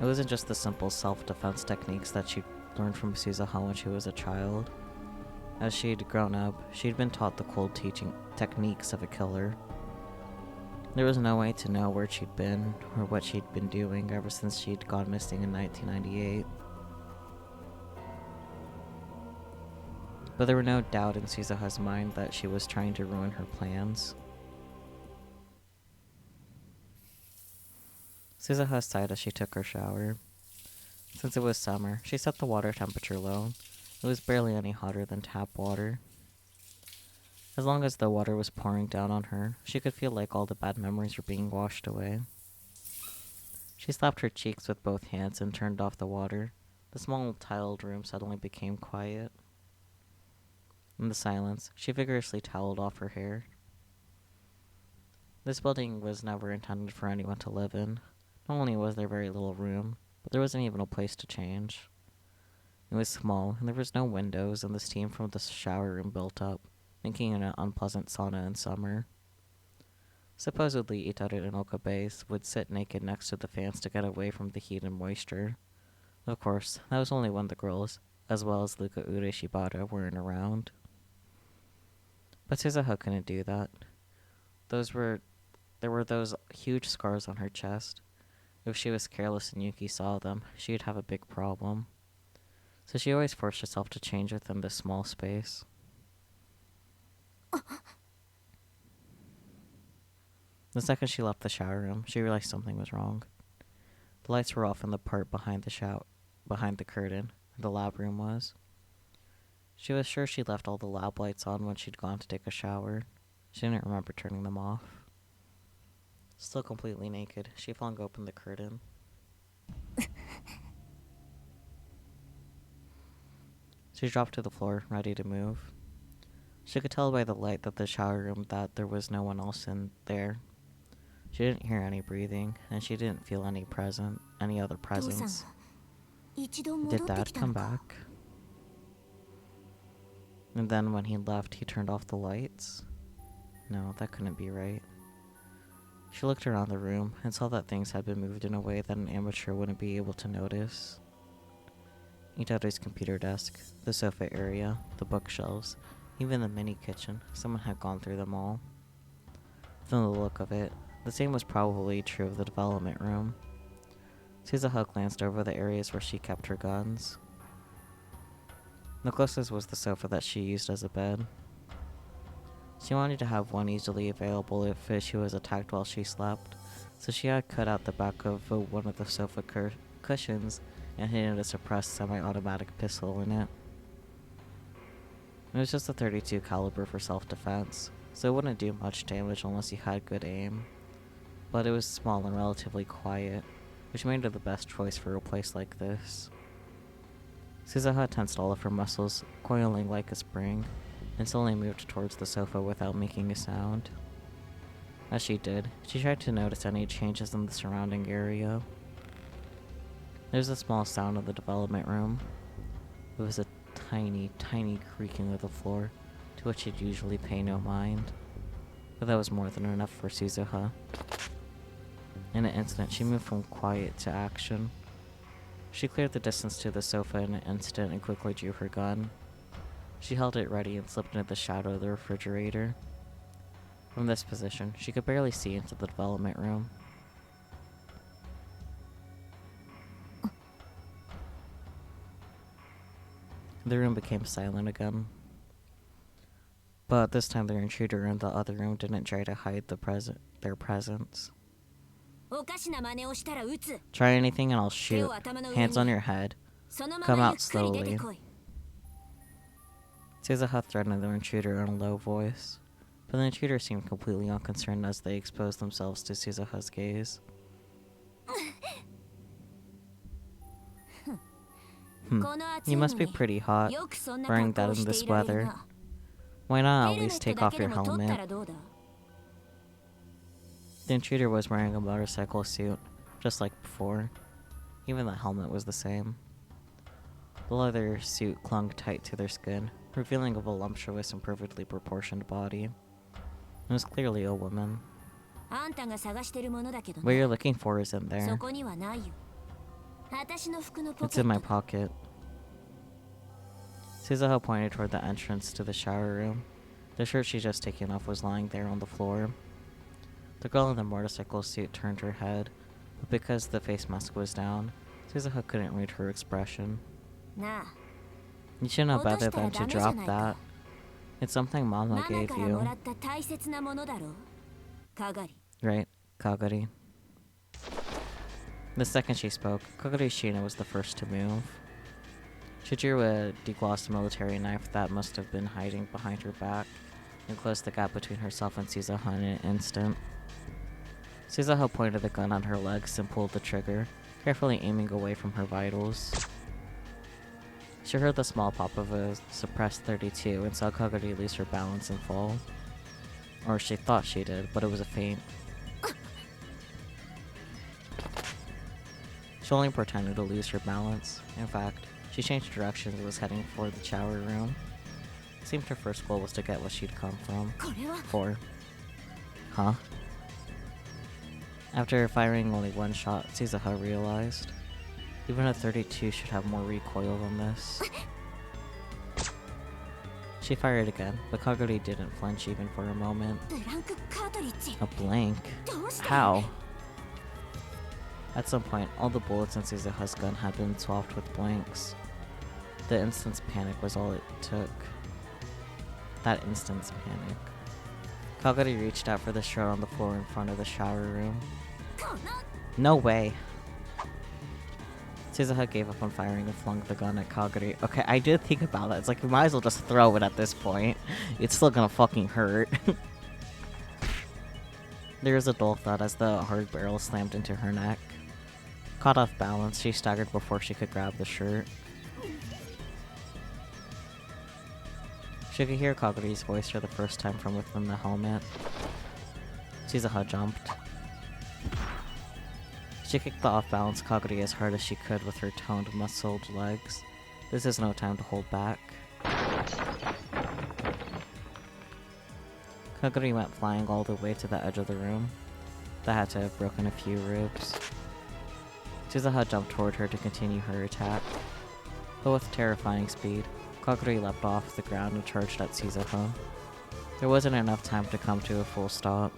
It wasn't just the simple self-defense techniques that she'd learned from Shizuha when she was a child. As she'd grown up, she'd been taught the cold teaching techniques of a killer. There was no way to know where she'd been or what she'd been doing ever since she'd gone missing in 1998. But there were no doubt in Shizuha's mind that she was trying to ruin her plans. Shizuha sighed as she took her shower. Since it was summer, she set the water temperature low. It was barely any hotter than tap water. As long as the water was pouring down on her, she could feel like all the bad memories were being washed away. She slapped her cheeks with both hands and turned off the water. The small tiled room suddenly became quiet. In the silence, she vigorously toweled off her hair. This building was never intended for anyone to live in. Not only was there very little room, but there wasn't even a place to change. It was small, and there was no windows, and the steam from the shower room built up, making it an unpleasant sauna in summer. Supposedly, Itaru and Okabe would sit naked next to the fans to get away from the heat and moisture. Of course, that was only when the girls, as well as Luka Ureshibara, weren't around. But Shizuha couldn't do that. There were those huge scars on her chest. If she was careless and Yuki saw them, she'd have a big problem. So she always forced herself to change within this small space. The second she left the shower room, she realized something was wrong. The lights were off in the part behind the curtain, where the lab room was. She was sure she left all the lab lights on when she'd gone to take a shower. She didn't remember turning them off. Still completely naked, she flung open the curtain. She dropped to the floor, ready to move. She could tell by the light that the shower room that there was no one else in there. She didn't hear any breathing, and she didn't feel any other presence. Did Dad come back? And then when he left, he turned off the lights? No, that couldn't be right. She looked around the room and saw that things had been moved in a way that an amateur wouldn't be able to notice. Itaru's computer desk, the sofa area, the bookshelves, even the mini kitchen, someone had gone through them all. From the look of it, the same was probably true of the development room. Suzuha glanced over the areas where she kept her guns. The closest was the sofa that she used as a bed. She wanted to have one easily available if she was attacked while she slept, so she had cut out the back of one of the sofa cushions and hidden a suppressed semi-automatic pistol in it. It was just a .32 caliber for self-defense, so it wouldn't do much damage unless you had good aim. But it was small and relatively quiet, which made it the best choice for a place like this. Suzuha tensed all of her muscles, coiling like a spring, and slowly moved towards the sofa without making a sound. As she did, she tried to notice any changes in the surrounding area. There was a small sound in the development room. It was a tiny, tiny creaking of the floor, to which she'd usually pay no mind. But that was more than enough for Suzuha. In an instant, she moved from quiet to action. She cleared the distance to the sofa in an instant and quickly drew her gun. She held it ready and slipped into the shadow of the refrigerator. From this position, she could barely see into the development room. The room became silent again. But this time the intruder in the other room didn't try to hide their presence. Try anything and I'll shoot. Hands on your head. Come out slowly. Suzuha threatened the intruder in a low voice, but the intruder seemed completely unconcerned as they exposed themselves to Suzuha's gaze. You must be pretty hot, wearing that in this weather. Why not at least take off your helmet? The intruder was wearing a motorcycle suit, just like before. Even the helmet was the same. The leather suit clung tight to their skin, revealing a voluptuous and perfectly proportioned body. It was clearly a woman. What you're looking for is in there. It's in my pocket. Suzuha pointed toward the entrance to the shower room. The shirt she'd just taken off was lying there on the floor. The girl in the motorcycle suit turned her head, but because the face mask was down, Suzuha couldn't read her expression. You should know better than to drop that. It's something Mama gave you. Right, Kagari. The second she spoke, Kagari Shina was the first to move. She drew a deglossed military knife that must have been hiding behind her back, and closed the gap between herself and Suzuha in an instant. Suzuha pointed the gun on her legs and pulled the trigger, carefully aiming away from her vitals. She heard the small pop of a suppressed .32 and saw Kagari lose her balance and fall. Or she thought she did, but it was a feint. She only pretended to lose her balance. In fact, she changed directions and was heading for the shower room. It seemed her first goal was to get what she'd come for. Huh? After firing only one shot, Suzuha realized even a .32 should have more recoil than this. She fired again, but Kagari didn't flinch even for a moment. A blank? How? At some point, all the bullets in Suzuha's gun had been swapped with blanks. The instant's panic was all it took. That instant's panic. Kagari reached out for the shirt on the floor in front of the shower room. No way! Suzuha gave up on firing and flung the gun at Kagari. Okay, I did think about that. It's like, we might as well just throw it at this point. It's still gonna fucking hurt. There was a dull thud as the hard barrel slammed into her neck. Caught off balance, she staggered before she could grab the shirt. She could hear Kagari's voice for the first time from within the helmet. Suzuha jumped. She kicked the off-balance Kaguri as hard as she could with her toned, muscled legs. This is no time to hold back. Kaguri went flying all the way to the edge of the room. That had to have broken a few ribs. Suzuha jumped toward her to continue her attack. But with terrifying speed, Kaguri leapt off the ground and charged at Suzuha. There wasn't enough time to come to a full stop.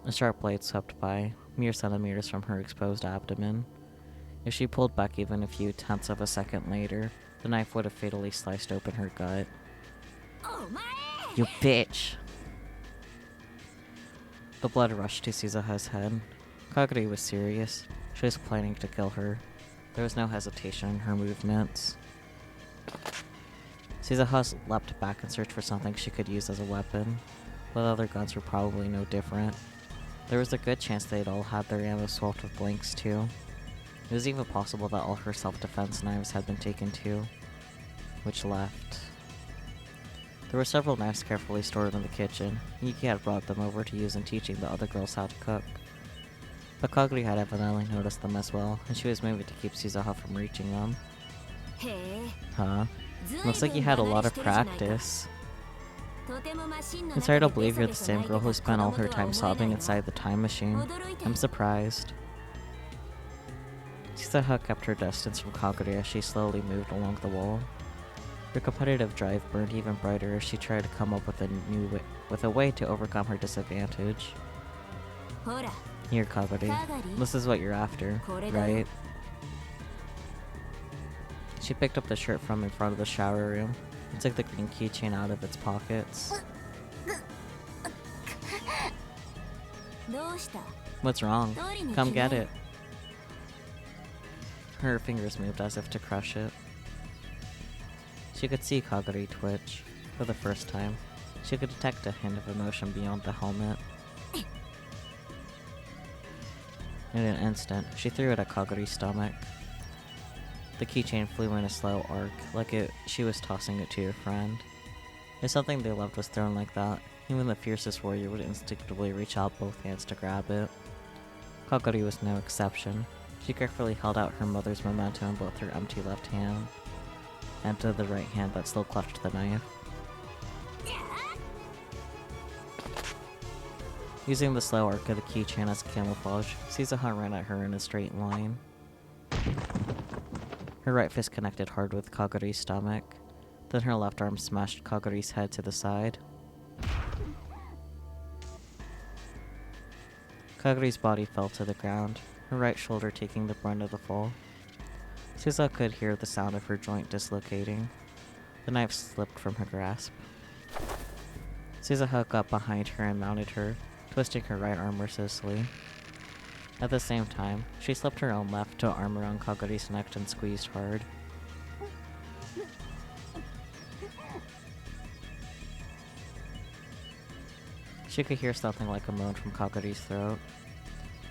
A sharp blade swept by, mere centimeters from her exposed abdomen. If she pulled back even a few tenths of a second later, the knife would have fatally sliced open her gut. You bitch! The blood rushed to Suzuha's head. Kaguri was serious. She was planning to kill her. There was no hesitation in her movements. Suzuha leapt back and searched for something she could use as a weapon, but other guns were probably no different. There was a good chance they'd all had their ammo swapped with blanks too. It was even possible that all her self-defense knives had been taken too. Which left? There were several knives carefully stored in the kitchen. Yuki had brought them over to use in teaching the other girls how to cook. But Kaguri had evidently noticed them as well, and she was moving to keep Suzuha from reaching them. Huh? Looks like you had a lot of practice. It's hard to believe you're the same girl who spent all her time sobbing inside the time machine. I'm surprised. Suzuha kept her distance from Kaguri as she slowly moved along the wall. Her competitive drive burned even brighter as she tried to come up with a way to overcome her disadvantage. Here, Kaguri. This is what you're after, right? She picked up the shirt from in front of the shower room and took the green keychain out of its pockets. What's wrong? Come get it. Her fingers moved as if to crush it. She could see Kaguri twitch. For the first time, she could detect a hint of emotion beyond the helmet. In an instant, she threw it at Kaguri's stomach. The keychain flew in a slow arc, like she was tossing it to her friend. If something they loved was thrown like that, even the fiercest warrior would instinctively reach out both hands to grab it. Kaguri was no exception. She carefully held out her mother's memento in both her empty left hand, and to the right hand that still clutched the knife. Using the slow arc of the keychain as camouflage, Suzuha ran at her in a straight line. Her right fist connected hard with Kaguri's stomach, then her left arm smashed Kaguri's head to the side. Kaguri's body fell to the ground, her right shoulder taking the brunt of the fall. Suzuha could hear the sound of her joint dislocating. The knife slipped from her grasp. Suzuha got behind her and mounted her, twisting her right arm mercilessly. At the same time, she slipped her own left to arm around Kaguri's neck and squeezed hard. She could hear something like a moan from Kaguri's throat.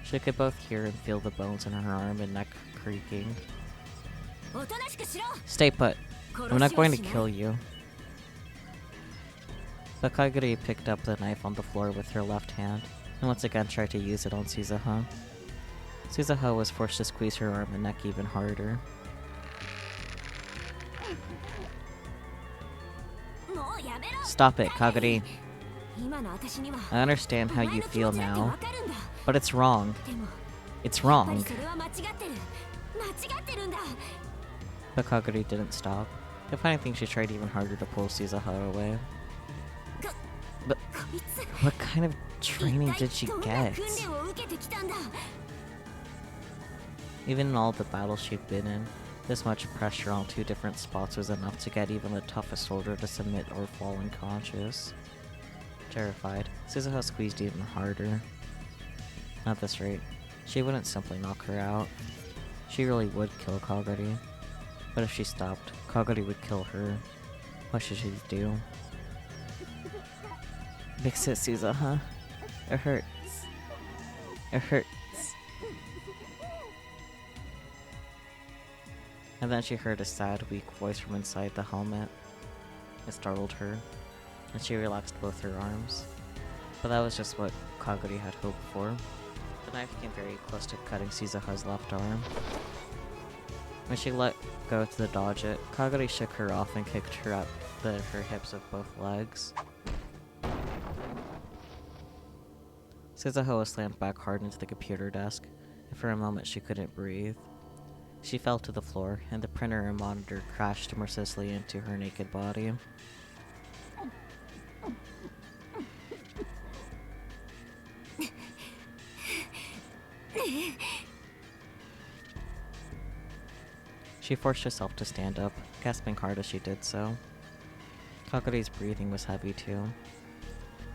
She could both hear and feel the bones in her arm and neck creaking. Stay put. I'm not going to kill you. But Kaguri picked up the knife on the floor with her left hand, and once again tried to use it on Suzuha. Suzuha was forced to squeeze her arm and neck even harder. Stop it, Kaguri. I understand how you feel now, but it's wrong. It's wrong. But Kaguri didn't stop. If anything, she tried even harder to pull Suzuha away. But what kind of training did she get? Even in all the battles she'd been in, this much pressure on two different spots was enough to get even the toughest soldier to submit or fall unconscious. Terrified, Suzuha squeezed even harder. At this rate, she wouldn't simply knock her out. She really would kill Kaguri. But if she stopped, Kaguri would kill her. What should she do? Fix it, Suzuha. It hurts. It hurts. And then she heard a sad, weak voice from inside the helmet. It startled her. and she relaxed both her arms. But that was just what Kaguri had hoped for. The knife came very close to cutting Suzuha's left arm. When she let go to dodge it, Kaguri shook her off and kicked her at her hips with both legs. Suzuha was slammed back hard into the computer desk, and for a moment she couldn't breathe. She fell to the floor, and the printer and monitor crashed mercilessly into her naked body. She forced herself to stand up, gasping hard as she did so. Kaguri's breathing was heavy too.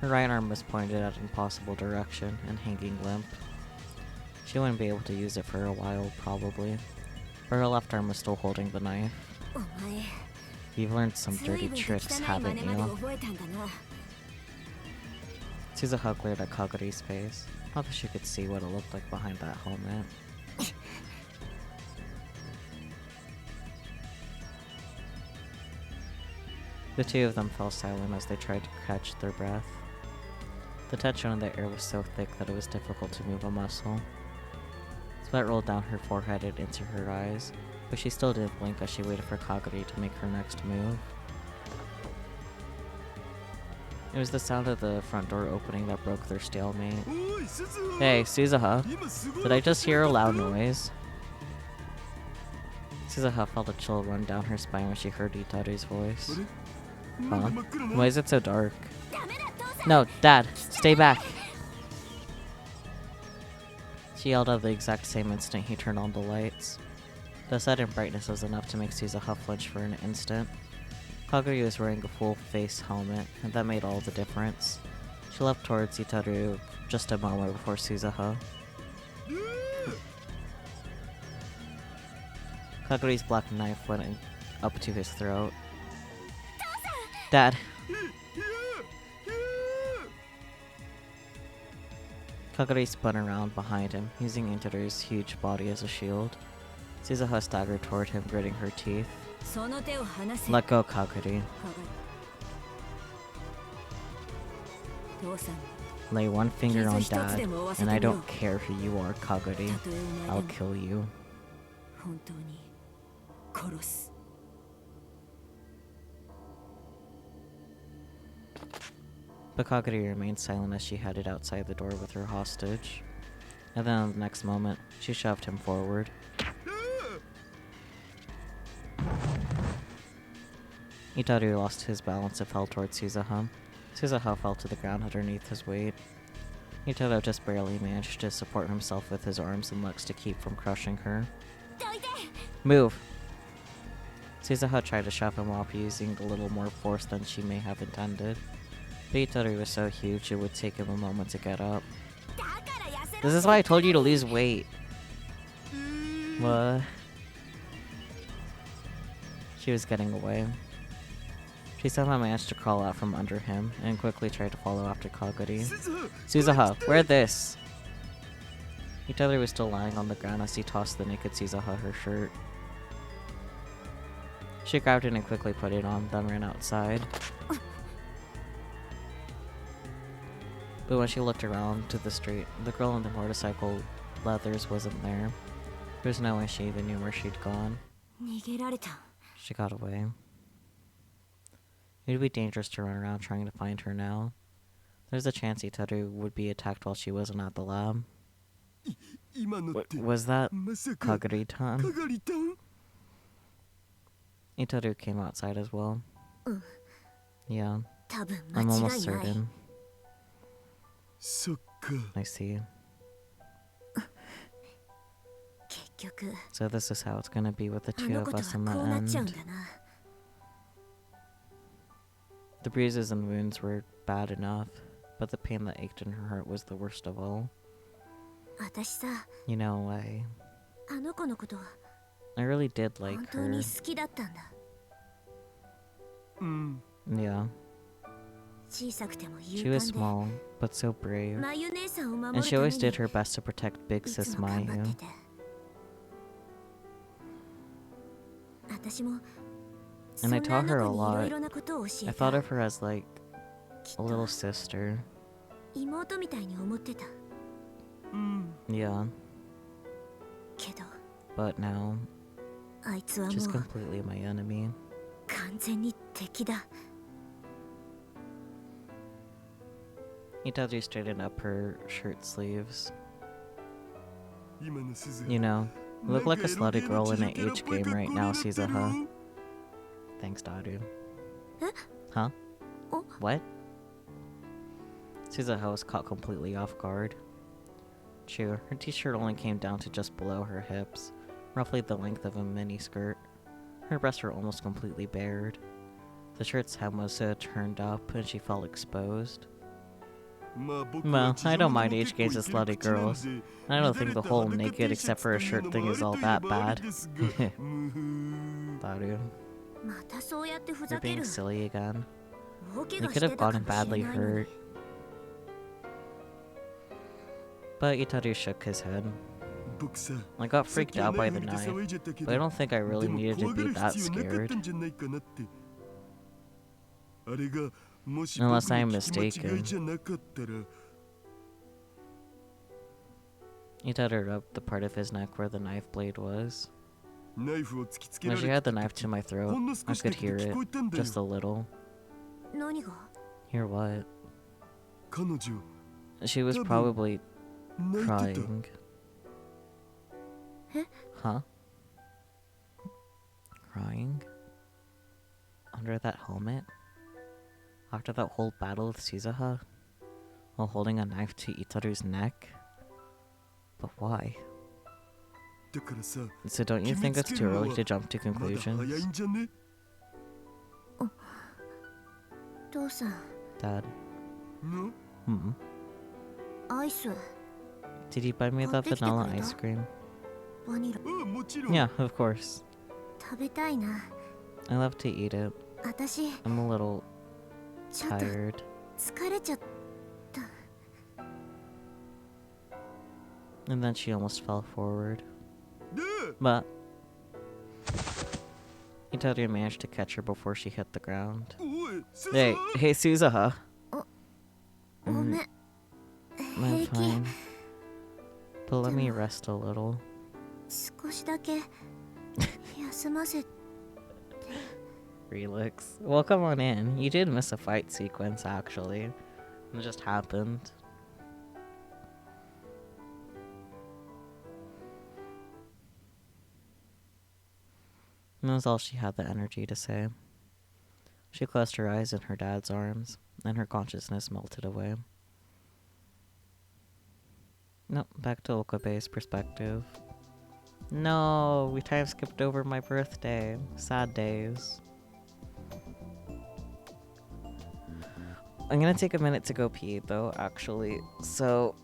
Her right arm was pointed at an impossible direction and hanging limp. She wouldn't be able to use it for a while, probably, but her left arm was still holding the knife. You've learned some dirty tricks, haven't you? Suzuha glared at Kaguri's face, not that she could see what it looked like behind that helmet. The two of them fell silent as they tried to catch their breath. The tension in the air was so thick that it was difficult to move a muscle. Sweat rolled down her forehead and into her eyes, but she still didn't blink as she waited for Kaguri to make her next move. It was the sound of the front door opening that broke their stalemate. Hey, Suzuha, did I just hear a loud noise? Suzuha felt a chill run down her spine when she heard Itaru's voice. Huh? Why is it so dark? No, Dad, stay back! She yelled at the exact same instant he turned on the lights. The sudden brightness was enough to make Suzuha flinch for an instant. Kaguri was wearing a full-face helmet, and that made all the difference. She leapt towards Itaru just a moment before Suzuha. Kaguri's black knife went up to his throat. Dad! Kaguri spun around behind him, using Itaru's huge body as a shield. Suzuha staggered toward him, gritting her teeth. Let go, Kaguri. Lay one finger on Dad, and I don't care who you are, Kaguri. I'll kill you. But Kaguri remained silent as she headed outside the door with her hostage. And then the next moment, she shoved him forward. Itaru lost his balance and fell towards Suzuha. Suzuha fell to the ground underneath his weight. Itaru just barely managed to support himself with his arms and legs to keep from crushing her. Move! Suzuha tried to shove him off, using a little more force than she may have intended. But Itaru was so huge it would take him a moment to get up. This is why I told you to lose weight. What? She was getting away. She somehow managed to crawl out from under him and quickly tried to follow after Kaguri. Suzuha, wear this! Itaru was still lying on the ground as he tossed the naked Suzuha her shirt. She grabbed it and quickly put it on, then ran outside. But when she looked around to the street, the girl in the motorcycle leathers wasn't there. There's no way she even knew where she'd gone. She got away. It would be dangerous to run around trying to find her now. There's a chance Itaru would be attacked while she wasn't at the lab. Was that Kaguri-tan? Itaru came outside as well. Yeah, I'm almost certain. I see. So this is how it's gonna be with the two of us in the end. The bruises and wounds were bad enough, but the pain that ached in her heart was the worst of all. You know, I really did like her. Yeah. She was small, but so brave, and she always did her best to protect Big Sis Mayu. And I taught her a lot. I thought of her as like a little sister. 妹みたいに思ってた。Yeah, けど but now あいつはも she's う completely my enemy. 完全に敵だ。 Itachi straightened up her shirt sleeves. 今の鈴 You know, you look like a slutty girl in an なんかエロゲーの H game right now, ちじゃけらっぽい格好になってる Suzuha. Thanks, Daru. Huh? Oh. What? Suzuha was caught completely off guard. True, her t-shirt only came down to just below her hips, roughly the length of a mini-skirt. Her breasts were almost completely bared. The shirt's hem was turned up and she felt exposed. Well, I don't mind H games with slutty girls. I don't think the whole naked except for a shirt thing is all that bad. Daru, またそうやってふ you're ざけ being る。 silly again. 大怪 You 我 could して have たか gotten もしれ badly ないのに。 hurt. But Itaru shook his head. 僕さ I got さっ freaked き out ナイ by フ the 見て knife, 騒いじゃったけ but I ど don't think I で really も needed 怖 to が be る that 必要なかっ scared. たんじゃないかなってあれがもし Unless 僕の I'm 聞き間違 mistaken. いじゃなかったら Itaru rubbed the part of his neck where the knife blade was. ナイフを突きつけ When ら she れ had た the knife 時 to my ほ throat, んの I 少しだ could け hear 聞 it, こえたんだよ just a little. 何が？ Hear what? 彼女 She was Tabu. probably 泣いてた crying. Huh? Huh? Crying? Under that helmet? After that whole battle with Suzuha? While holding a knife to Itaru's neck? But why? だからさ So don't you think it's too early to jump to まだ早い conclusions? んじゃね父さん、 Dad? の アイス、 Did you buy me that Take the vanilla photo. ice cream? バニラ。あもちろん Yeah, of course. 食べたいな。 I love to eat it. 私、 I'm a little ちょっと tired. 疲れちゃった。 And then she almost fell forward. で But Itaru managed to catch her before she hit the ground. おい鈴 Hey, hey, Suzuha. ごめん。 I'm 平気。 fine. But let me rest a little. 少しだけ休ませ。 Relix. Well, come on in. You did miss a fight sequence, actually. It just happened. And that was all she had the energy to say. She closed her eyes in her dad's arms, and her consciousness melted away. Nope, back to Okabe's perspective. No, we time skipped over my birthday. Sad days. I'm gonna take a minute to go pee, though, actually. So,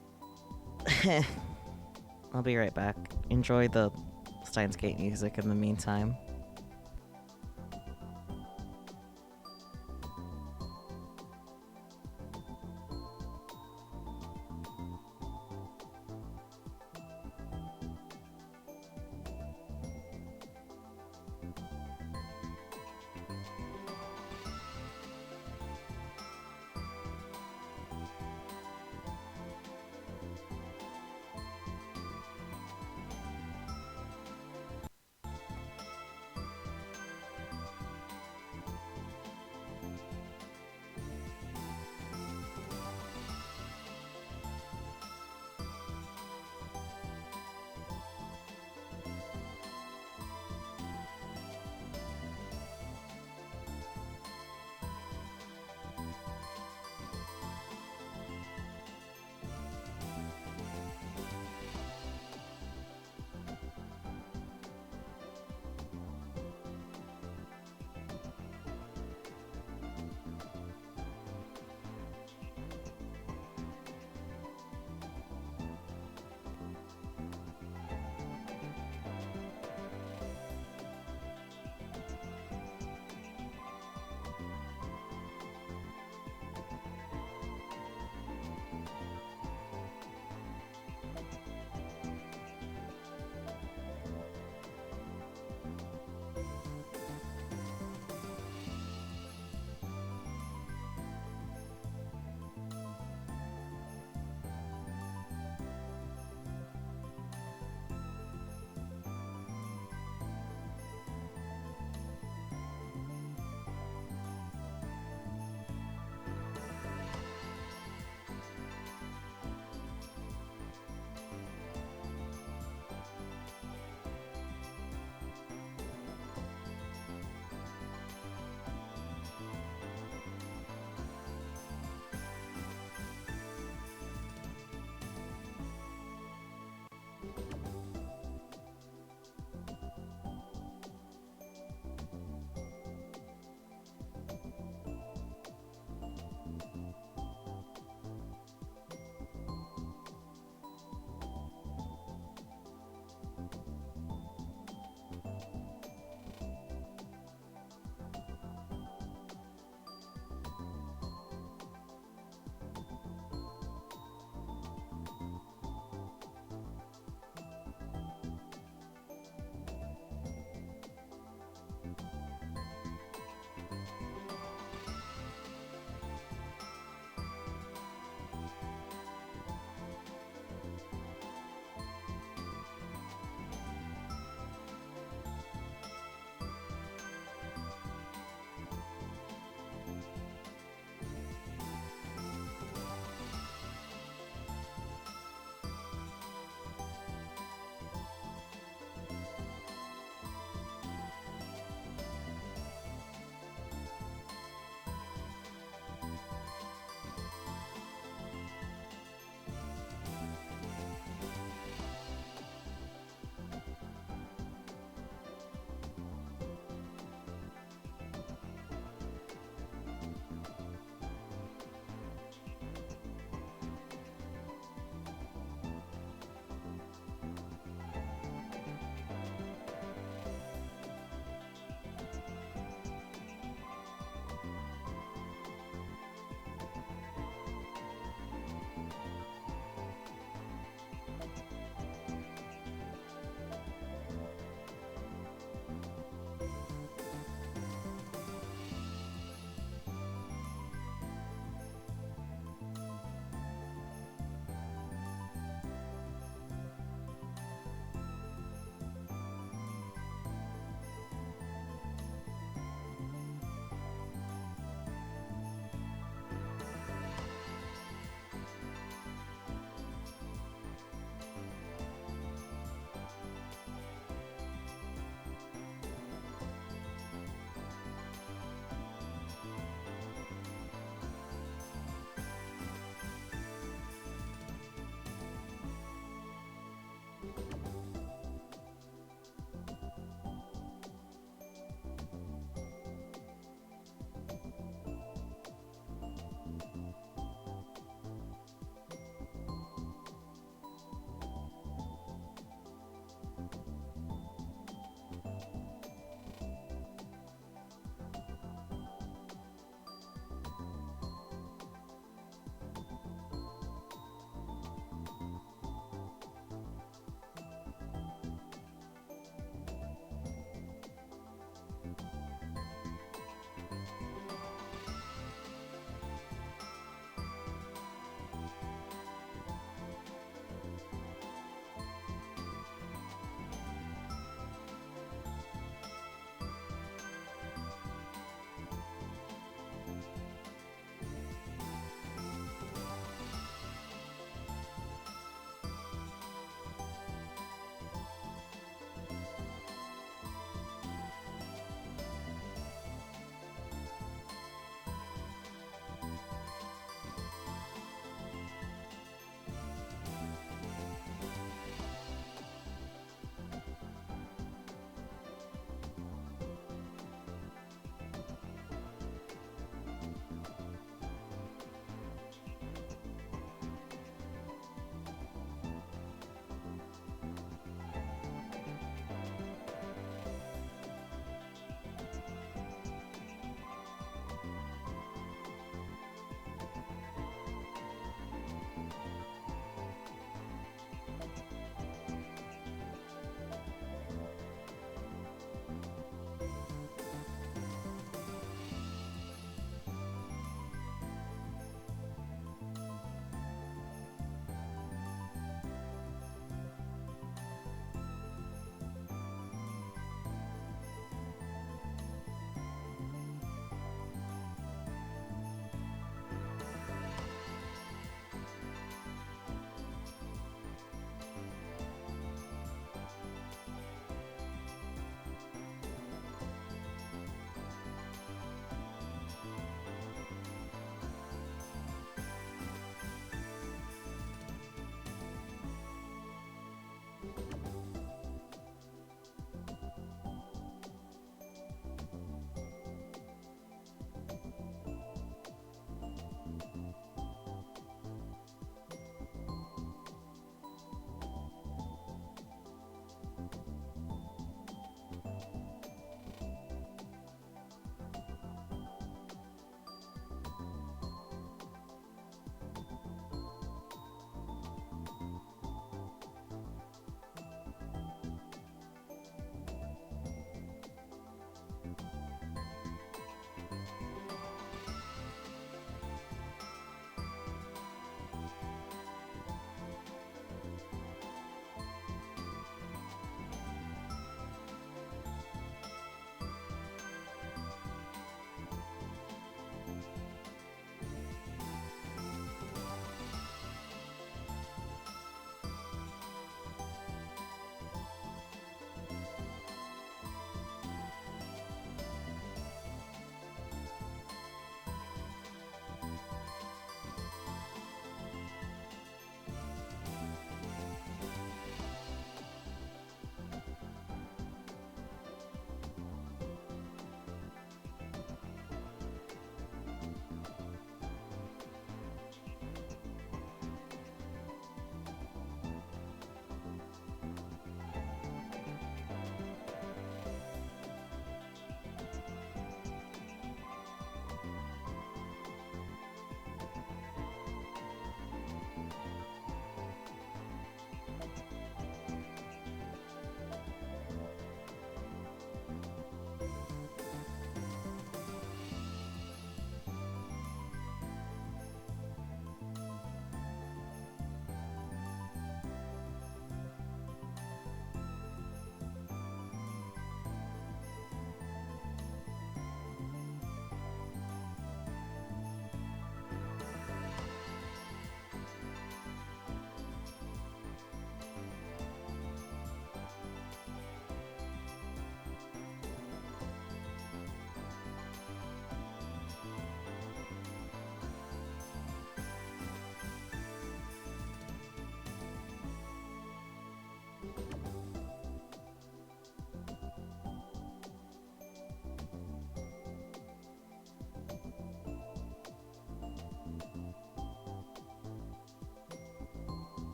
I'll be right back. Enjoy the Steins Gate music in the meantime.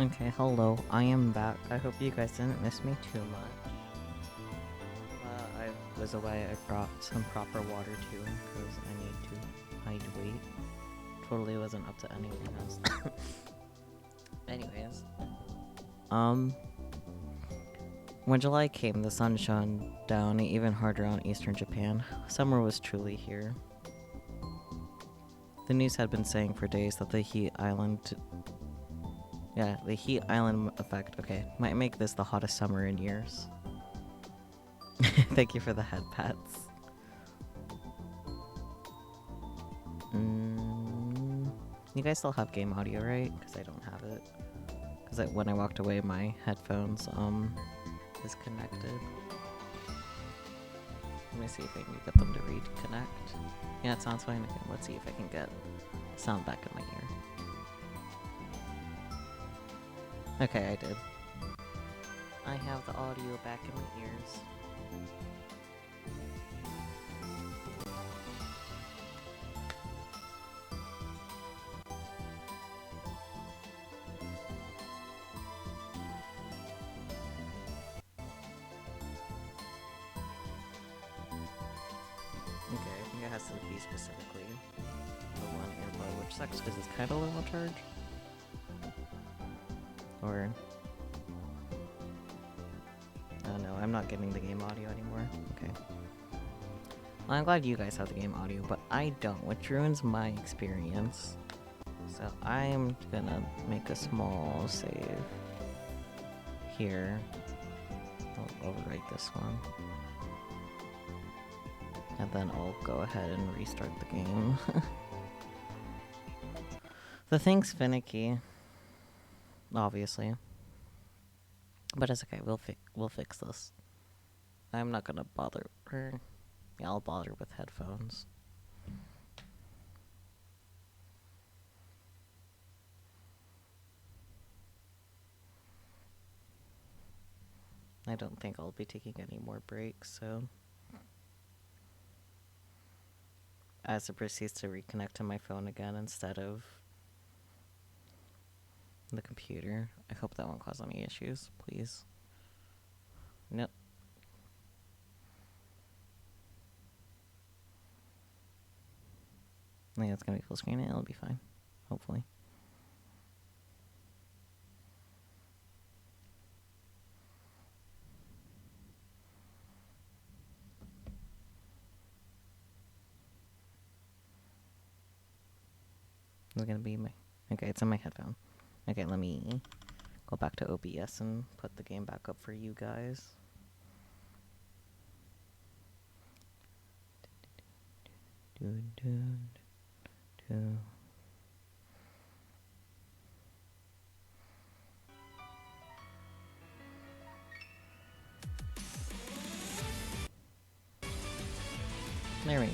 Okay, hello, I am back. I hope you guys didn't miss me too much. I was away, I brought some proper water too, because I need to hydrate. Totally wasn't up to anything else. Anyways. When July came, the sun shone down even harder on eastern Japan. Summer was truly here. The news had been saying for days that the heat island effect, okay, might make this the hottest summer in years. Thank you for the head pats. You guys still have game audio, right? Because I don't have it. Because when I walked away, my headphones, is connected. Let me see if I can get them to reconnect. Yeah, it sounds fine. Okay, let's see if I can get sound back in my ear. Okay, I did. I have the audio back in my ears. Okay, I think it has to be specifically the one earbud, which sucks because it's kind of low on charge. Or... oh no, I'm not getting the game audio anymore. Okay. Well, I'm glad you guys have the game audio, but I don't, which ruins my experience. So I'm gonna make a small save here. I'll overwrite this one. And then I'll go ahead and restart the game. The thing's finicky. Obviously. But it's okay, we'll fix this. I'm not gonna bother her. Yeah, I'll bother with headphones. I don't think I'll be taking any more breaks, so... as it proceeds to reconnect to my phone again instead of the computer. I hope that won't cause any issues, please. Nope. I think it's gonna be full screen and it'll be fine. Hopefully. It's gonna be my... okay, it's in my headphone. Okay, let me go back to OBS and put the game back up for you guys. There we go.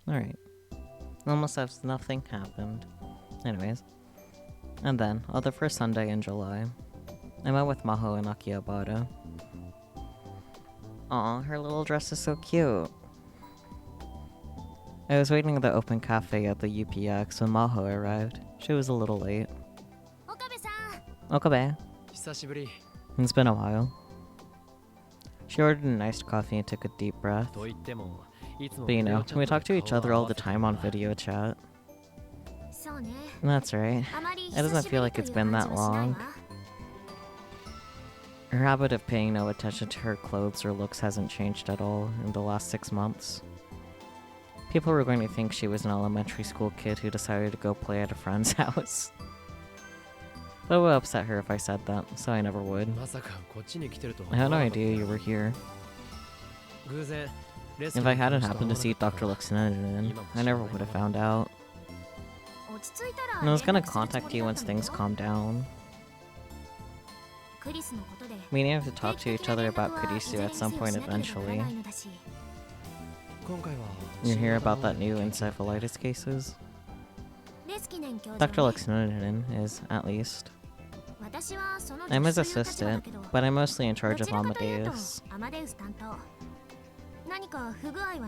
Alright. Almost as nothing happened. Anyways. And then, on the first Sunday in July, I met with Maho in Akihabara. Aw, her little dress is so cute. I was waiting at the open cafe at the UPX when Maho arrived. She was a little late. Okabe. It's been a while. She ordered an iced coffee and took a deep breath. But you know, we talk to each other all the time on video chat. That's right. It doesn't feel like it's been that long. Her habit of paying no attention to her clothes or looks hasn't changed at all in the last 6 months. People were going to think she was an elementary school kid who decided to go play at a friend's house. But it would upset her if I said that, so I never would. I had no idea you were here. If I hadn't happened to see Dr. Luxinen, I never would have found out. And I was gonna contact you once things calm down. We need to talk to each other about Kurisu at some point eventually. You hear about that new encephalitis cases? Dr. Luxinen is, at least. I'm his assistant, but I'm mostly in charge of Amadeus.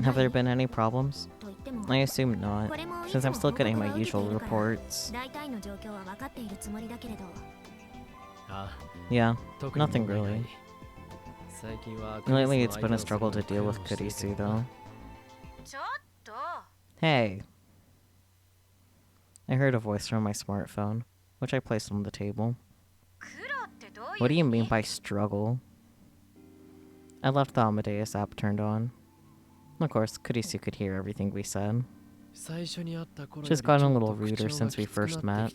Have there been any problems? I assume not, since I'm still getting my usual reports. Yeah, nothing really. Lately it's been a struggle to deal with Kurisu though. Hey! I heard a voice from my smartphone, which I placed on the table. What do you mean by struggle? I left the Amadeus app turned on. Of course, Kurisu could hear everything we said. She's gotten a little ruder since we first met.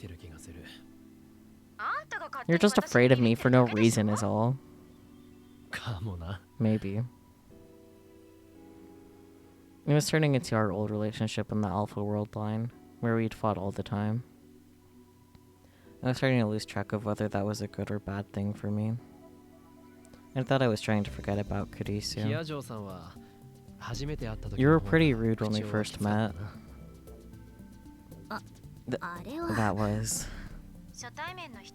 You're just afraid of me for no reason is all. Maybe. It was turning into our old relationship in the Alpha World line, where we'd fought all the time. I was starting to lose track of whether that was a good or bad thing for me. I thought I was trying to forget about Kurisu. You were pretty rude when we first met. That was.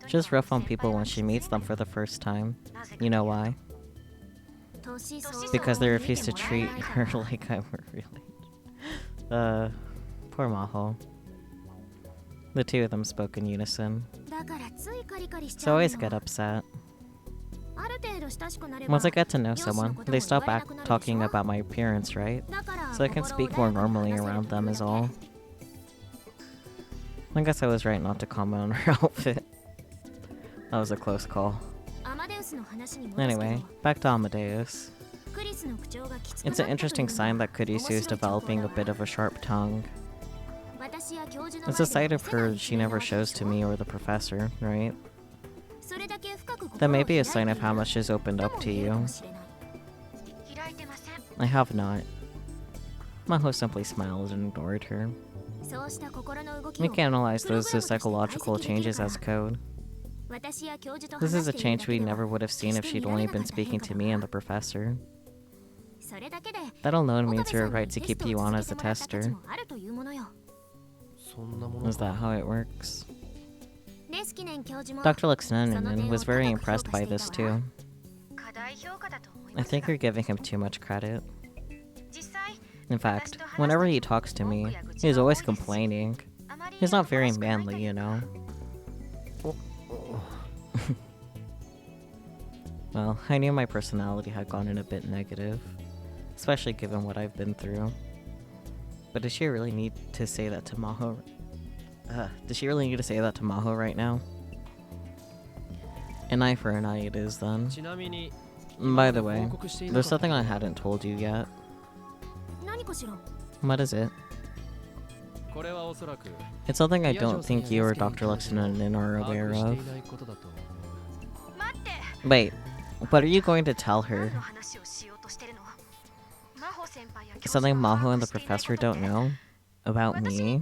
She's rough on people when she meets them for the first time. You know why? Because they refuse to treat her like I'm related. Poor Maho. The two of them spoke in unison. So I always get upset. Once I get to know someone, they stop talking about my appearance, right? So I can speak more normally around them is all. I guess I was right not to comment on her outfit. That was a close call. Anyway, back to Amadeus. It's an interesting sign that Kurisu is developing a bit of a sharp tongue. It's a side of her she never shows to me or the professor, right? That may be a sign of how much she's opened up to you. I have not. Maho simply smiled and ignored her. We can analyze those as psychological changes as code. This is a change we never would have seen if she'd only been speaking to me and the professor. That alone means you're right to keep you on as a tester. Is that how it works? Dr. Luxnanen was very impressed by this too. I think you're giving him too much credit. In fact, whenever he talks to me, he's always complaining. He's not very manly, you know. Well, I knew my personality had gotten a bit negative, especially given what I've been through. But does she really need to say that to Maho? Does she really need to say that to Maho right now? An eye for an eye it is then. By the way, there's something I hadn't told you yet. What is it? It's something I don't think you or Dr. Luxnanen are aware of. Wait, what are you going to tell her? Something Maho and the professor don't know? About me?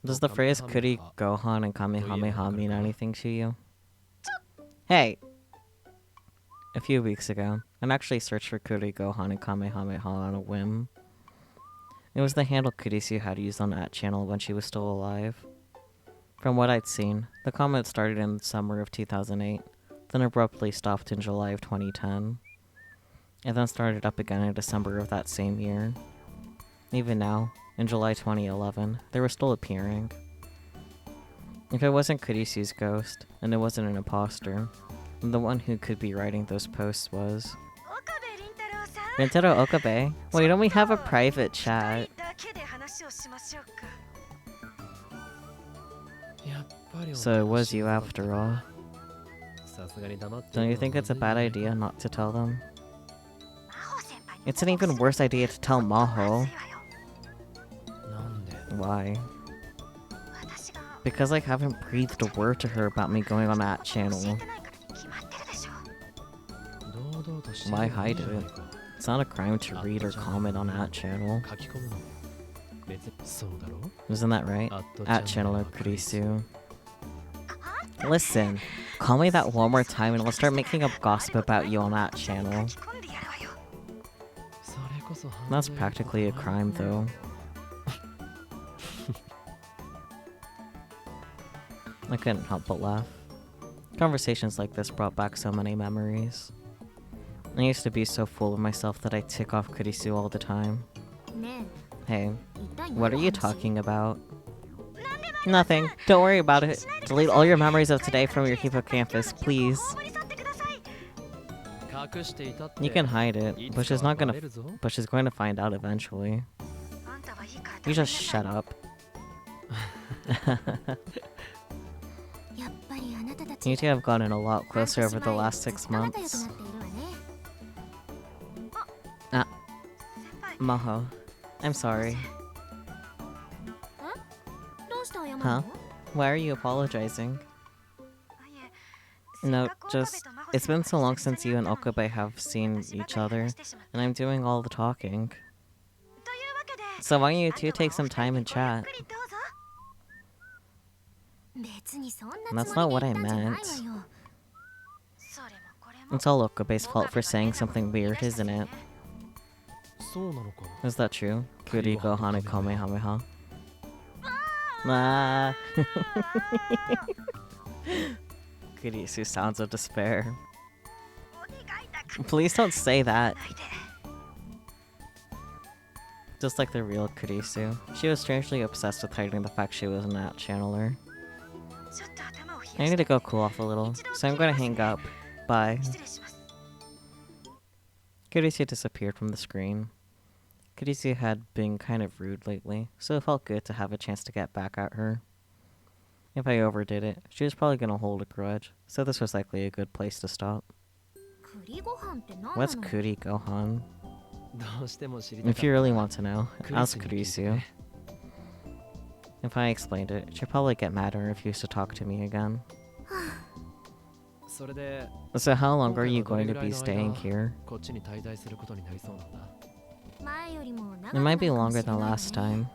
Does the phrase Kuri Gohan and Kamehameha mean anything to you? Hey! A few weeks ago, I actually searched for Kuri Gohan and Kamehameha on a whim. It was the handle Kurisu had used on that channel when she was still alive. From what I'd seen, the comment started in the summer of 2008, then abruptly stopped in July of 2010, and then started up again in December of that same year. Even now, in July 2011, they were still appearing. If it wasn't Kurisu's ghost, and it wasn't an imposter, then the one who could be writing those posts was... Rintaro Okabe? Wait, don't we have a private chat? So it was you after all. Don't you think it's a bad idea not to tell them? It's an even worse idea to tell Maho. Why? Because I haven't breathed a word to her about me going on that channel. Why hide it? It's not a crime to read or comment on that channel. Isn't that right? At channeler Kurisu. Listen, call me that one more time and I'll start making up gossip about you on that channel. That's practically a crime though. I couldn't help but laugh. Conversations like this brought back so many memories. I used to be so full of myself that I tick off Kurisu all the time. Hey, what are you talking about? Nothing. Don't worry about it. Delete all your memories of today from your hippocampus, please. You can hide it, but she's going to find out eventually. You just shut up. You two have gotten a lot closer over the last 6 months. Ah, Maho. I'm sorry. Huh? Why are you apologizing? No, just... It's been so long since you and Okabe have seen each other, and I'm doing all the talking. So why don't you two take some time and chat? That's not what I meant. It's all Okabe's fault for saying something weird, isn't it? Is that true? Kuri Gohan Kamehameha. Ah. Kurisu sounds of despair. Please don't say that. Just like the real Kurisu, she was strangely obsessed with hiding the fact she was an out channeler. I need to go cool off a little, so I'm gonna hang up. Bye. Kurisu disappeared from the screen. Kurisu had been kind of rude lately, so it felt good to have a chance to get back at her. If I overdid it, she was probably gonna hold a grudge, so this was likely a good place to stop. What's Kuri Gohan? If you really want to know, ask Kurisu. If I explained it, she'd probably get mad and refuse to talk to me again. So how long are you going to be staying here? It might be longer than last time.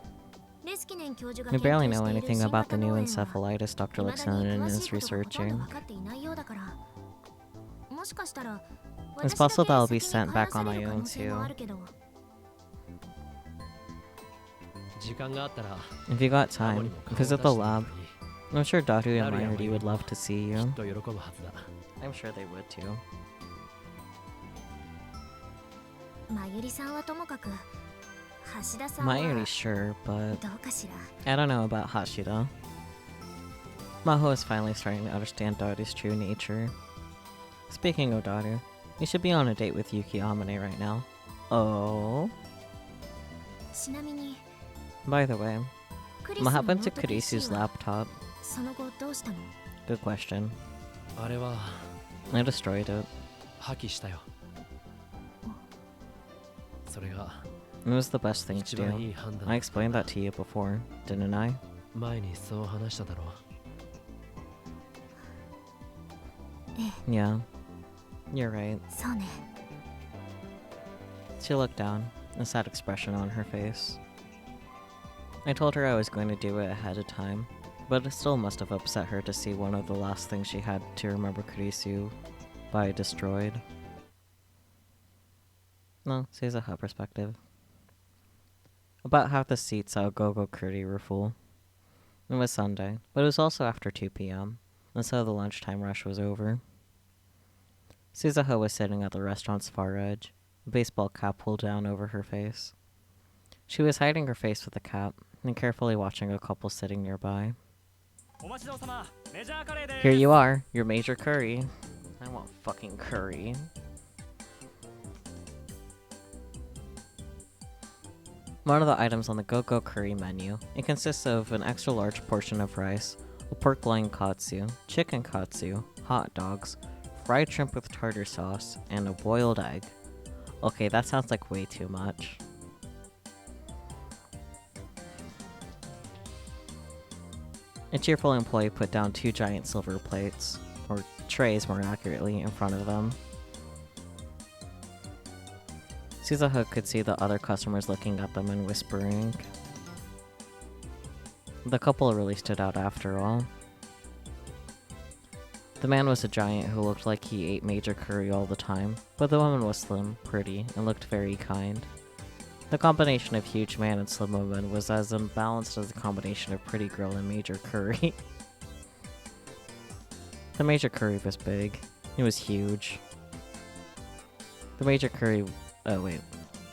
We barely know anything about the new encephalitis Dr. Lexington is researching. It's possible that I'll be sent back on my own too. If you got time, visit the lab. I'm sure Daru and Mayuri would love to see you. I'm sure they would too. Mayuri sure, but I don't know about Hashida. Maho is finally starting to understand Daru's true nature. Speaking of Daru, you should be on a date with Yuki Amane right now. Oh? By the way, what happened to Kurisu's laptop? Good question. I destroyed it. It was the best thing to do. I explained that to you before, didn't I? Yeah, you're right. She looked down, a sad expression on her face. I told her I was going to do it ahead of time, but it still must have upset her to see one of the last things she had to remember Kurisu by destroyed. No, sees a her perspective. About half the seats at Gogo Kuri were full. It was Sunday, but it was also after 2 p.m., and so the lunchtime rush was over. Suzuha was sitting at the restaurant's far edge, a baseball cap pulled down over her face. She was hiding her face with the cap, and carefully watching a couple sitting nearby. Here you are, your major curry. I want fucking curry. One of the items on the Go-Go Curry menu, it consists of an extra large portion of rice, a pork loin katsu, chicken katsu, hot dogs, fried shrimp with tartar sauce, and a boiled egg. Okay, that sounds like way too much. A cheerful employee put down 2 giant silver plates, or trays more accurately, in front of them. Suzuha could see the other customers looking at them and whispering. The couple really stood out after all. The man was a giant who looked like he ate major curry all the time, but the woman was slim, pretty, and looked very kind. The combination of huge man and slim woman was as unbalanced as the combination of pretty girl and major curry. The major curry was big. It was huge. The major curry... Oh, wait.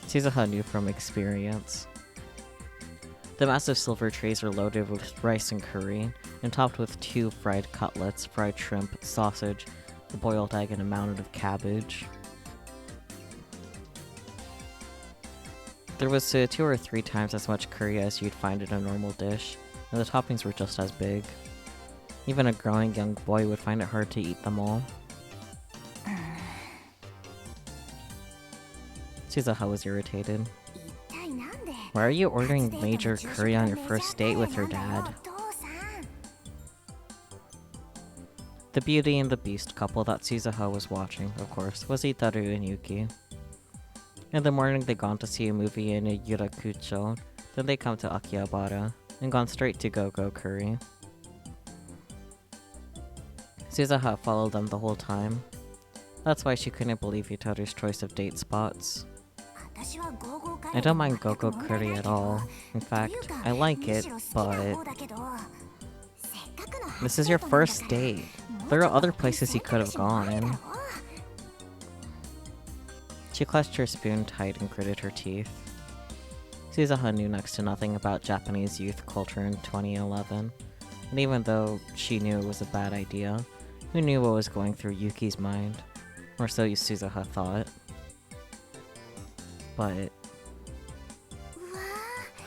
Suzuha knew from experience. The massive silver trays were loaded with rice and curry, and topped with 2 fried cutlets, fried shrimp, sausage, a boiled egg, and a mountain of cabbage. There was 2 or 3 times as much curry as you'd find in a normal dish, and the toppings were just as big. Even a growing young boy would find it hard to eat them all. Suzuha was irritated. Why are you ordering major curry on your first date with your dad? The Beauty and the Beast couple that Suzuha was watching, of course, was Itaru and Yuki. In the morning they gone to see a movie in Yurakucho, then they come to Akihabara, and gone straight to Go-Go Curry. Suzuha followed them the whole time. That's why she couldn't believe Itaru's choice of date spots. I don't mind Go-Go Curry at all. In fact, I like it, but... This is your first date. There are other places you could have gone. She clutched her spoon tight and gritted her teeth. Suzuha knew next to nothing about Japanese youth culture in 2011, and even though she knew it was a bad idea, who knew what was going through Yuki's mind? Or so Suzuha thought. But...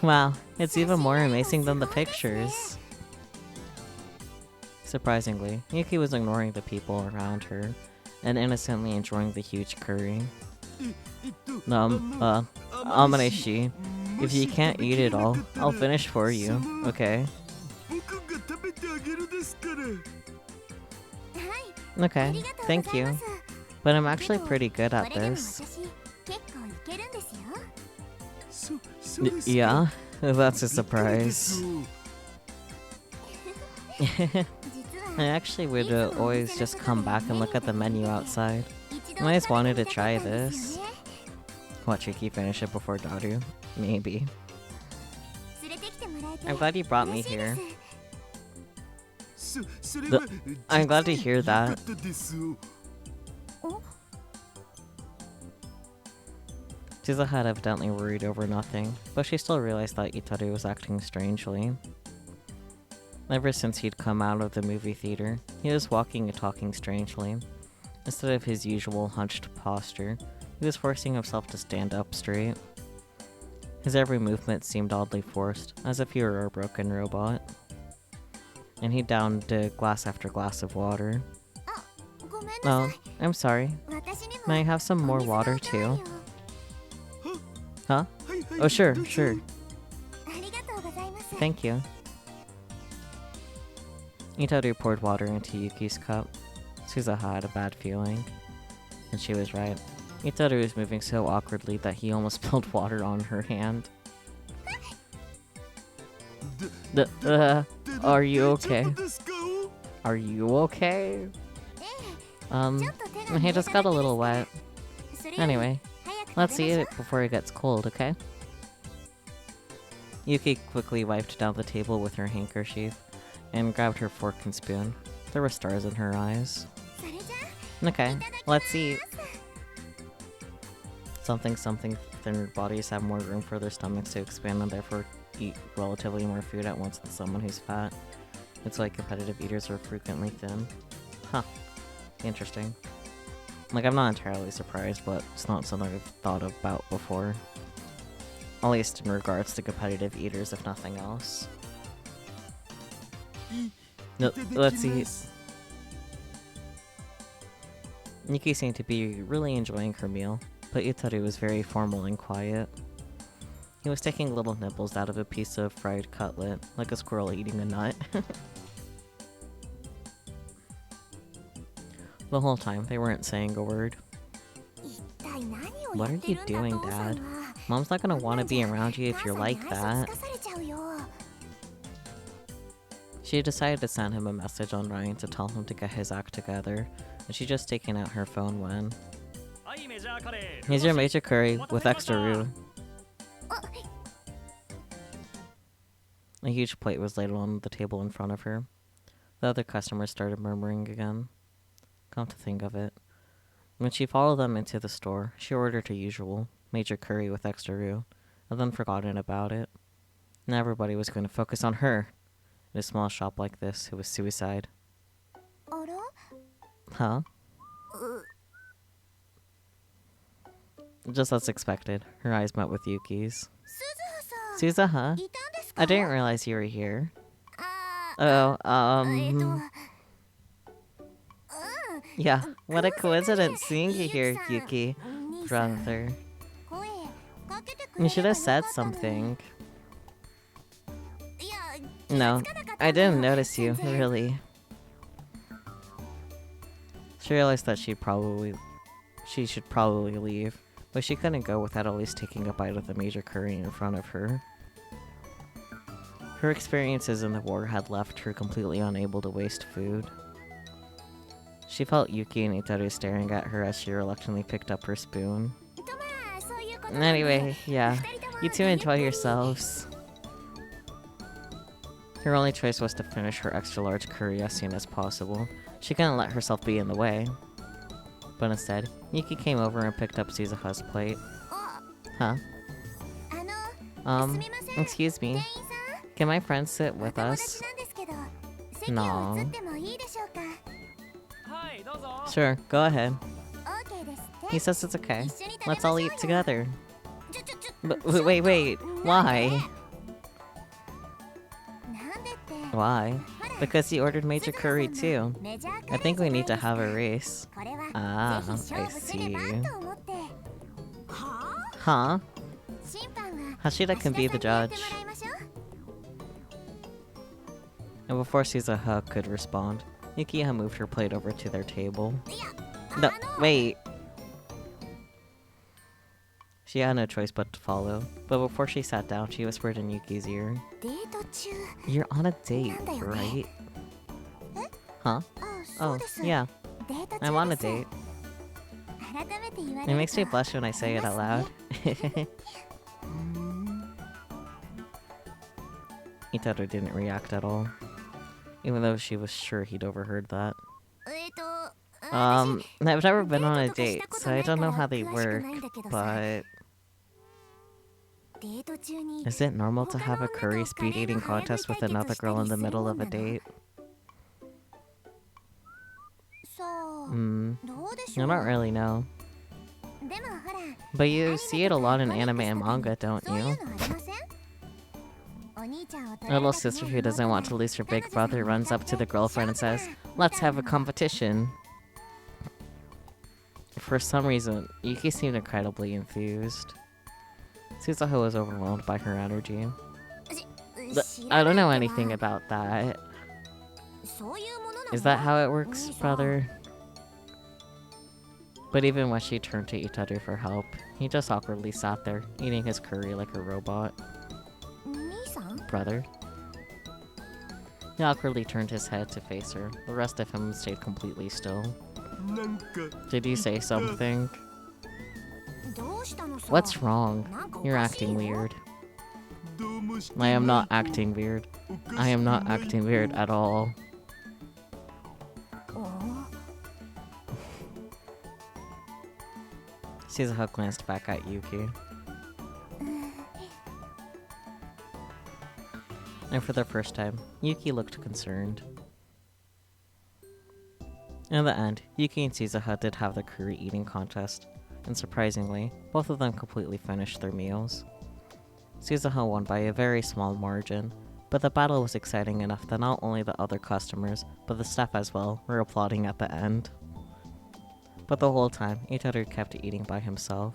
wow, it's even more amazing than the pictures. Surprisingly, Yuki was ignoring the people around her, and innocently enjoying the huge curry. Amaneshi, if you can't eat it all, I'll finish for you, okay? Okay, thank you. But I'm actually pretty good at this. Yeah? That's a surprise. I actually would always just come back and look at the menu outside. I always wanted to try this. Watch Yuki finish it before Daru? Maybe. I'm glad you brought me here. I'm glad to hear that. Suzuha had evidently worried over nothing, but she still realized that Itaru was acting strangely. Ever since he'd come out of the movie theater, he was walking and talking strangely. Instead of his usual hunched posture, he was forcing himself to stand up straight. His every movement seemed oddly forced, as if he were a broken robot. And he downed glass after glass of water. Oh, I'm sorry. May I have some more water too? Huh? Oh sure, sure. Thank you. Itaru poured water into Yuki's cup. Suzuha had a bad feeling. And she was right. Itaru was moving so awkwardly that he almost spilled water on her hand. Are you okay? Are you okay? He just got a little wet. Anyway, let's eat it before it gets cold, okay? Yuki quickly wiped down the table with her handkerchief and grabbed her fork and spoon. There were stars in her eyes. Okay, let's eat. Something thinner bodies have more room for their stomachs to expand and therefore eat relatively more food at once than someone who's fat. It's like competitive eaters are frequently thin. Huh. Interesting. Like, I'm not entirely surprised, but it's not something I've thought about before. At least in regards to competitive eaters, if nothing else. No, let's eat. Yuki seemed to be really enjoying her meal, but Itaru was very formal and quiet. He was taking little nibbles out of a piece of fried cutlet, like a squirrel eating a nut. The whole time, they weren't saying a word. What are you doing, Dad? Mom's not gonna want to be around you if you're like that. She decided to send him a message on Ryan to tell him to get his act together, and she just taken out her phone when... Here's your major curry with extra roux. A huge plate was laid on the table in front of her. The other customers started murmuring again. Come to think of it. When she followed them into the store, she ordered her usual, major curry with extra roux, and then forgotten about it. And everybody was going to focus on her. In a small shop like this, it was suicide. Huh? Just as expected, her eyes met with Yuki's. Suzuha? I didn't realize you were here. Oh, yeah, what a coincidence seeing you here, Yuki. Brother. You should have said something. No, I didn't notice you, really. She realized that she should probably leave, but she couldn't go without at least taking a bite of the major curry in front of her. Her experiences in the war had left her completely unable to waste food. She felt Yuki and Itaru staring at her as she reluctantly picked up her spoon. Anyway, yeah, you two enjoy yourselves. Her only choice was to finish her extra large curry as soon as possible. She couldn't let herself be in the way. But instead, Yuki came over and picked up Suzuha's plate. Huh? Excuse me. Can my friend sit with us? No. Sure, go ahead. He says it's okay. Let's all eat together. But wait, why? Why? Because he ordered major curry too. I think we need to have a race. Ah, I see. Huh? Hashida can be the judge. And before Suzuha could respond, Yukiya moved her plate over to their table. No, wait! She had no choice but to follow, but before she sat down, she whispered in Yuki's ear. You're on a date, right? Huh? Oh, yeah. I'm on a date. It makes me blush when I say it out loud. Itaru didn't react at all, even though she was sure he'd overheard that. I've never been on a date, so I don't know how they work, but... Is it normal to have a curry speed eating contest with another girl in the middle of a date? I don't really know. But you see it a lot in anime and manga, don't you? A little sister who doesn't want to lose her big brother runs up to the girlfriend and says, "Let's have a competition." For some reason, Yuki seemed incredibly enthused. Suzuha was overwhelmed by her energy. I don't know anything about that. Is that how it works, brother? But even when she turned to Itaru for help, he just awkwardly sat there, eating his curry like a robot. Brother? He awkwardly turned his head to face her. The rest of him stayed completely still. Did you say something? What's wrong? You're acting weird. I am not acting weird. I am not acting weird at all. Suzuha glanced back at Yuki. And for the first time, Yuki looked concerned. In the end, Yuki and Suzuha did have the curry eating contest, and surprisingly, both of them completely finished their meals. Suzuha won by a very small margin, but the battle was exciting enough that not only the other customers, but the staff as well, were applauding at the end. But the whole time, Itaru kept eating by himself.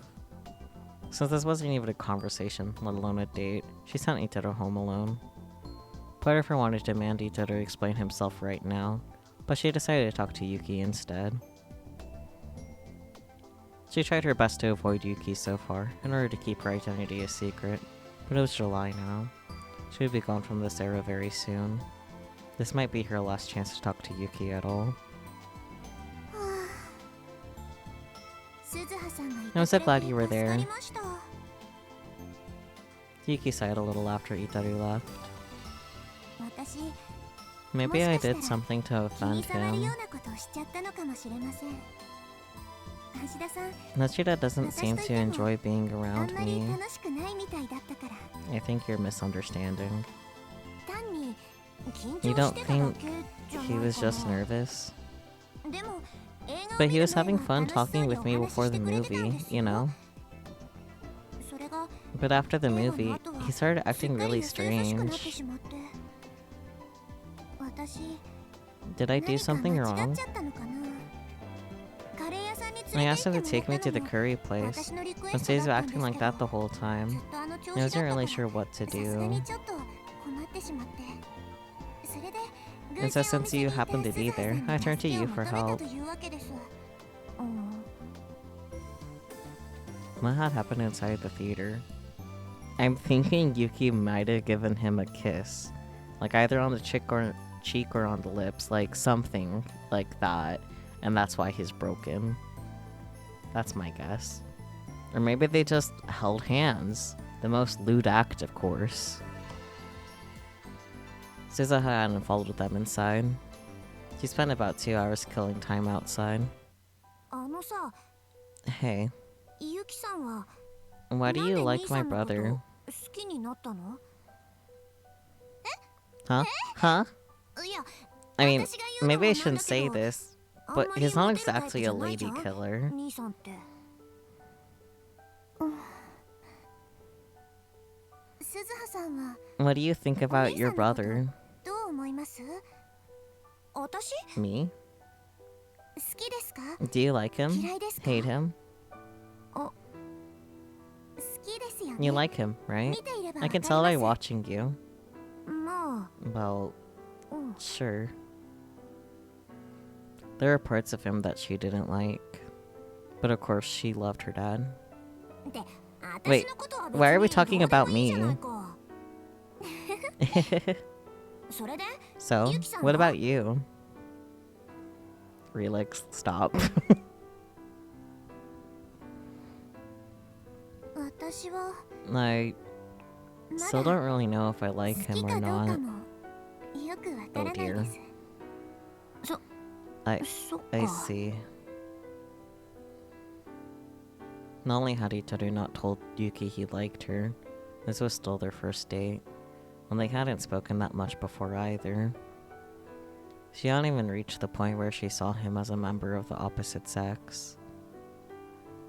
Since this wasn't even a conversation, let alone a date, she sent Itaru home alone. Part of her wanted to demand Itaru explain himself right now, but she decided to talk to Yuki instead. She tried her best to avoid Yuki so far, in order to keep her identity a secret, but it was July now. She would be gone from this era very soon. This might be her last chance to talk to Yuki at all. I'm so glad you were there. Yuki sighed a little after Itaru left. Maybe I did something to offend 気に障る him. ようなことをしちゃったのかもしれません。橋田さん、 Nashida doesn't seem to enjoy being あん around まり me. 楽しくないみたいだったから、 I think you're misunderstanding. 単に緊 You 張 don't してただ think けじゃない he かな。 was just nervous? でも映画を But 見 he る was 前 having も fun 楽しそう talking に with お me 話 before し the てくれてたん movie, ですよ。 you know? それが But after the 映画の movie, 後は he started すっ acting かり really よそよそしくなって strange. しまって、私 Did I 何 do か something 間違っ wrong? ちゃったのかな。カレー屋さんに I 連れ asked て him 行 to って take me もら to った the のも curry place, 私のリクエ but ストだ Steins った was んで acting すけ like ど、 that the whole ず time. っとあの調 I 子だ wasn't ったか really ら sure what to さすが do. にちょっと困ってしまって、それで And so since you happened to be there, I turned to you for help. というわけです。What had happened inside the theater? I'm thinking Yuki might have given him a kiss. Like either on the cheek or on the lips. Like something like that. And that's why he's broken. That's my guess. Or maybe they just held hands. The most lewd act, of course. Suzuha hadn't followed them inside. She spent about 2 hours killing time outside. あのさ、 Hey, ゆきさんは why do なん you で like 兄さ my んのこと brother? 好きになったの？ Huh? Huh? いや、 I mean, 私が言うのも maybe I なんだ shouldn't say けど、 this, あん but まり he's not モテるタイプ exactly じ a ゃないじ lady ゃん、 killer. 兄さんって。鈴葉さんは What do you think about your お兄さんのこと brother? どう思います？私？ Me? 好きですか？ Do you like him? 嫌いですか？ Hate him? 好きですよね。 You like him, right? 見ていれば I わか can り tell by ま watching you. す。まあ、 Well, うん。 sure. There are parts of him that she didn't like. But of course, she loved her dad. で、 Wait, 私のことは why are we 別に talking どうで about もいいじゃない me? か。それで、 So, Yuki-san what は？ about you? Relix, stop. 私は I ま still だ don't really know if I 好 like き him か or どうか not. もよくわからない Oh で dear. す。そ I そっか。 I see. Not only had Itaru not told Yuki he liked her, this was still their first date, and they hadn't spoken that much before either. She hadn't even reached the point where she saw him as a member of the opposite sex.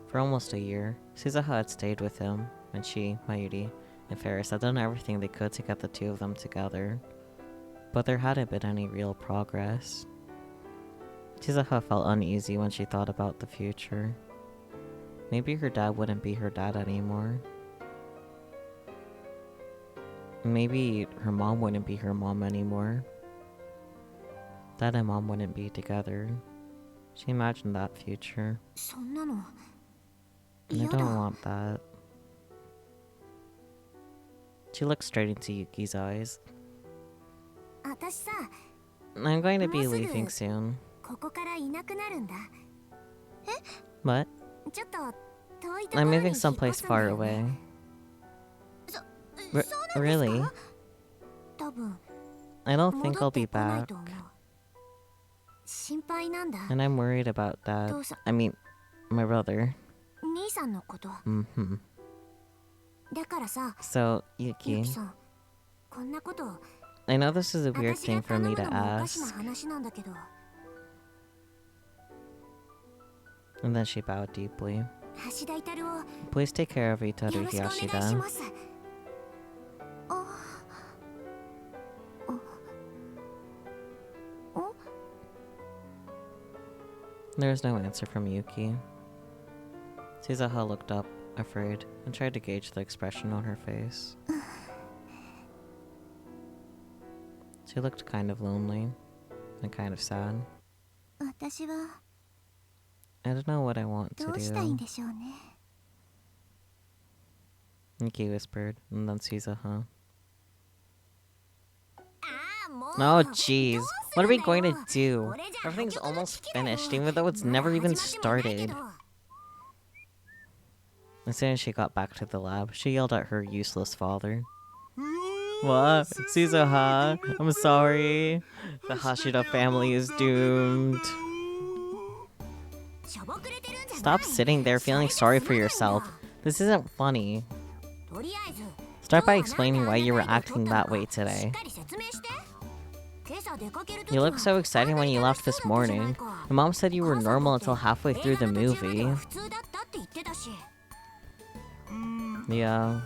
For almost a year, Suzuha had stayed with him, and she, Mayuri, and Ferris had done everything they could to get the two of them together, but there hadn't been any real progress. Suzuha felt uneasy when she thought about the future. Maybe her dad wouldn't be her dad anymore. Maybe her mom wouldn't be her mom anymore. Dad and mom wouldn't be together. She imagined that future. そんなの I 嫌 don't だ。 want that. She looked straight into Yuki's eyes. 私さ、 I'm going to be もうすぐ leaving soon. ここからいなくなるんだ。 What? ちょっと遠いとこ I'm ろに引 moving っ越すん someplace だ far よ away. ね。R- そうなんです really? か？多分 I don't 戻 think っ I'll て be こない back. と思う。心配なんだ。 And I'm worried about that. 父さん、 I mean, my brother. 兄さんのこと。 Mm-hmm. だからさ、 So, ゆ Yuki, きさん、こんなこと I know this is a weird 私が thing for 頼 me む to のもおかしな ask. 話なんだけど、 And then she bowed deeply. 橋田至を Please take care of よ Itaru ろしくお願いし Hiyashida. ます。あ、お、 There was no answer from Yuki. Suzuha looked up, afraid, and tried to gauge the expression on her face. She looked kind of lonely and kind of sad. 私は I don't know what I want ど to うしたいん do, でしょうね。 Yuki whispered, and then Suzuha. ああ、もう Oh, jeez. どうす What る are ん we だ going よ。 to do? これじゃ Everything's 破局の almost 危機だよ。 finished, even though it's まだ never 始 even まってもないけ started. ど。 As soon as she got back to the lab, she yelled at her useless father. うお What? Suzuha, I'm sorry. The Hashida family is doomed. Stop sitting there feeling sorry for yourself. This isn't funny. Start by explaining why you were acting that way today. You looked so excited when you left this morning. Your mom said you were normal until halfway through the movie. Yeah.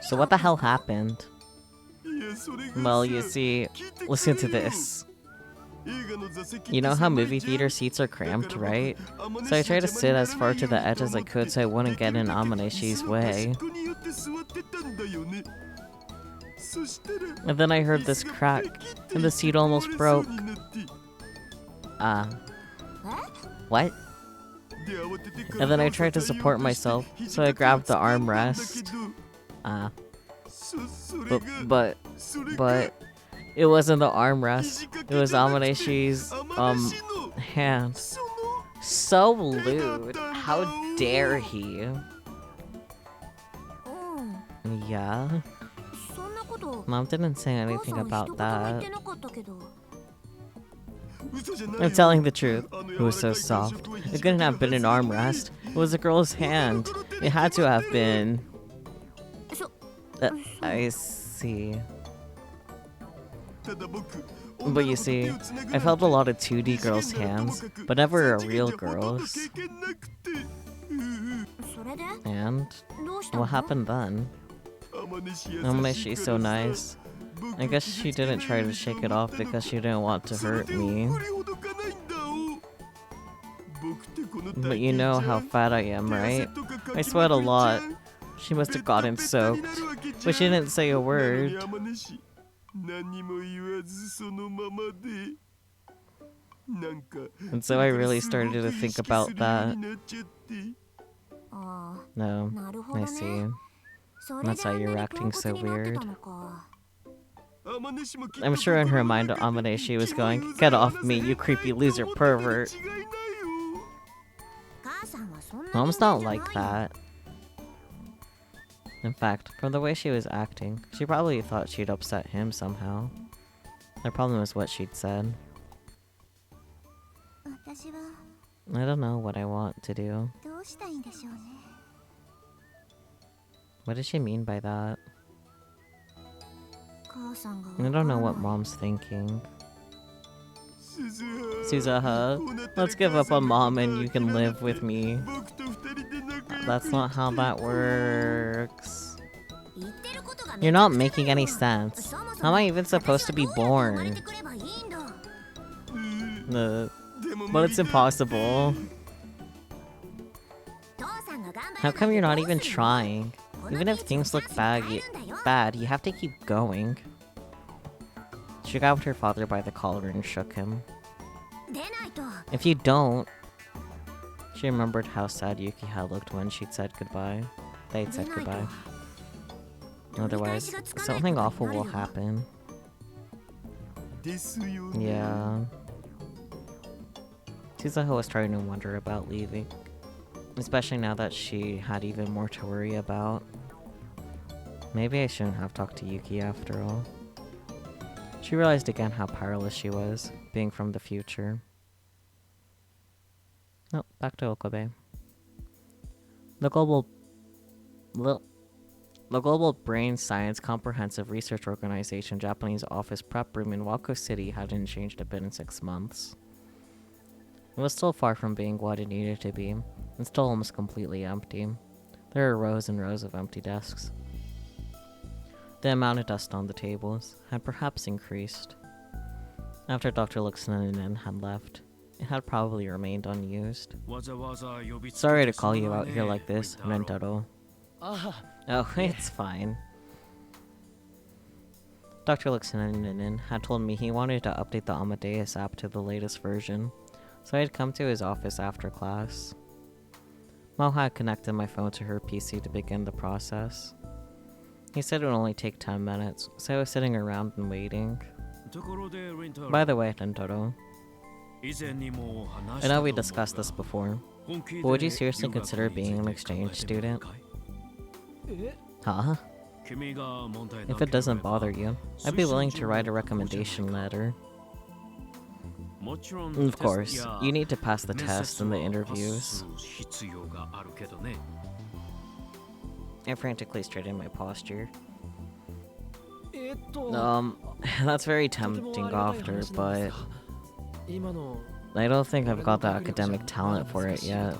So what the hell happened? Well, you see, listen to this. You know how movie theater seats are cramped, right? So I tried to sit as far to the edge as I could so I wouldn't get in Amaneshi's way. And then I heard this crack, and the seat almost broke. What? And then I tried to support myself, so I grabbed the armrest. But it wasn't the armrest. It was Amaneshi's, hand. So lewd. How dare he? Yeah? Mom didn't say anything about that. I'm telling the truth. It was so soft. It couldn't have been an armrest. It was a girl's hand. It had to have been. I see. But you see, I felt a lot of 2D girls' hands, but never a real girl's. And what happened then? Amaneshi's so nice. I guess she didn't try to shake it off because she didn't want to hurt me. But you know how fat I am, right? I sweat a lot. She must have gotten soaked. But she didn't say a word. And so I really started to think about that. No, I see. That's why you're acting so weird. I'm sure in her mind Amaneshi was going, "Get off me, you creepy loser pervert." Mom's not like that. In fact, from the way she was acting, she probably thought she'd upset him somehow. The problem was what she'd said. I don't know what I want to do. What does she mean by that? I don't know what Mom's thinking. Suzuha, let's give up on Mom and you can live with me. That's not how that works. You're not making any sense. How am I even supposed to be born? But it's impossible. How come you're not even trying? Even if things look bad, you have to keep going. She grabbed her father by the collar and shook him. If you don't... She remembered how sad Yuki had looked when she'd said goodbye. They'd said goodbye. Otherwise, something awful will happen. Yeah. Suzuha was starting to wonder about leaving. Especially now that she had even more to worry about. Maybe I shouldn't have talked to Yuki after all. She realized again how powerless she was, being from the future. Oh, back to Okabe. The Global Brain Science Comprehensive Research Organization Japanese office prep room in Wako City hadn't changed a bit in 6 months. It was still far from being what it needed to be, and still almost completely empty. There were rows and rows of empty desks. The amount of dust on the tables had perhaps increased. After Dr. Luxnanen had left, it had probably remained unused. Sorry to call you out here like this, Rentaro. Oh, it's fine. Dr. Luxnanen had told me he wanted to update the Amadeus app to the latest version, so I had come to his office after class. Mo had connected my phone to her PC to begin the process. He said it would only take 10 minutes, so I was sitting around and waiting. By the way, Rentaro, I know we discussed this before, but would you seriously consider being an exchange student? Huh? If it doesn't bother you, I'd be willing to write a recommendation letter. Of course, you need to pass the test and the interviews. I frantically straightened my posture. That's very tempting after, but I don't think I've got the academic talent for it yet.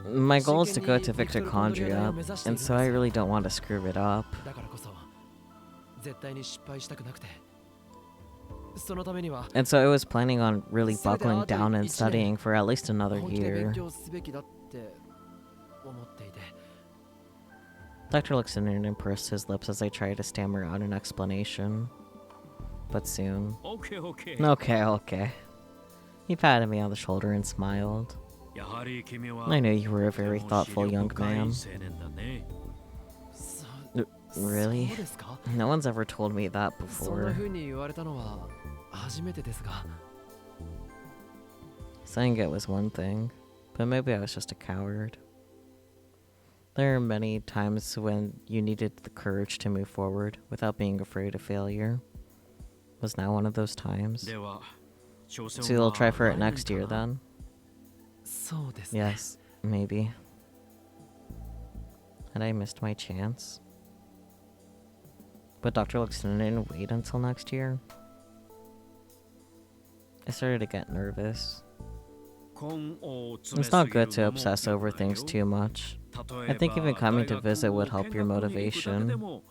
My goal is to go to Victochondria, and so I really don't want to screw it up. And so I was planning on really buckling down and studying for at least another year. Dr. looks in and pursed his lips as I tried to stammer out an explanation. But soon... Okay. He patted me on the shoulder and smiled. I knew you were a very thoughtful young man. Really? No one's ever told me that before. Saying it was one thing, but maybe I was just a coward. There are many times when you needed the courage to move forward without being afraid of failure. Was now one of those times? So you'll try for it next year then? Yes, maybe. Had I missed my chance? But Dr. Luxton didn't wait until next year? I started to get nervous. It's not good to obsess over things too much. I think even coming to visit would help your motivation.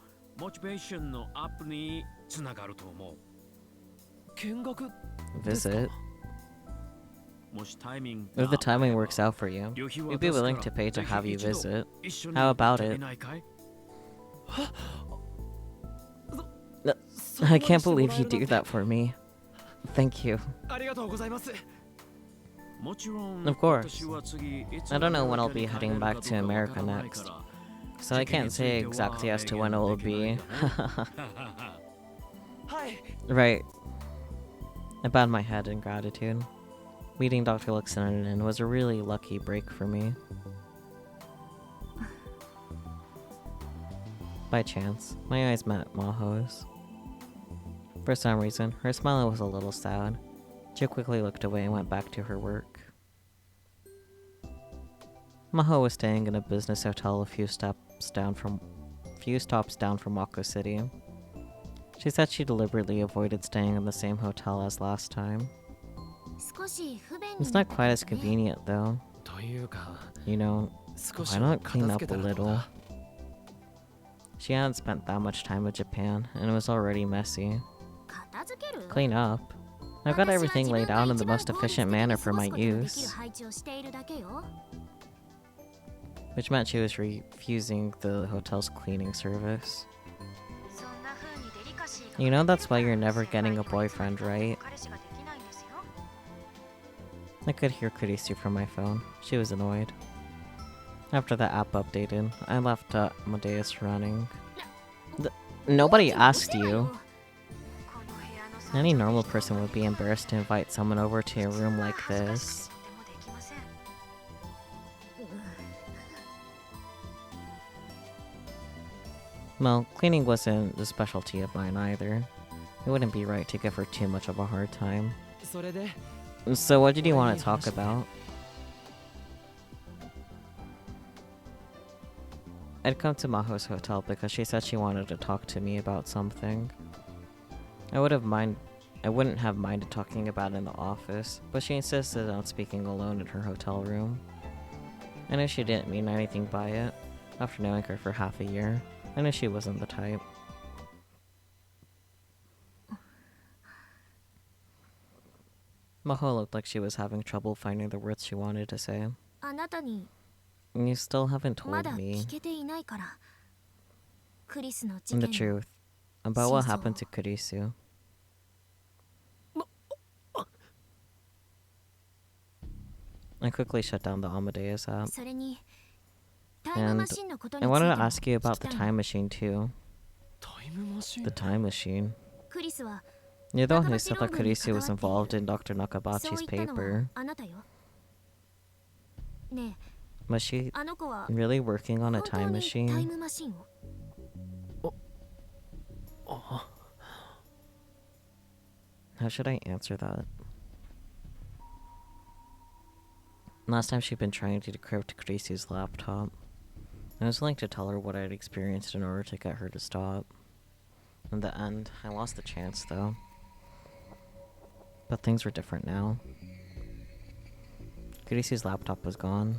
Visit? If the timing works out for you, we'd be willing to pay to have you visit. How about it? I can't believe you do that for me. Thank you. Of course. I don't know when I'll be heading back to America next, so I can't say exactly as to when it will be. Right. I bowed my head in gratitude. Meeting Dr. Luxton was a really lucky break for me. By chance, my eyes met Maho's. For some reason, her smile was a little sad. She quickly looked away and went back to her work. Maho was staying in a business hotel a few stops down from Wako City. She said she deliberately avoided staying in the same hotel as last time. It's not quite as convenient though. You know, why not clean up a little? She hadn't spent that much time in Japan, and it was already messy. Clean up? I've got everything laid out in the most efficient manner for my use. Which meant she was refusing the hotel's cleaning service. You know that's why you're never getting a boyfriend, right? I could hear Kurisu from my phone. She was annoyed. After the app updated, I left Amadeus running. Nobody asked you. Any normal person would be embarrassed to invite someone over to a room like this. Well, cleaning wasn't a specialty of mine either. It wouldn't be right to give her too much of a hard time. So what did you want to talk about? I'd come to Maho's hotel because she said she wanted to talk to me about something. I wouldn't have minded talking about it in the office, but she insisted on speaking alone in her hotel room. I knew she didn't mean anything by it. After knowing her for half a year, I knew she wasn't the type. Maho looked like she was having trouble finding the words she wanted to say. You still haven't told me the truth about what happened to Kurisu. I quickly shut down the Amadeus app. And I wanted to ask you about the time machine too. The time machine? You're the one who said that Kurisu was involved in Dr. Nakabachi's paper. Was she あの子は really working on a 本当 time にタイ machine? ムマシンを How should I answer that? Last time she'd been trying to decrypt Grace's laptop. I was willing to tell her what I'd experienced in order to get her to stop. In the end, I lost the chance though. But things were different now. Grace's laptop was gone.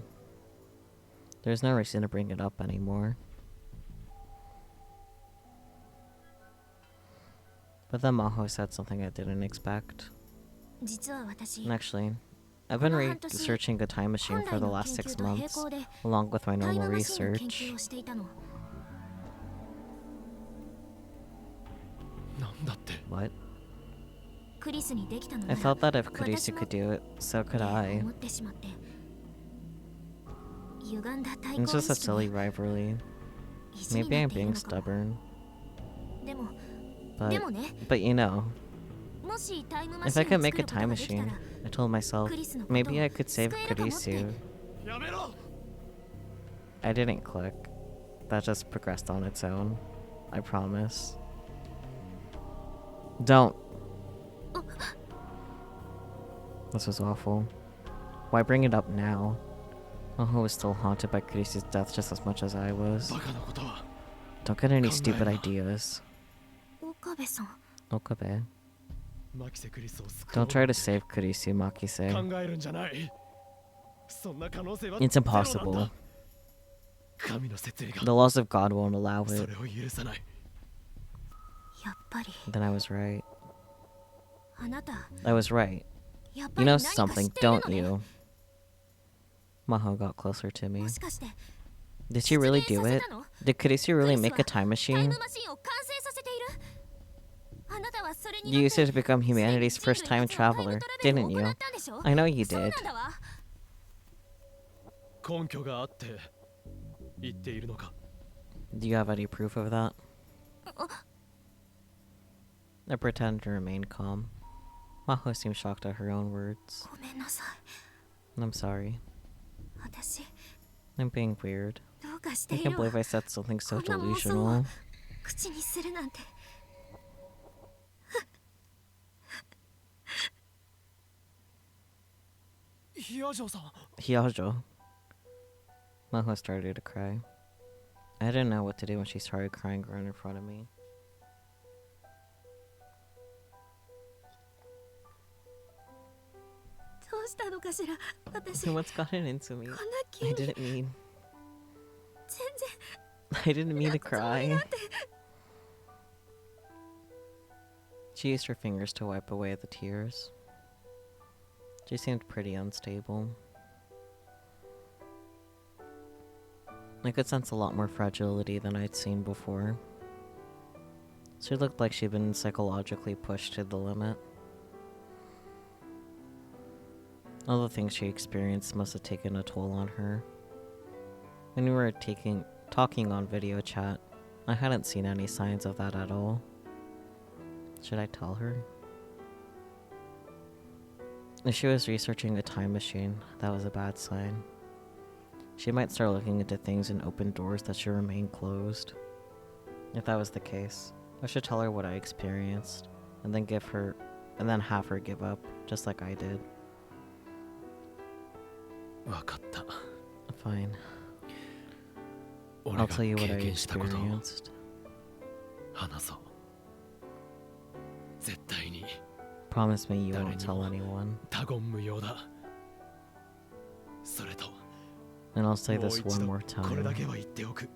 There's no reason to bring it up anymore. But then Maho said something I didn't expect. 実は私 And actually, I've been researching the time machine for the last 6 months, along with my タイ normal ムマシンの研 research. 究をしていたの。なんだって What? クリスにできたのな I ら felt that if Kurisu could do it, so could I. 思ってしまって歪んだ対 It's 抗意 just a 識が silly rivalry. 石に Maybe な I'm っている being のかも。 stubborn. でも But, ね but you know, もしタイムマ if シン I を could 作 make る a こと time ができた machine, ら I told myself, クリスのことを maybe I could save 救えるかもって Kurisu. やめろ I didn't click. That just progressed on its own. I promise. Don't. This was awful. Why bring it up now? Maho was still haunted by Kurisu's death just as much as I was. バカなことは Don't get any Come stupid on. ideas. 岡部さん Okabe. マキセクリスを救お Don't う try to save Kurisu, Makise. 考えるんじゃないそんな可能性は It's ゼロなんだ impossible. 神の摂理が The laws of God won't allow そ it. れを許さないやっぱり Then I was right. あなた I was right. やっぱ You り know 何か知 something, っているの don't ね you? Maho got closer to me. もしかして Did she really do it? Did Kurisu really make a time タイ machine? ムマシンを完成させているあなたはそれに You よっ used て it to become humanity's first time traveler, didn't you? I know you そう did. なんだわ 根拠があって言っているのか Do you have any proof of that? I pretended to remain calm. Maho seemed shocked at her own words. ごめんなさい I'm sorry. 私 I'm being weird. どうかして I い can't るわ believe I said something so こんな妄想を delusional. 口にするなんてヒヤジョさん Hyajo. Maho started to cry. I didn't know what to do when she started crying right in front of me. どうしたのかしら私 What's gotten into me? こんな急 I に全 didn't mean. 然 I didn't mean to つもり cry. なんて She used her fingers to wipe away the tears. She seemed pretty unstable. I could sense a lot more fragility than I'd seen before. She looked like she'd been psychologically pushed to the limit. All the things she experienced must have taken a toll on her. When we were talking on video chat, I hadn't seen any signs of that at all. Should I tell her? If she was researching a time machine, that was a bad sign. She might start looking into things and open doors that should remain closed. If that was the case, I should tell her what I experienced, and then have her give up, just like I did. 分かった Fine. 俺 I'll が tell you 経 what I 験したことを experienced. 話そう絶対に Promise me you won't tell anyone. 他言無用だそれと And I'll say もう this 一 one 度 more これだ time. けは言っておく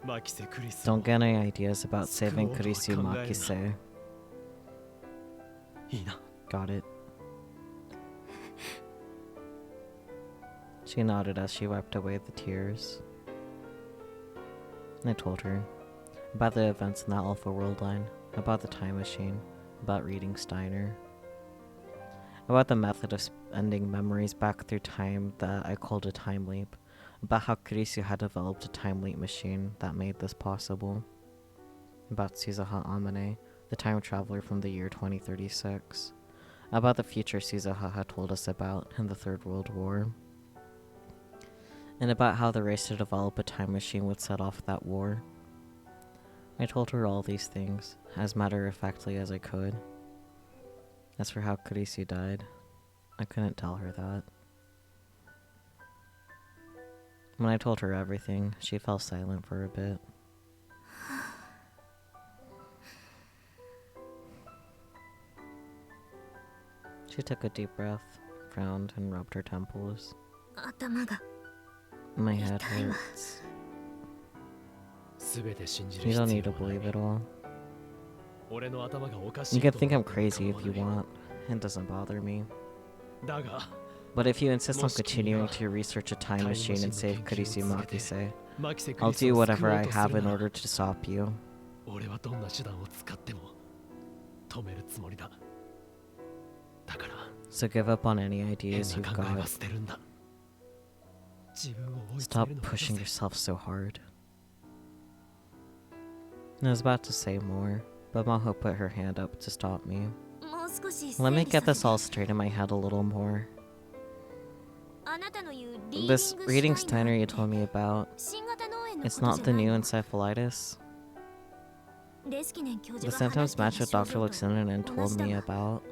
マキセクリスを Don't get any ideas about saving Screw Kurisu all Makise. いいな Got it. She nodded as she wiped away the tears. I told her about the events in that Alpha World line, about the time machine, about reading Steiner, about the method of ending memories back through time that I called a time leap, about how Kurisu had developed a time leap machine that made this possible, about Suzuha Amane, the time traveler from the year 2036, about the future Suzuha had told us about in the Third World War. and about how the race to develop a time machine would set off that war. I told her all these things, as matter-of-factly as I could. As for how Kurisu died, I couldn't tell her that. When I told her everything, she fell silent for a bit. She took a deep breath, frowned, and rubbed her temples. My head hurts. You don't need to believe it all. You can think I'm crazy if you want. It doesn't bother me. But if you insist on continuing to research a time machine and save Kurisu Makise, I'll do whatever I have in order to stop you. So give up on any ideas you've got. Stop pushing yourself so hard. I was about to say more, but Maho put her hand up to stop me. Let me get this all straight in my head a little more. This reading Steiner you told me about, it's not the new encephalitis? The symptoms match what Dr. Luxinen told me about.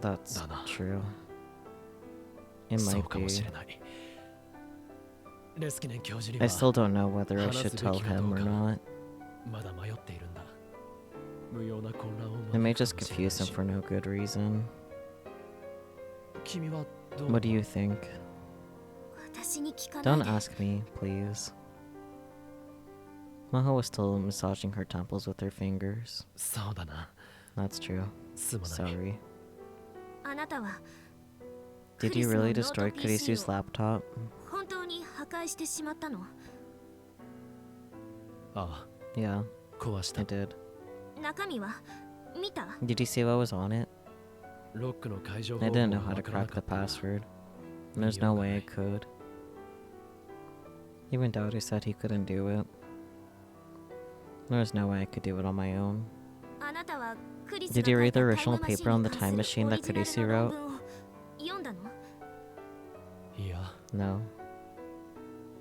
That's true. It might be. I still don't know whether I should tell him or not. It may just confuse him for no good reason. What do you think? Don't ask me, please. Maho was still massaging her temples with her fingers. That's true. Sorry. Did you really destroy Kurisu's laptop? Yeah, I did. Did you see what was on it? I didn't know how to crack the password. There's no way I could. Even Dowdy said he couldn't do it. There's no way I could do it on my own. Did you read the original paper on the time machine that Kurisu wrote? No.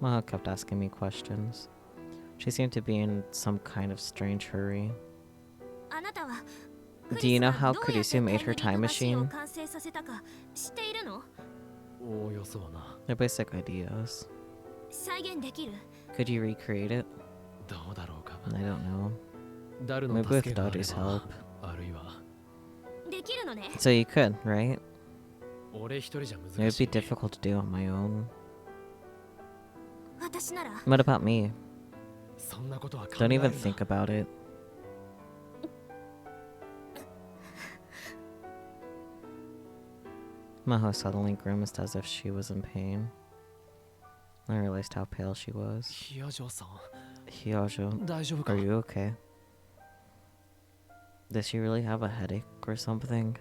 Maho kept asking me questions. She seemed to be in some kind of strange hurry. Do you know how Kurisu made her time machine? They're basic ideas. Could you recreate it? I don't know. Maybe with Doddy's help. So you could, right? It would be difficult to do on my own. What about me? Don't even think about it. Maho suddenly grimaced as if she was in pain. I realized how pale she was. Hyojo, are you okay? Does she really have a headache or something?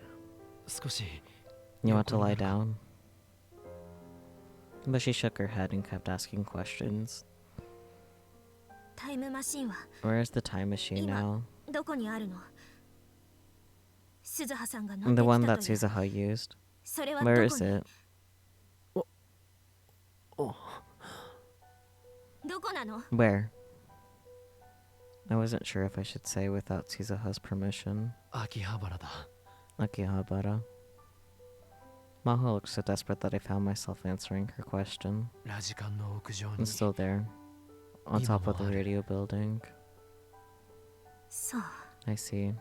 You want to lie down? But she shook her head and kept asking questions. Where is the time machine now? The one that Suzuha used. Where is it? Where? I wasn't sure if I should say without Suzuha's permission. Akihabara. Maho looked so desperate that I found myself answering her question. It's still there, on top of the radio building. I see.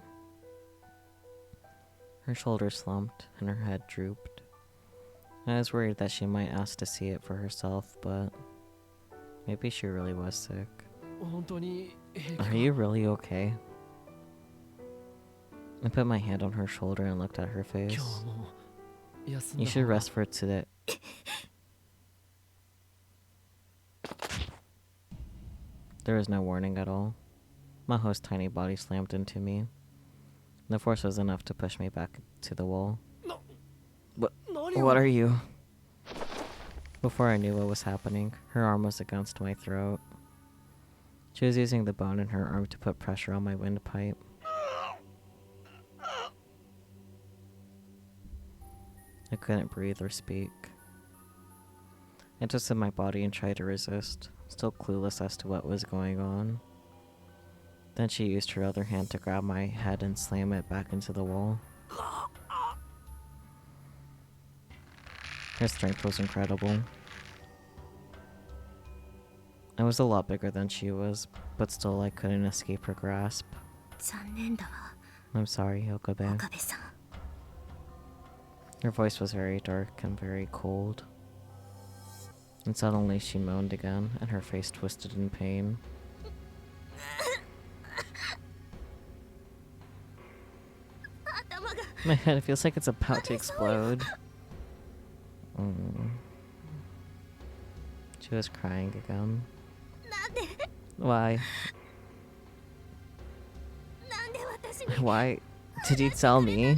Her shoulders slumped and her head drooped. I was worried that she might ask to see it for herself, but maybe she really was sick. Are you really okay? I put my hand on her shoulder and looked at her face. You should rest for today. There was no warning at all. Maho's tiny body slammed into me. The force was enough to push me back to the wall. What are you? Before I knew what was happening, her arm was against my throat. She was using the bone in her arm to put pressure on my windpipe. I couldn't breathe or speak. I twisted my body and tried to resist, still clueless as to what was going on. Then she used her other hand to grab my head and slam it back into the wall. Her strength was incredible. I was a lot bigger than she was, but still I couldn't escape her grasp. 残念だわ I'm sorry, Okabe. 岡部さん Her voice was very dark and very cold. And suddenly she moaned again, and her face twisted in pain. My head feels like it's about to explode. She was crying again. Why? Why did you tell me?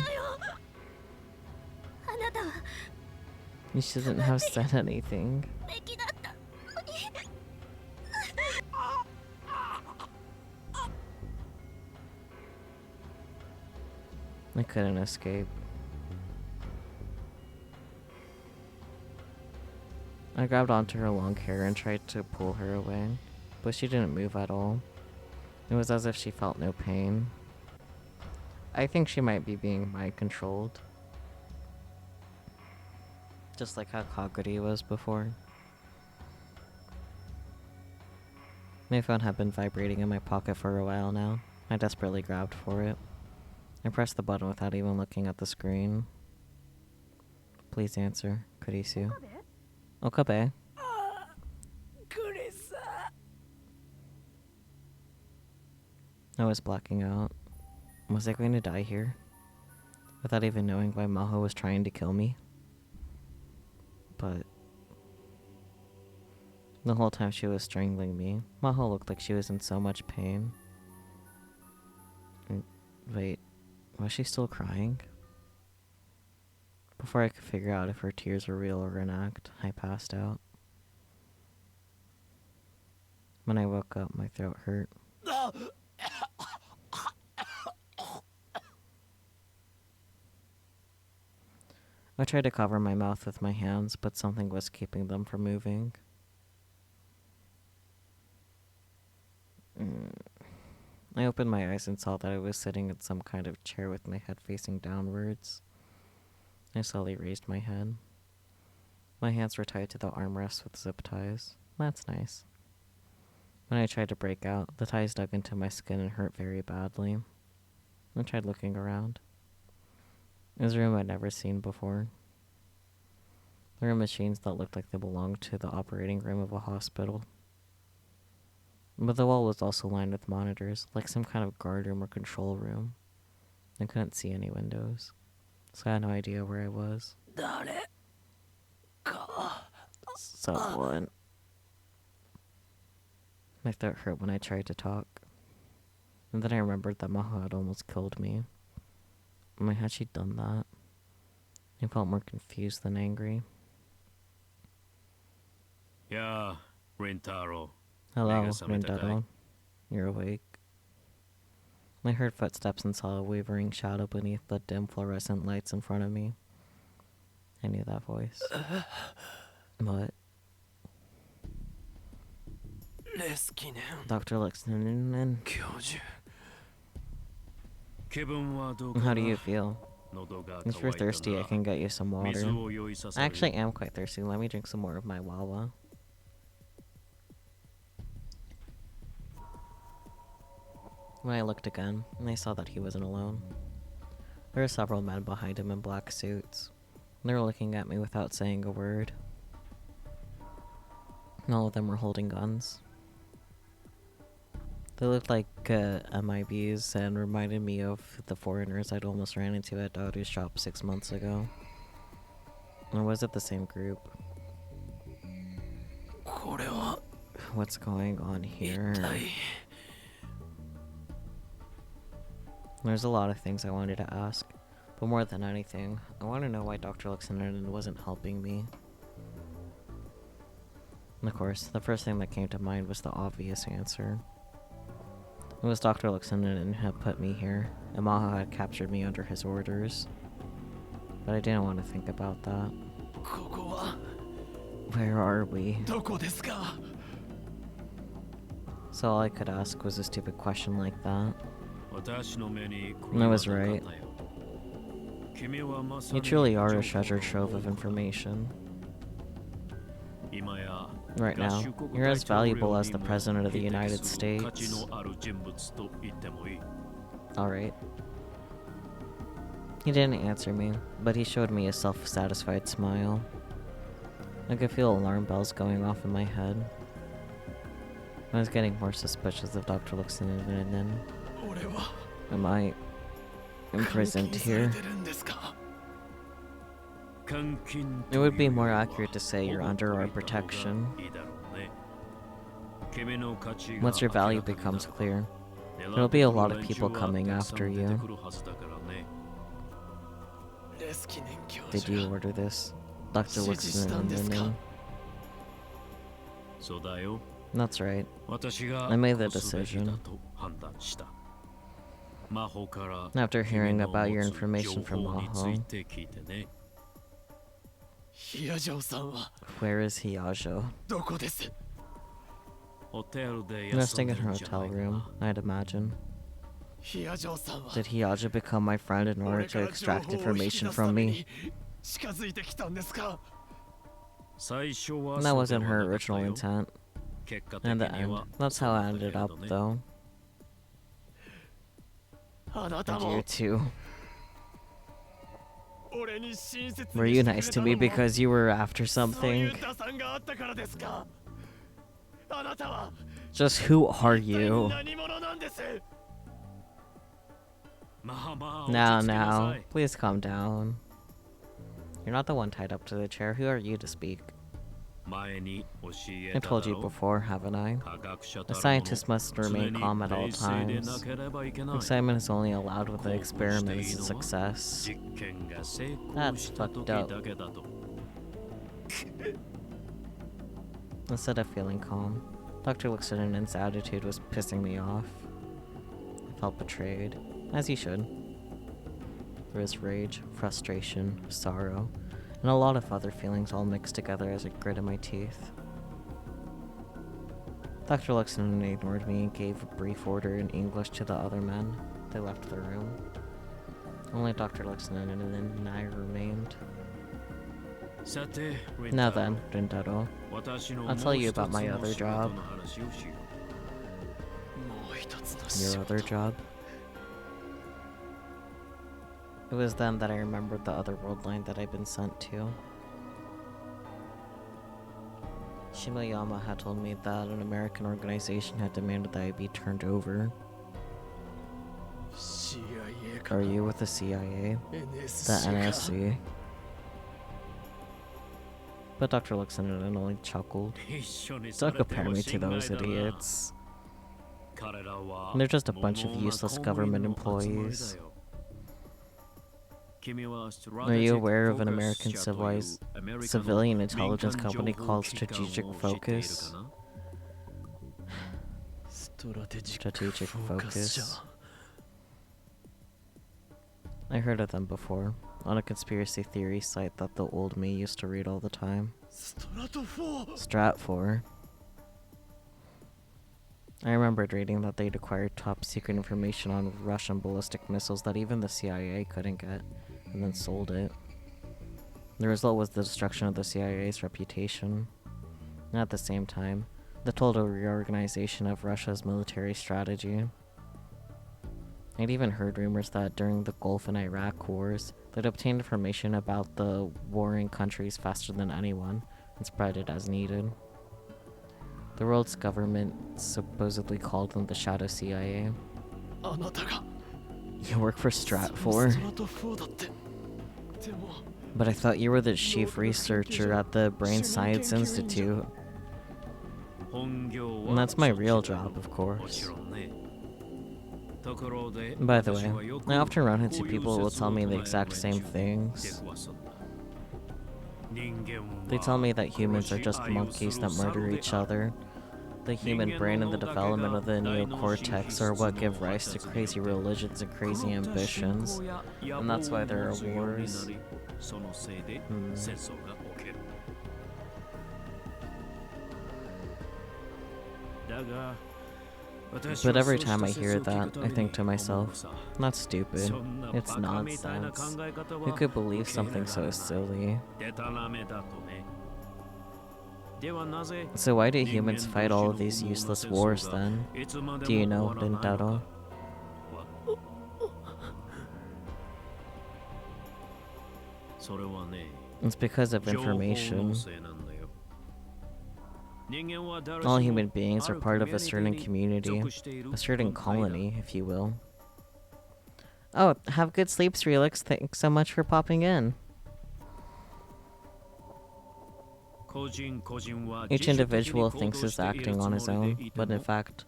You shouldn't have said anything. I couldn't escape. I grabbed onto her long hair and tried to pull her away, but she didn't move at all. It was as if she felt no pain. I think she might be being mind-controlled. Just like how Kaguri was before. My phone had been vibrating in my pocket for a while now. I desperately grabbed for it. I pressed the button without even looking at the screen. Please answer, Kurisu. Okabe. I was blacking out. Was I going to die here? Without even knowing why Maho was trying to kill me? But the whole time she was strangling me, Maho looked like she was in so much pain. Wait, was she still crying? Before I could figure out if her tears were real or an act, I passed out. When I woke up, my throat hurt. I tried to cover my mouth with my hands, but something was keeping them from moving. I opened my eyes and saw that I was sitting in some kind of chair with my head facing downwards. I slowly raised my head. My hands were tied to the armrests with zip ties. That's nice. When I tried to break out, the ties dug into my skin and hurt very badly. I tried looking around. It was a room I'd never seen before. There were machines that looked like they belonged to the operating room of a hospital. But the wall was also lined with monitors, like some kind of guard room or control room. I couldn't see any windows, so I had no idea where I was. Someone. My throat hurt when I tried to talk. And then I remembered that Maho had almost killed me. Why had she done that? I felt more confused than angry. Yeah, Rintaro. Hello, Rintaro. You're awake. I heard footsteps and saw a wavering shadow beneath the dim fluorescent lights in front of me. I knew that voice. What? Dr. Lexington. How do you feel? If you're thirsty, I can get you some water. I actually am quite thirsty. Let me drink some more of my wawa. When I looked again, I saw that he wasn't alone. There were several men behind him in black suits. They were looking at me without saying a word. All of them were holding guns. They looked like MIBs and reminded me of the foreigners I'd almost ran into at Daru's shop 6 months ago. Or was it the same group? What's going on here? There's a lot of things I wanted to ask, but more than anything, I want to know why Dr. Lexington wasn't helping me. And of course, the first thing that came to mind was the obvious answer. It was Dr. Lexington who had put me here, and Maho had captured me under his orders. But I didn't want to think about that. Where are we? どこですか? So all I could ask was a stupid question like that. 私の目に And I was right. You truly are a treasure trove of information. Right now, you're as valuable as the President of the United States. Alright. He didn't answer me, but he showed me a self-satisfied smile. I could feel alarm bells going off in my head. I was getting more suspicious of Dr. Unedited. Am I imprisoned here? It would be more accurate to say you're under our protection. Once your value becomes clear, there'll be a lot of people coming after you. Did you order this? Dr. Unedited. That's right. I made the decision. After hearing about your information from Maho. Where is Hiyajo? Resting in her hotel room, I'd imagine. Did Hiyajo become my friend in order to extract information from me? That wasn't her original intent. In the end, that's how I ended up, though. And you too. Were you nice to me because you were after something? Just who are you? Now, please calm down. You're not the one tied up to the chair. Who are you to speak? I told you before, haven't I? A scientist must remain calm at all times. Excitement is only allowed when the experiment is a success. That's fucked up. Instead of feeling calm, Dr. Unedited's attitude was pissing me off. I felt betrayed, as you should. There was rage, frustration, sorrow, and a lot of other feelings all mixed together as it gritted my teeth. Dr. Unedited ignored me and gave a brief order in English to the other men. They left the room. Only Dr. Unedited and I remained. Now then, Rintaro, I'll tell you about my other job. Your other job? It was then that I remembered the other world line that I'd been sent to. Shimayama had told me that an American organization had demanded that I be turned over. Are you with the CIA? The NSC? But Dr. Unedited only chuckled. Don't compare me to those idiots. They're just a bunch of useless government employees. Are you aware of an American civilian intelligence company called Strategic Focus? Strategic Focus. I heard of them before, on a conspiracy theory site that the old me used to read all the time. Stratfor. I remembered reading that they'd acquired top secret information on Russian ballistic missiles that even the CIA couldn't get, and then sold it. The result was the destruction of the CIA's reputation. And at the same time, the total reorganization of Russia's military strategy. I'd even heard rumors that during the Gulf and Iraq wars, they'd obtained information about the warring countries faster than anyone, and spread it as needed. The world's government supposedly called them the Shadow CIA. You work for Stratfor? But I thought you were the chief researcher at the Brain Science Institute. And that's my real job, of course. By the way, I often run into people who will tell me the exact same things. They tell me that humans are just monkeys that murder each other. The human brain and the development of the neocortex are what give rise to crazy religions and crazy ambitions. And that's why there are wars. But every time I hear that, I think to myself, not stupid, it's nonsense. Who could believe something so silly? So why do humans fight all of these useless wars then? Do you know, Rintaro? It's because of information. All human beings are part of a certain community, a certain colony, if you will. Oh, have good sleep, Relix. Thanks so much for popping in. Each individual thinks he's acting on his own, but in fact,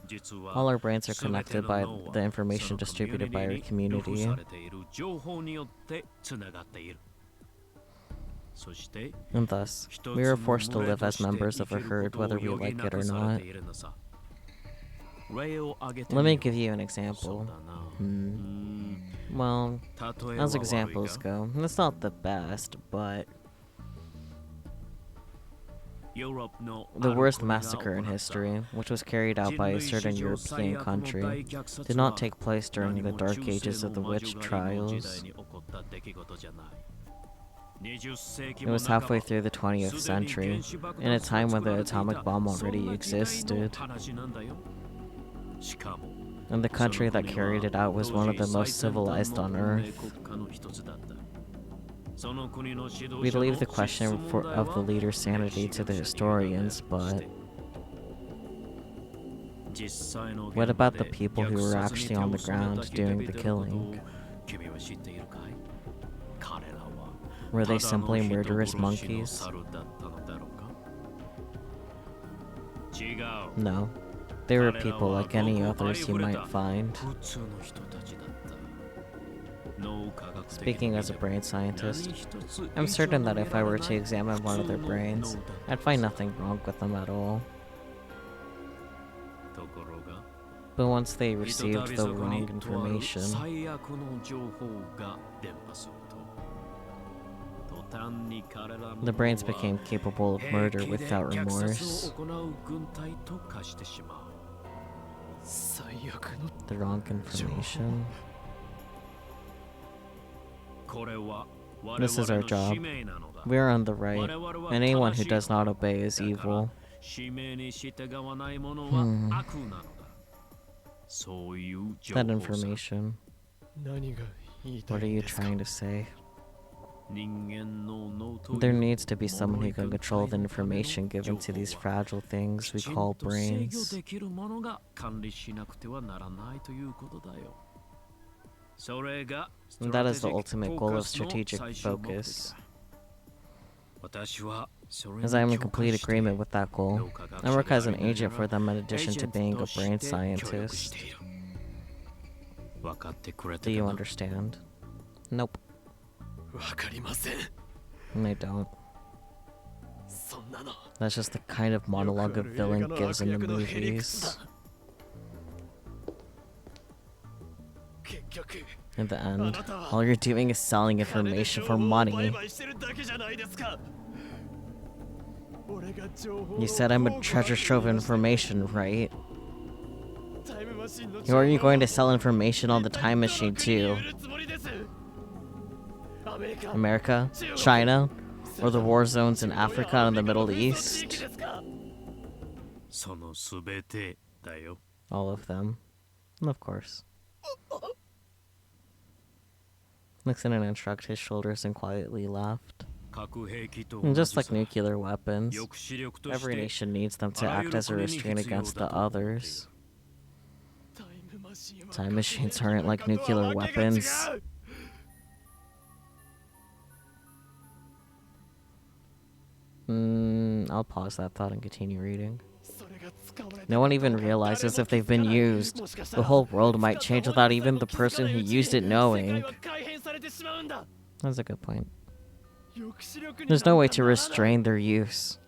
all our brains are connected by the information distributed by our community. And thus, we are forced to live as members of a herd whether we like it or not. Let me give you an example. Well, as examples go, it's not the best, but the worst massacre in history, which was carried out by a certain European country, did not take place during the dark ages of the witch trials. It was halfway through the 20th century, in a time when the atomic bomb already existed. And the country that carried it out was one of the most civilized on Earth. We leave the question of the leader's sanity to the historians, but what about the people who were actually on the ground doing the killing? Were they simply murderous monkeys? No. They were people like any others you might find. Speaking as a brain scientist, I'm certain that if I were to examine one of their brains, I'd find nothing wrong with them at all. But once they received the wrong information, the brains became capable of murder without remorse. The wrong information. This is our job. We are on the right, and anyone who does not obey is evil. That information. What are you trying to say? There needs to be someone who can control the information given to these fragile things we call brains. And that is the ultimate goal of strategic focus. As I am in complete agreement with that goal, I work as an agent for them in addition to being a brain scientist. Do you understand? Nope. They don't. That's just the kind of monologue a villain gives in the movies. In the end, all you're doing is selling information for money. You said I'm a treasure trove of information, right? Or are you going to sell information on the time machine too? America? China? Or the war zones in Africa and the Middle East? All of them. Of course. Nixon and shrugged his shoulders and quietly laughed. And just like nuclear weapons, every nation needs them to act as a restraint against the others. Time machines aren't like nuclear weapons. I'll pause that thought and continue reading. No one even realizes if they've been used. The whole world might change without even the person who used it knowing. That's a good point. There's no way to restrain their use.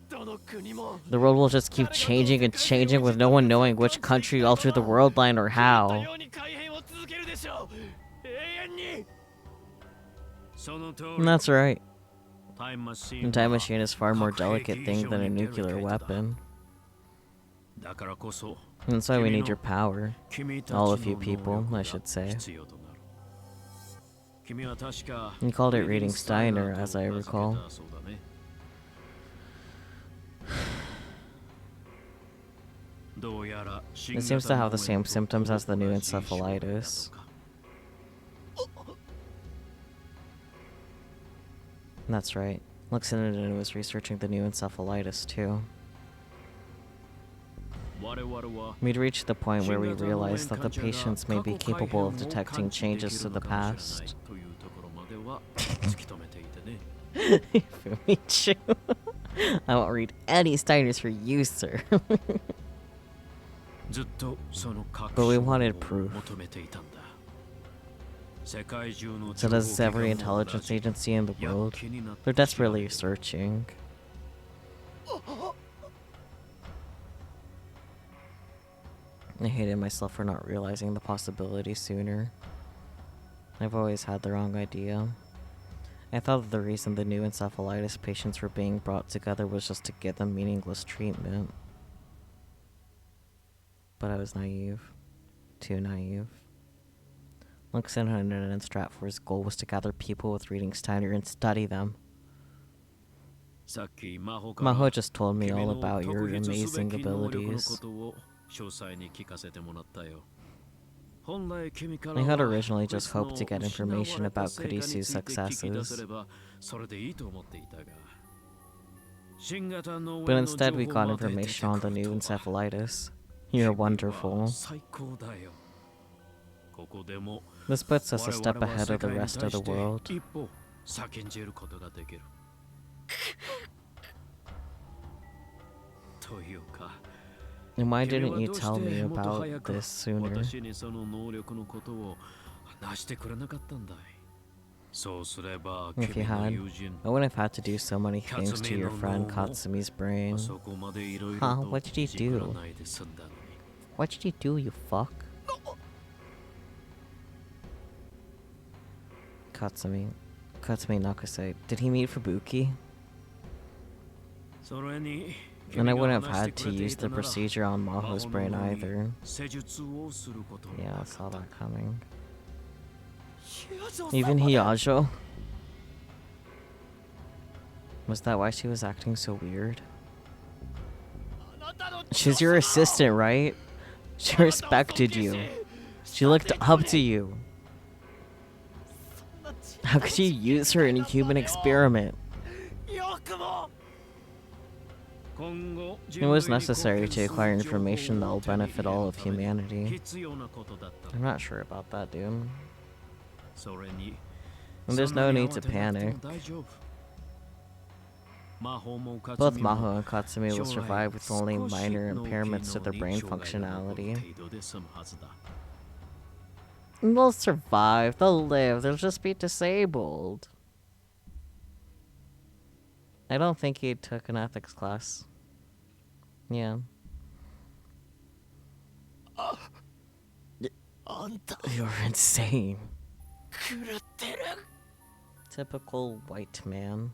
The world will just keep changing and changing with no one knowing which country altered the world line or how. And that's right. A time machine is far more delicate thing than a nuclear weapon. That's why we need your power. All of you people, I should say. You called it reading Steiner, as I recall. It seems to have the same symptoms as the new encephalitis. That's right. Unedited was researching the new encephalitis too. We'd reached the point where we realized that the patients may be capable of detecting changes to the past. Fumichu. I won't read any Steiners for you, sir. But we wanted proof. So does every intelligence agency in the world. They're desperately searching. I hated myself for not realizing the possibility sooner. I've always had the wrong idea. I thought that the reason the new encephalitis patients were being brought together was just to give them meaningless treatment. But I was naive. Too naive. Unedited and Stratford's goal was to gather people with reading Steiner and study them. Maho just told me all about your amazing abilities. I had originally just hoped to get information about Kurisu's successes. But instead we got information on the new encephalitis. You're wonderful. This puts us a step ahead of the rest of the world. And why didn't you tell me about this sooner? If you had, I wouldn't have had to do so many things to your friend Katsumi's brain. Huh? What did you do? What did you do, you fuck? Katsumi Nakase. Did he meet Fubuki? And I wouldn't have had to use the procedure on Maho's brain either. Yeah, I saw that coming. Even Hiyajo? Was that why she was acting so weird? She's your assistant, right? She respected you. She looked up to you. How could you use her in a human experiment? It was necessary to acquire information that will benefit all of humanity. I'm not sure about that, dude. And there's no need to panic. Both Maho and Katsumi will survive with only minor impairments to their brain functionality. They'll survive, they'll live, they'll just be disabled. I don't think he took an ethics class. Yeah. You're insane. Typical white man.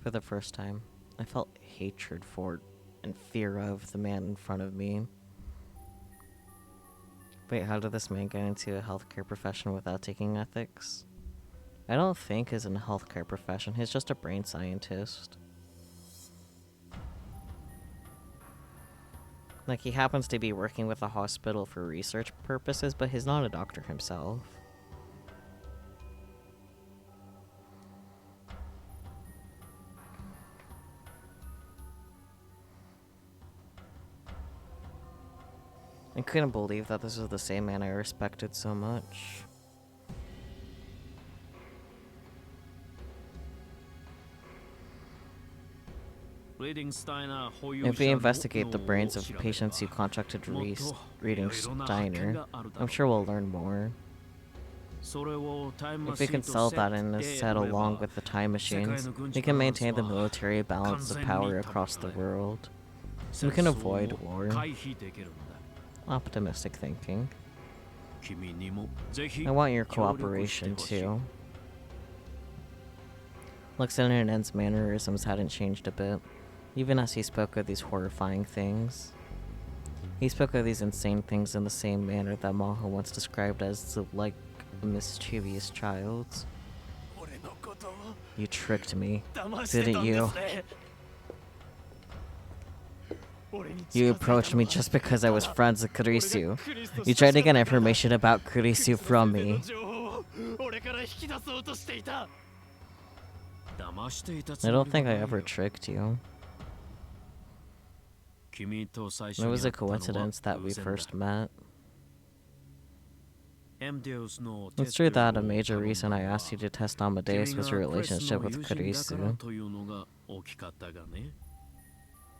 For the first time, I felt hatred for and fear of the man in front of me. Wait, how did this man get into a healthcare profession without taking ethics? I don't think he's in a healthcare profession, he's just a brain scientist. Like, he happens to be working with a hospital for research purposes, but he's not a doctor himself. I couldn't believe that this was the same man I respected so much. If we investigate the brains of patients who contracted reading Steiner, I'm sure we'll learn more. If we can sell that in a set along with the time machines, we can maintain the military balance of power across the world. We can avoid war. Optimistic thinking. I want your cooperation too. Unedited's mannerisms hadn't changed a bit. Even as he spoke of these horrifying things. He spoke of these insane things in the same manner that Maho once described as like a mischievous child. You tricked me, didn't you? You approached me just because I was friends with Kurisu. You tried to get information about Kurisu from me. I don't think I ever tricked you. It was a coincidence that we first met. It's true that a major reason I asked you to test Amadeus was your relationship with Kurisu.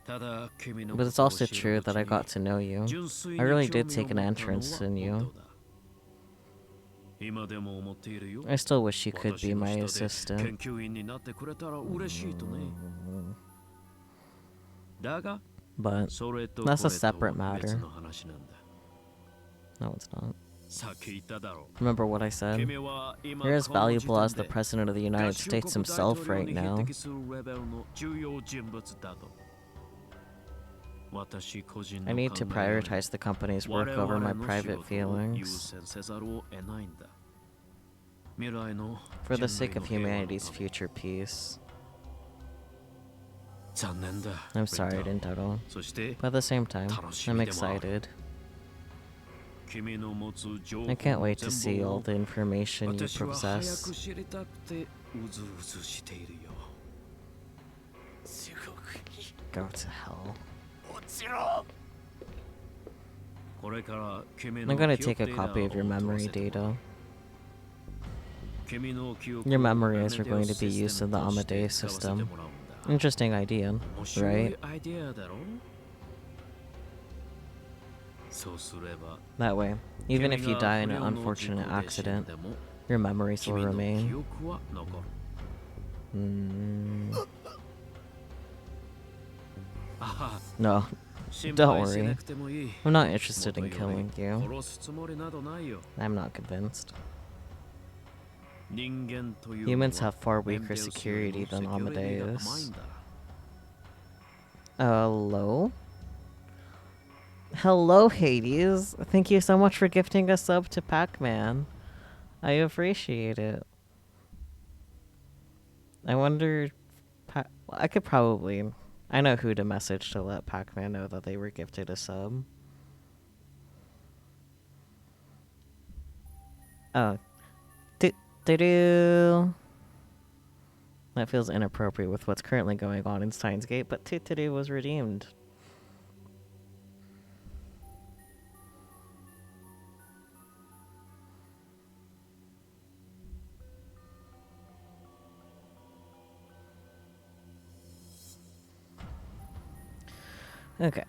But it's also true that I got to know you. I really did take an interest in you. I still wish you could be my assistant. But that's a separate matter. No, it's not. Remember what I said? You're as valuable as the President of the United States himself right now. I need to prioritize the company's work over my private feelings. For the sake of humanity's future peace. I'm sorry, Rintaro. But at the same time, I'm excited. I can't wait to see all the information you possess. Go to hell. I'm gonna take a copy of your memory data. Your memories are going to be used in the Amadeus system. Interesting idea, right? That way, even if you die in an unfortunate accident, your memories will remain. No, don't worry. I'm not interested in killing you. I'm not convinced. Humans have far weaker security than Amadeus. Hello? Hello, Hades. Thank you so much for gifting a sub to Pac-Man. I appreciate it. I wonder... I could probably... I know who to message to let Pac-Man know that they were gifted a sub. Oh. Do-do-do. That feels inappropriate with what's currently going on in Steins Gate, but do-do-do was redeemed. Okay.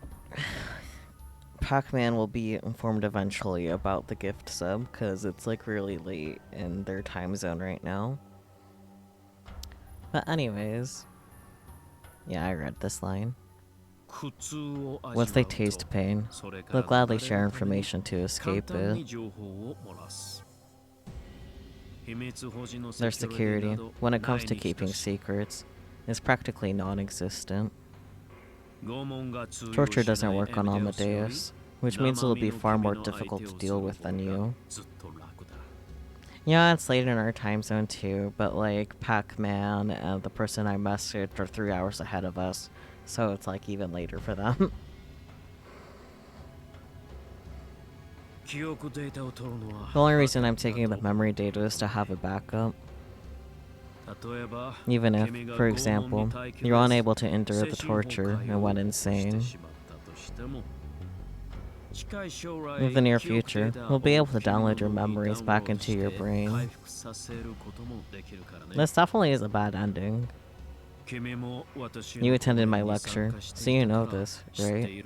Pac-Man will be informed eventually about the gift sub, because it's like really late in their time zone right now. But anyways, yeah, I read this line. Once they taste pain, they'll gladly share information to escape it. Their security, when it comes to keeping secrets, is practically non-existent. Torture doesn't work on Amadeus, which means it'll be far more difficult to deal with than you. Yeah, it's late in our time zone too, but like Pac-Man and the person I messaged are 3 hours ahead of us, so it's like even later for them. The only reason I'm taking the memory data is to have a backup. Even if, for example, you're unable to endure the torture and went insane. In the near future, we'll be able to download your memories back into your brain. This definitely is a bad ending. You attended my lecture, so you know this, right?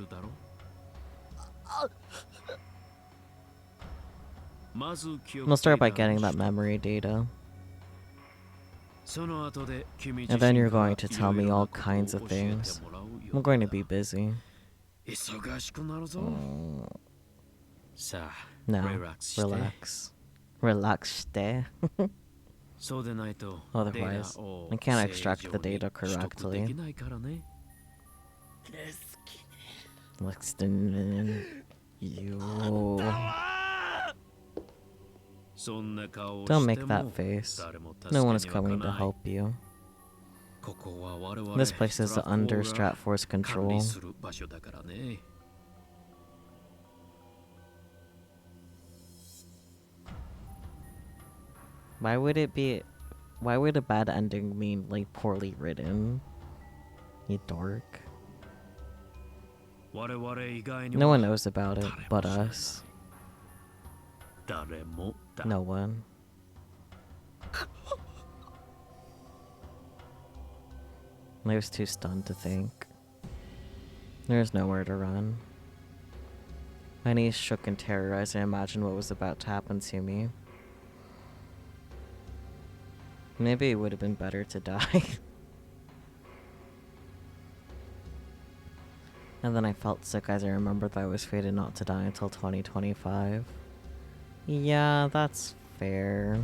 We'll start by getting that memory data. And then you're going to tell me all kinds of things. I'm going to be busy. No, relax. Relax, stay. Otherwise, I can't extract the data correctly. Lexington. You. Don't make that face. No one is coming to help you. This place is under Stratfor's control. Why would a bad ending mean, like, poorly written? You dork. No one knows about it but us. No one. I was too stunned to think. There's nowhere to run. My knees shook in terror as I imagined what was about to happen to me. Maybe it would have been better to die. And then I felt sick as I remembered that I was fated not to die until 2025. Yeah, that's fair.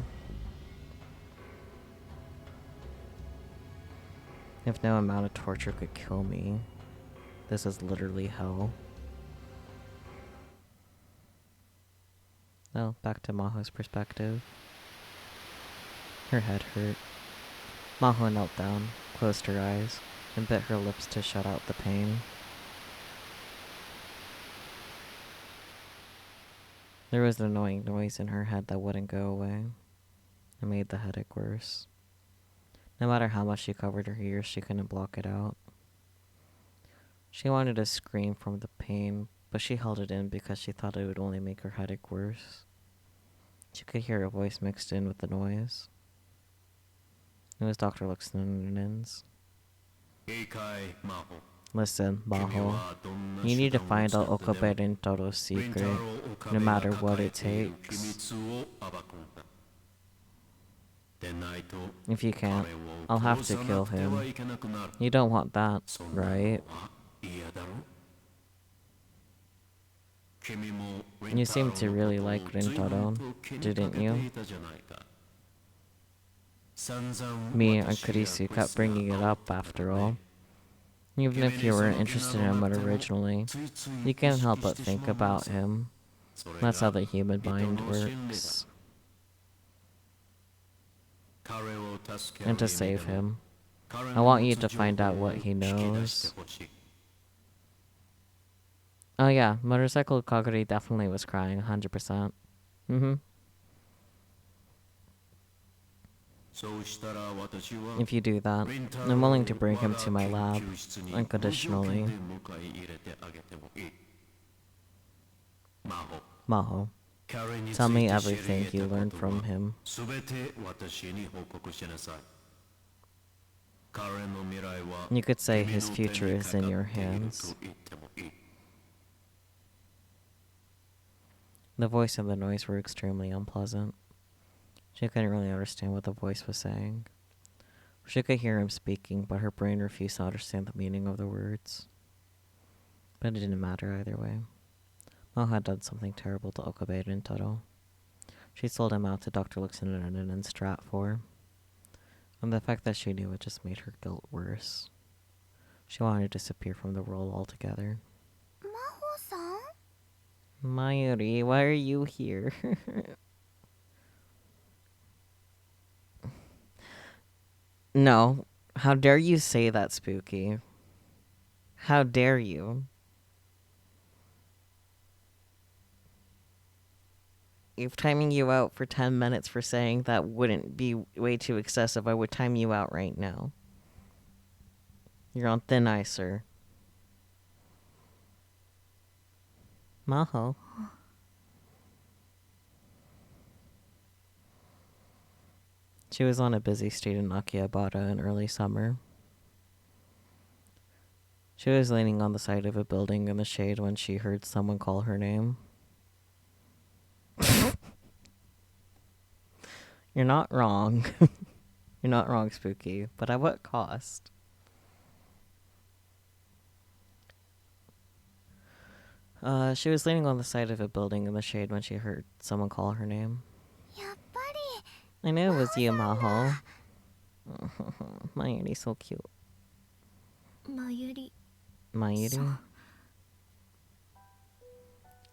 If no amount of torture could kill me, this is literally hell. Oh, back to Maho's perspective. Her head hurt. Maho knelt down, closed her eyes, and bit her lips to shut out the pain. There was an annoying noise in her head that wouldn't go away. It made the headache worse. No matter how much she covered her ears, she couldn't block it out. She wanted to scream from the pain, but she held it in because she thought it would only make her headache worse. She could hear a voice mixed in with the noise. It was Dr. Luxnan's. Listen, Maho. You need to find out Okabe Rintaro's secret, no matter what it takes. If you can't, I'll have to kill him. You don't want that, right? You seemed to really like Rintaro, didn't you? Me and Kurisu kept bringing it up after all. Even if you weren't interested in him originally, you can't help but think about him. That's how the human mind works. And to save him, I want you to find out what he knows. Oh yeah, Motorcycle Kaguri definitely was crying, 100%. If you do that, I'm willing to bring him to my lab, unconditionally. Maho, tell me everything you learned from him. You could say his future is in your hands. The voice and the noise were extremely unpleasant. She couldn't really understand what the voice was saying. She could hear him speaking, but her brain refused to understand the meaning of the words. But it didn't matter either way. Maho had done something terrible to Okabe Rintaro. She sold him out to Dr. Luxinen and Stratfor. And the fact that she knew it just made her guilt worse. She wanted to disappear from the world altogether. Maho-san? Mayuri, why are you here? No. How dare you say that, Spooky? How dare you? If timing you out for 10 minutes for saying that wouldn't be way too excessive, I would time you out right now. You're on thin ice, sir. Maho. She was on a busy street in Akihabara in early summer. She was leaning on the side of a building in the shade when she heard someone call her name. You're not wrong. You're not wrong, Spooky. But at what cost? She was leaning on the side of a building in the shade when she heard someone call her name. I knew it was you, Maho. Mayuri's so cute. Mayuri. Mayuri?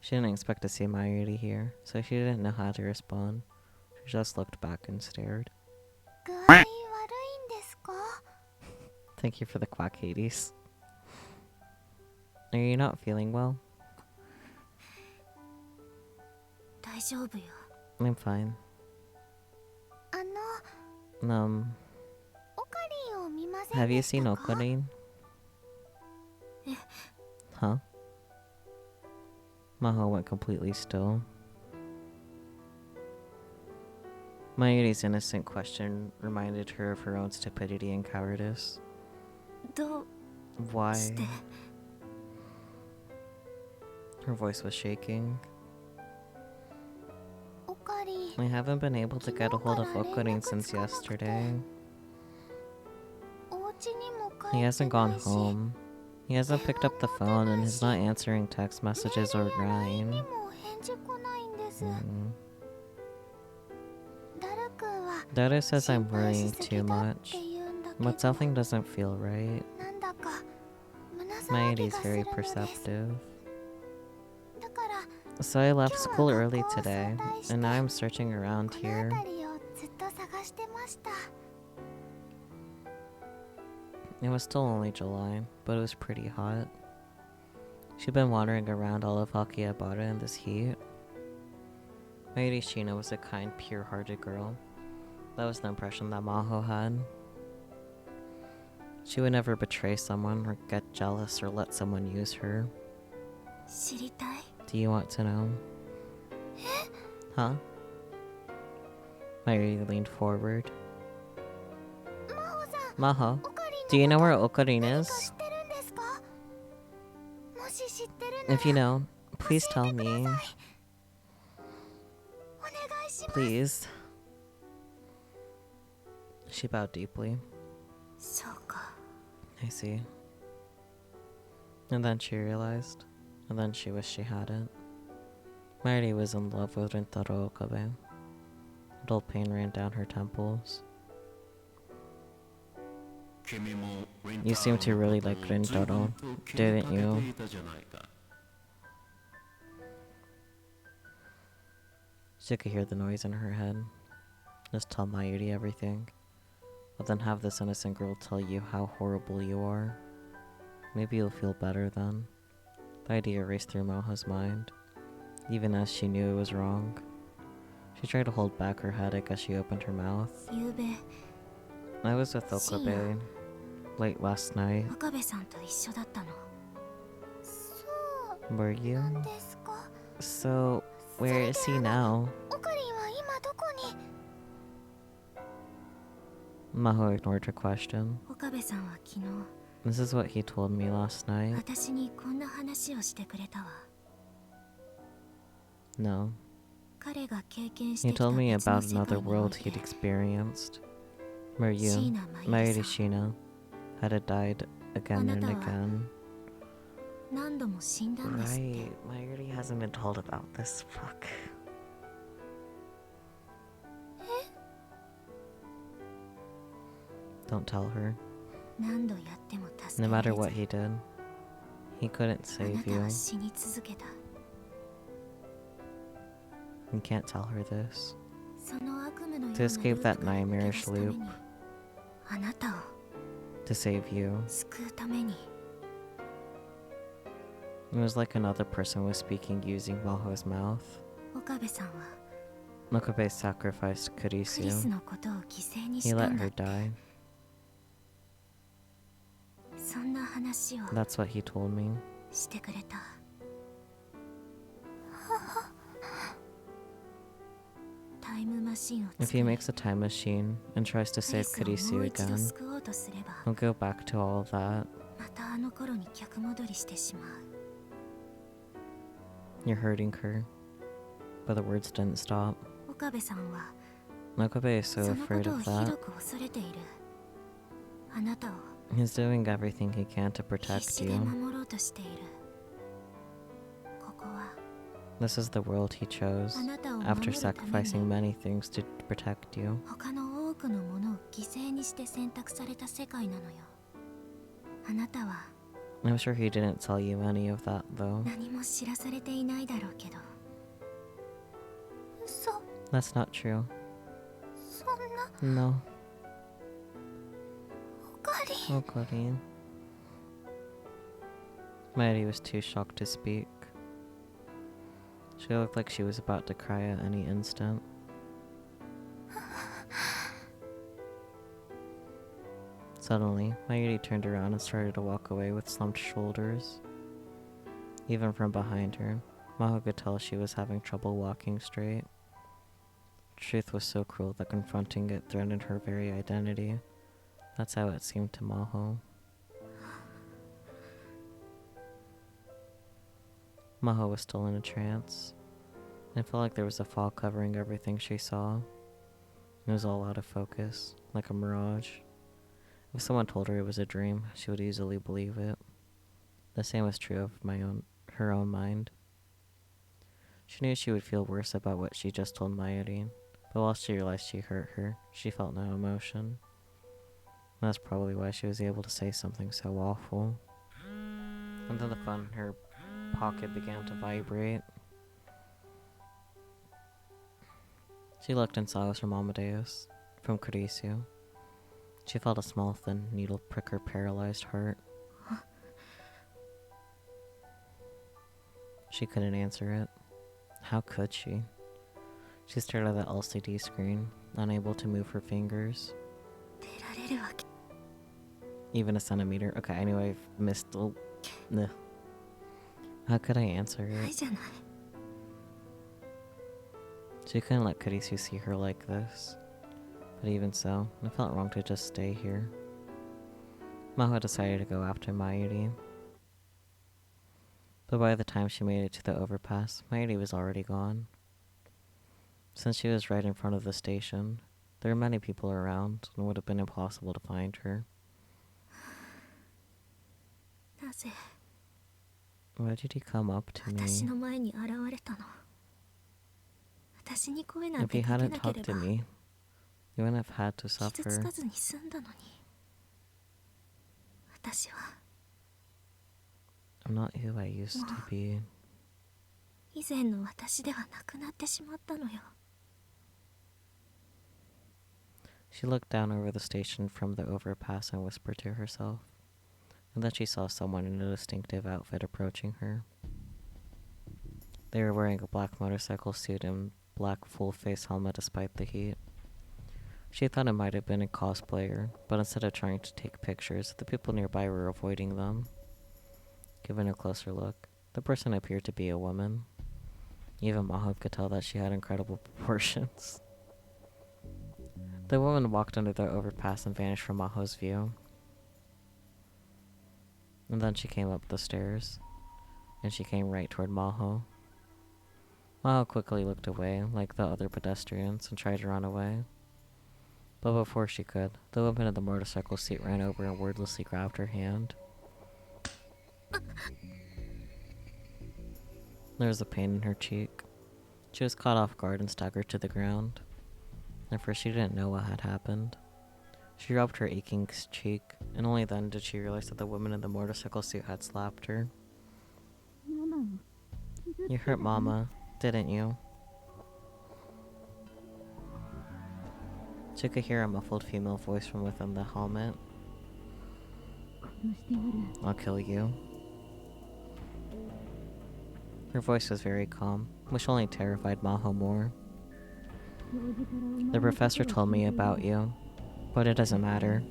She didn't expect to see Mayuri here, so she didn't know how to respond. She just looked back and stared. 具合悪いんですか？ Thank you for the quack, Hades. Are you not feeling well? 大丈夫よ。 I'm fine. オカリンを見ません Have you でした seen か？ Okarin? Huh? Maho went completely still. Mayuri's innocent question reminded her of her own stupidity and cowardice. どう Why? して Her voice was shaking. オカリン I haven't been able to get a hold of Okarin since yesterday. お家にも帰 He って hasn't gone ないし home. He hasn't picked up the phone and is not answering text メ messages ー or ルや LINE に LINE. も返事来ないんです Mm. ダル君は Dada says 心 I'm 配し worrying すぎ too だっ much, て言うんだけ but ど something doesn't feel right. なんだか胸騒ぎ Mayuri's がする very のです perceptive. だから So I left 今 school 日は early 学校を today, 早退して and now I'm searching around この here. 辺りをずっと探してました It was still only July, but it was pretty hot. She'd been wandering around all of Akihabara in this heat. Mayuri Shina was a kind, pure-hearted girl. That was the impression that Maho had. She would never betray someone or get jealous or let someone use her. 知りたい Do you want to know? Huh? Mayuri leaned forward. 真帆さん Maho, オカリン do you の know こ where と Okarin 何か知 is? ってるんですかもし知ってるな If you ら know, please 教え tell てくだ me. さいお願いします Please. She bowed deeply. そうか I see. And then she realized. And then she wished she hadn't. Mayuri was in love with Rintaro Okabe. A dull pain ran down her temples. You seem to really like Rintaro, didn't you? She could hear the noise in her head. Just tell Mayuri everything. But then have this innocent girl tell you how horrible you are. Maybe you'll feel better then. The idea raced through Maho's mind, even as she knew it was wrong. She tried to hold back her headache as she opened her mouth. ゆうべ I was with Okabe late last night. 岡部さんと一緒だったの そ Were う you? なんですか So, where is he now? オカリンは今どこに Maho ignored her question. 岡部さんは昨日 This is what he told me last night. 私にこんな話をしてくれたわ No. 彼が経験して He きた told me 別の about 世界 another におい world て he'd experienced. Where you, Shina Mayuri Mayuri-san. Shina, had died again and あなたは again. 何度も死んだんですって Right, Mayuri hasn't been told about this. Fuck. Don't tell her. 何度やっても助 No けられ matter ず what he did, he couldn't あな save た you. は死に続けた You can't tell her this. その悪夢のような To escape ルー that プから抜け出すため nightmarish にあなたを To save you. 救うために It was like another person was speaking using Maho's mouth. 岡部さんは Mokobe sacrificed クリス Kurisu. のことを犠牲に He した let んだ her die. そんな話を That's what he told me. してくれたタイムマシンを If 作 he り makes a time machine and tries to クリ save スをも Kurisu う一度 again, 救おうとすれば he'll go back to all of that. またあの頃に逆戻りしてしまう You're hurting her. But the words didn't stop. 岡部さんは Mokobe is そ so のこ afraid とを of ひ that. どく恐れているあなたを He's doing everything he can to 必 protect 死で you. 守ろうとしているここは This is the world he chose, あなたを守 after るため sacrificing に many things to protect you. 他の多くのものを犠牲にして選択された世界なのよあなたは I'm sure he didn't tell you any of that, though. 何も知らされていないだろうけど。嘘。 That's not true. そんな。 No. おかりん。 Oh, Claudine. Maddie was too shocked to speak. She looked like she was about to cry at any instant. Suddenly, Mayuri turned around and started to walk away with slumped shoulders. Even from behind her, Maho could tell she was having trouble walking straight. Truth was so cruel that confronting it threatened her very identity. That's how it seemed to Maho. Maho was still in a trance. It felt like there was a fog covering everything she saw. It was all out of focus, like a mirage. If someone told her it was a dream, she would easily believe it. The same was true of her own mind. She knew she would feel worse about what she just told Mayuri, but while she realized she hurt her, she felt no emotion. And that's probably why she was able to say something so awful. And then the phone in her pocket began to vibrate. She looked and saw it was from Amadeus, from Kurisu. She felt a small, thin needle prick her paralyzed heart. She couldn't answer it. How could she? She stared at the LCD screen, unable to move her fingers. 出られるわけ。 Even a centimeter. Okay, I knew I missed. How could I answer ない it? じゃない。 She couldn't let Kurisu see her like this. But even so, it felt wrong to just stay here. Maho decided to go after Mayuri. But by the time she made it to the overpass, Mayuri was already gone. Since she was right in front of the station, there were many people around, and it would have been impossible to find her. なぜ Why did he come up to 私 me? の前に現れたの。私に声なん If て he かけ hadn't なけれ talked to ば me, you wouldn't have had to 傷つ suffer. かずに済んだのに。私は I'm not who I used to be. 以前の私ではなくなってしまったのよ。 She looked down over the station from the overpass and whispered to herself. And then she saw someone in a distinctive outfit approaching her. They were wearing a black motorcycle suit and black full-face helmet despite the heat. She thought it might have been a cosplayer, but instead of trying to take pictures, the people nearby were avoiding them. Given a closer look, the person appeared to be a woman. Even Maho could tell that she had incredible proportions. The woman walked under the overpass and vanished from Maho's view. And then she came up the stairs, and she came right toward Maho. Maho quickly looked away, like the other pedestrians, and tried to run away. But before she could, the woman in the motorcycle seat ran over and wordlessly grabbed her hand. There was a pain in her cheek. She was caught off guard and staggered to the ground. At first she didn't know what had happened. She rubbed her aching cheek, and only then did she realize that the woman in the motorcycle suit had slapped her. You hurt Mama, didn't you? She could hear a muffled female voice from within the helmet. I'll kill you. Her voice was very calm, which only terrified Maho more. The professor told me about you, but it doesn't matter.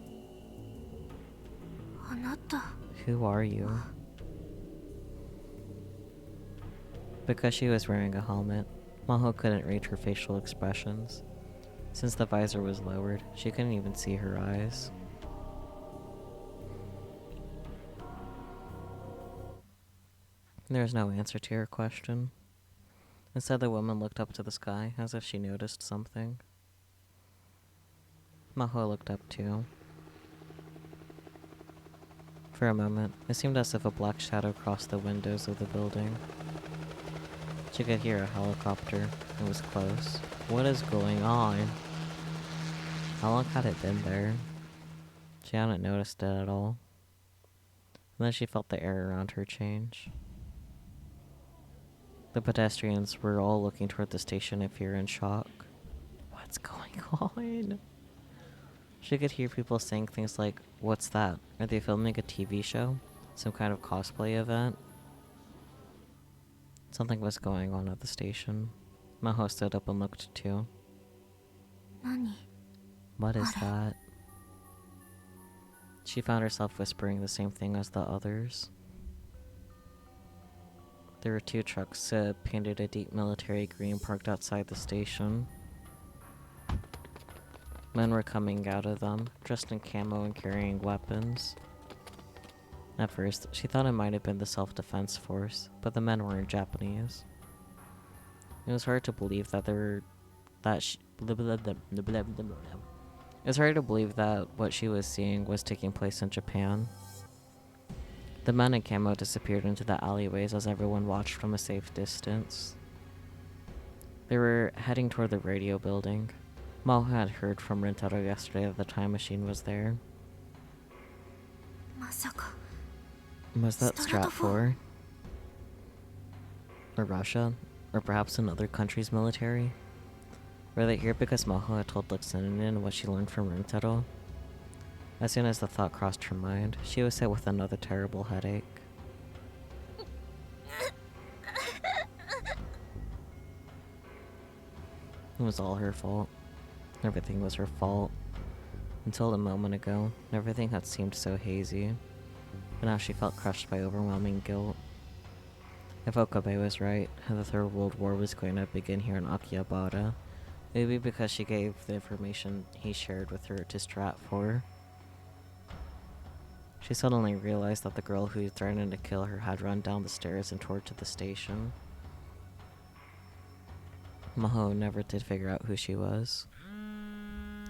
あなた Who are you? Because she was wearing a helmet, Maho couldn't read her facial expressions. Since the visor was lowered, she couldn't even see her eyes. There was no answer to her question. Instead, the woman looked up to the sky as if she noticed something. Maho looked up too. For a moment, it seemed as if a black shadow crossed the windows of the building. She could hear a helicopter. It was close. What is going on? How long had it been there? She hadn't noticed it at all. And then she felt the air around her change. The pedestrians were all looking toward the station in fear and shock. What's going on? She could hear people saying things like, "What's that? Are they filming a TV show? Some kind of cosplay event?" Something was going on at the station. Maho stood up and looked too. What is that? She found herself whispering the same thing as the others. There were 2 trucks painted a deep military green parked outside the station. Men were coming out of them, dressed in camo and carrying weapons. At first, she thought it might have been the self-defense force, but the men weren't Japanese. It was hard to believe that It was hard to believe that what she was seeing was taking place in Japan. The men in camo disappeared into the alleyways as everyone watched from a safe distance. They were heading toward the radio building. Maho had heard from Rintaro yesterday that the time machine was there. Was that Strat 4? Or Russia? Or perhaps another country's military? Were they here because Maho had told Luxinen what she learned from Rintaro? As soon as the thought crossed her mind, she was hit with another terrible headache. It was all her fault. Everything was her fault. Until a moment ago, everything had seemed so hazy. But now she felt crushed by overwhelming guilt. If Okabe was right, and the Third World War was going to begin here in Akihabara, it would be because she gave the information he shared with her to Strat 4. She suddenly realized that the girl who threatened to kill her had run down the stairs and toward to the station. Maho never did figure out who she was.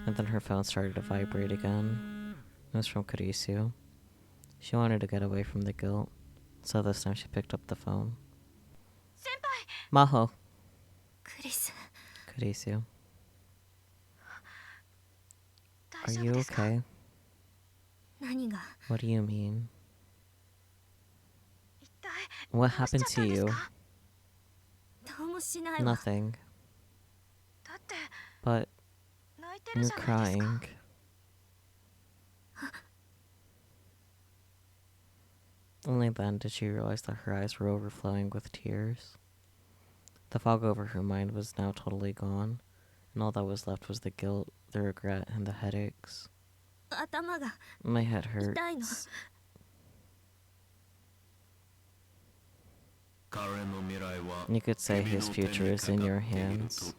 And then her phone started to vibrate again. It was from Kurisu. She wanted to get away from the guilt, so this time she picked up the phone. Senpai! Maho! Kurisu. Are you okay? What do you mean? What happened to you? Nothing. But you're crying. Only then did she realize that her eyes were overflowing with tears. The fog over her mind was now totally gone, and all that was left was the guilt, the regret, and the headaches. My head hurts. You could say his future is in your hands.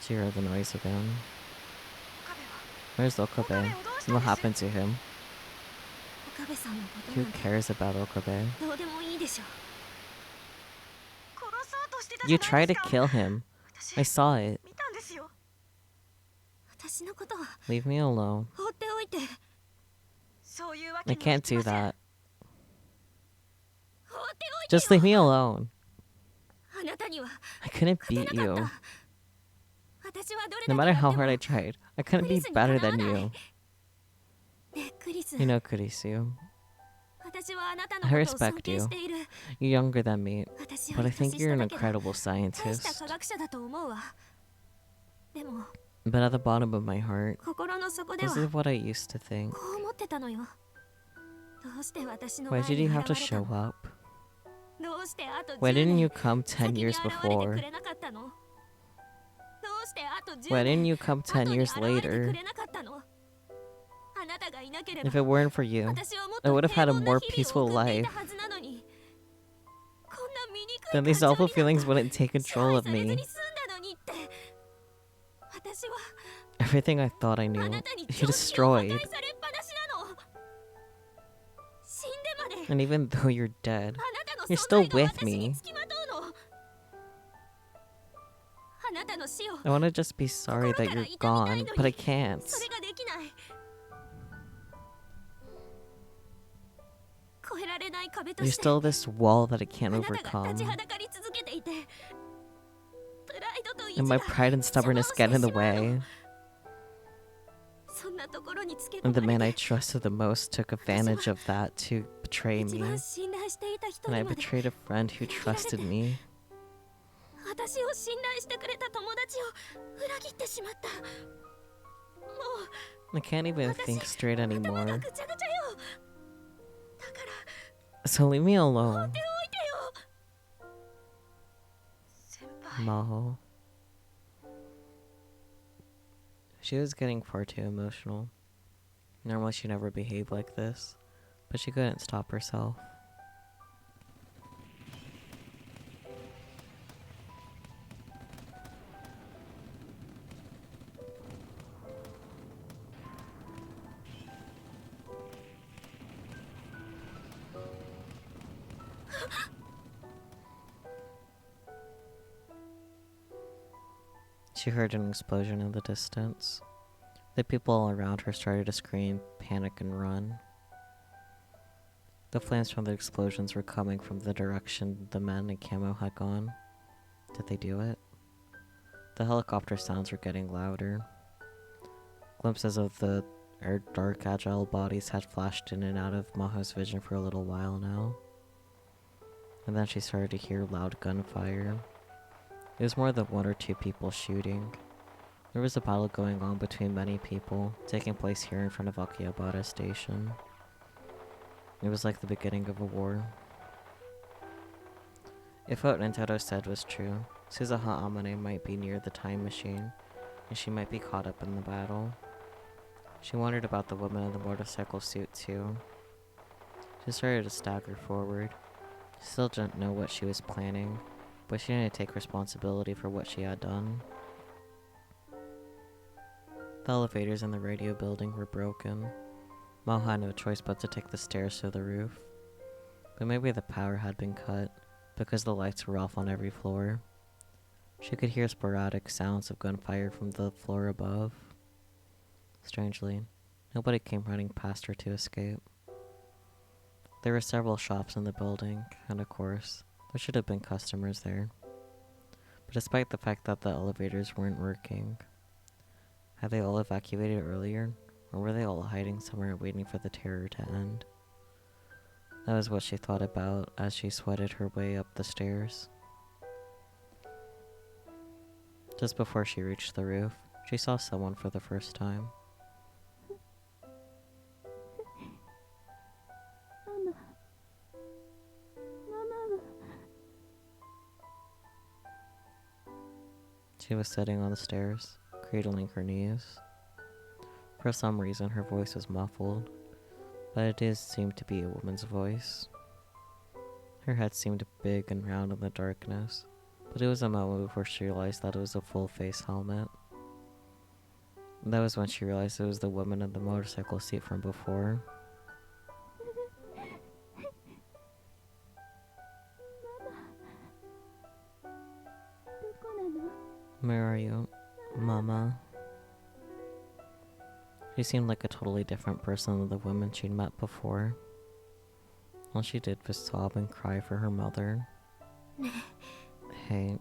She heard the noise again. Where's Okabe? What happened to him? Who cares about Okabe? You tried to kill him. I saw it. Leave me alone. I can't do that. Just leave me alone. I couldn't beat you. No matter how hard I tried, I couldn't be better than you. You know, Kurisu, I respect you. You're younger than me, but I think you're an incredible scientist. But at the bottom of my heart, this is what I used to think. Why did you have to show up? Why didn't you come 10 years before? Why didn't you come 10 years later? If it weren't for you, I would have had a more peaceful life. Then these awful feelings wouldn't take control of me. Everything I thought I knew, you destroyed. And even though you're dead, you're still with me. I want to just be sorry that you're gone, but I can't. There's still this wall that I can't overcome. And my pride and stubbornness get in the way. And the man I trusted the most took advantage of that to betray me. And I betrayed a friend who trusted me. I can't even think straight anymore. So leave me alone. Maho. She was getting far too emotional. Normally she'd never behave like this, but she couldn't stop herself. She heard an explosion in the distance. The people all around her started to scream, panic, and run. The flames from the explosions were coming from the direction the men in camo had gone. Did they do it? The helicopter sounds were getting louder. Glimpses of their dark, agile bodies had flashed in and out of Maho's vision for a little while now. And then she started to hear loud gunfire. It was more than one or two people shooting. There was a battle going on between many people, taking place here in front of Akihabara Station. It was like the beginning of a war. If what Nintendo said was true, Suzuha Amane might be near the time machine, and she might be caught up in the battle. She wondered about the woman in the motorcycle suit too. She started to stagger forward. She still didn't know what she was planning, but she didn't take responsibility for what she had done. The elevators in the radio building were broken. Mao had no choice but to take the stairs to the roof. But maybe the power had been cut, because the lights were off on every floor. She could hear sporadic sounds of gunfire from the floor above. Strangely, nobody came running past her to escape. There were several shops in the building, and of course, there should have been customers there. But despite the fact that the elevators weren't working, had they all evacuated earlier, or were they all hiding somewhere waiting for the terror to end? That was what she thought about as she sweated her way up the stairs. Just before she reached the roof, she saw someone for the first time. She was sitting on the stairs, cradling her knees. For some reason, her voice was muffled, but it did seem to be a woman's voice. Her head seemed big and round in the darkness, but it was a moment before she realized that it was a full-face helmet. And that was when she realized it was the woman in the motorcycle seat from before. Where are you, Mama? She seemed like a totally different person than the woman she'd met before. All she did was sob and cry for her mother. Hey,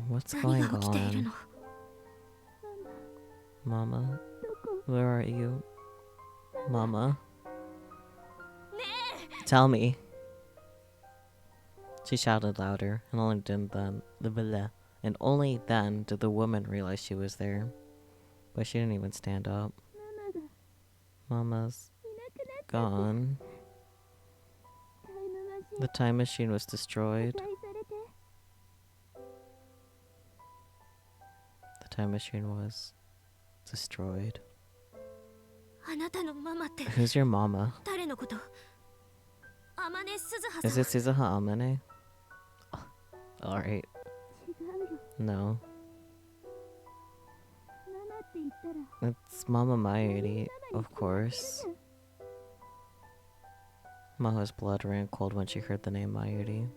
what's going on? Mama? Where are you? Mama? Tell me! She shouted louder, and only then did the woman realize she was there. But she didn't even stand up. Mama's gone. The time machine was destroyed. The time machine was destroyed. Who's your mama? Is it Suzuha Amane? Alright. No. It's Mama Mayuri, of course. Maho's blood ran cold when she heard the name Mayuri.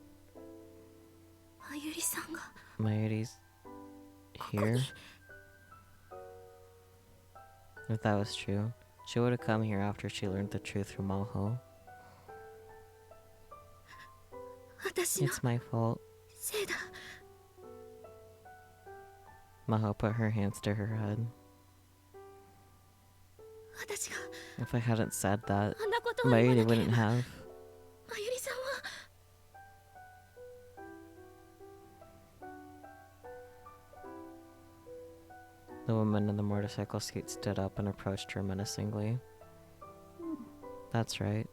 Mayuri's here? If that was true, she would have come here after she learned the truth from Maho. It's my fault. Maho put her hands to her head. If I hadn't said that, Mayuri wouldn't have. The woman in the motorcycle seat stood up and approached her menacingly. That's right.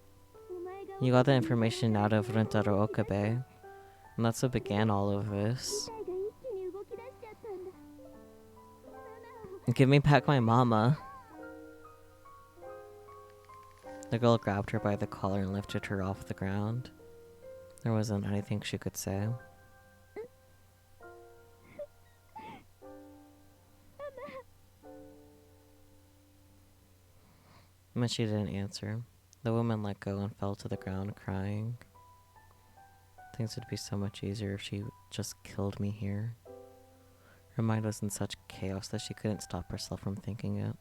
You got the information out of Rentaro Okabe, and that's what began all of this. Give me back my mama. The girl grabbed her by the collar and lifted her off the ground. There wasn't anything she could say. When she didn't answer, the woman let go and fell to the ground crying. Things would be so much easier if she just killed me here. Her mind was in such chaos that she couldn't stop herself from thinking it.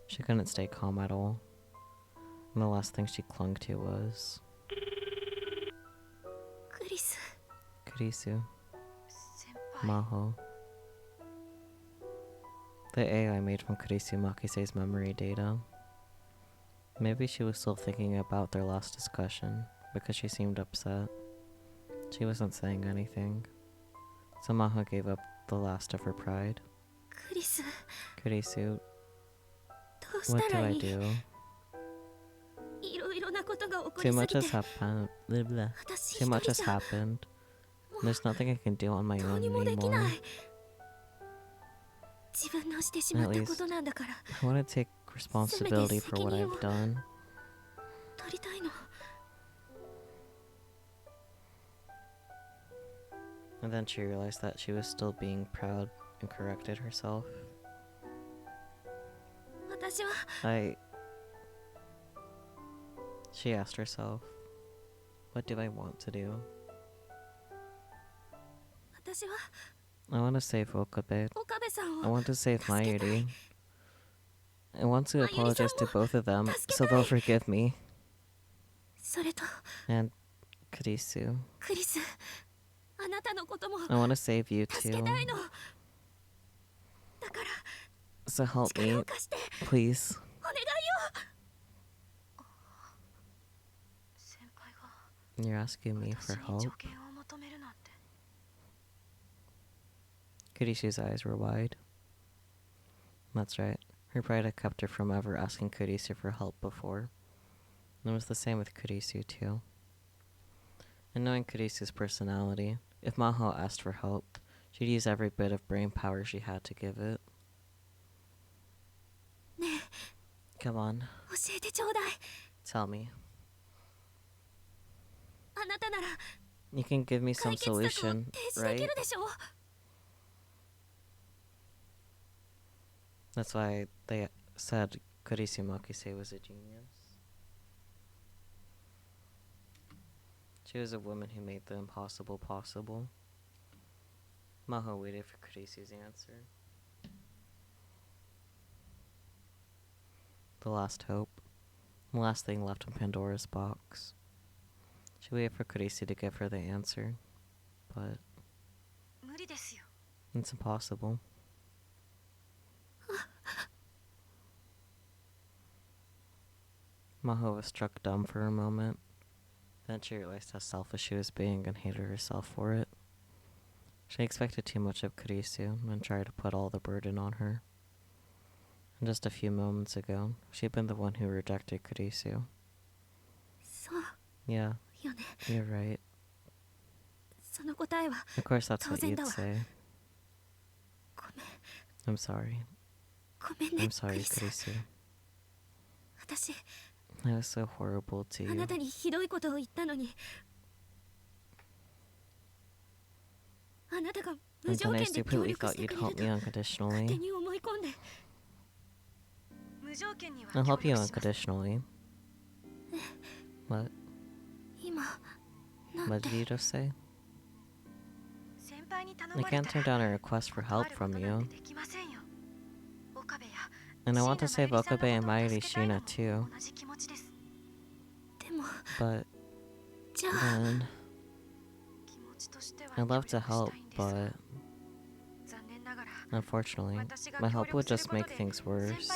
She couldn't stay calm at all. And the last thing she clung to was... Kurisu. Maho. The AI made from Kurisu Makise's memory data. Maybe she was still thinking about their last discussion, because she seemed upset. She wasn't saying anything. So Maho gave up the last of her pride. Kurisu, what do I do? Too much has happened. Blah, blah. Too much has happened. There's nothing I can do on my own anymore. At least, I want to take responsibility for what I've done. And then she realized that she was still being proud and corrected herself. She asked herself, what do I want to do? I want to save Okabe. I want to save Mayuri. I want to apologize to both of them so they'll forgive me. And Kurisu. I want to save you too. So help me, please. You're asking me for help? Kurisu's eyes were wide. That's right. Her pride had kept her from ever asking Kurisu for help before. And it was the same with Kurisu too. And knowing Kurisu's personality, if Maho asked for help, she'd use every bit of brain power she had to give it. Come on. Tell me. You can give me some solution, right? That's why they said Kurisu Makise was a genius. She was a woman who made the impossible possible. Maho waited for Kurisu's answer. The last hope. The last thing left in Pandora's box. She waited for Kurisu to give her the answer. But... it's impossible. Maho was struck dumb for a moment. Then she realized how selfish she was being and hated herself for it. She expected too much of Kurisu and tried to put all the burden on her. And just a few moments ago, she'd been the one who rejected Kurisu. Yeah, you're right. Of course that's what you'd say. I'm sorry. I'm sorry, Kurisu. I was so horrible to you. And then I stupidly thought you'd help me unconditionally. I'll help you unconditionally. What? What did you just say? I can't turn down a request for help from you. And I want to save Okabe and Mayuri Shina too. But then I'd love to help, but unfortunately, my help would just make things worse.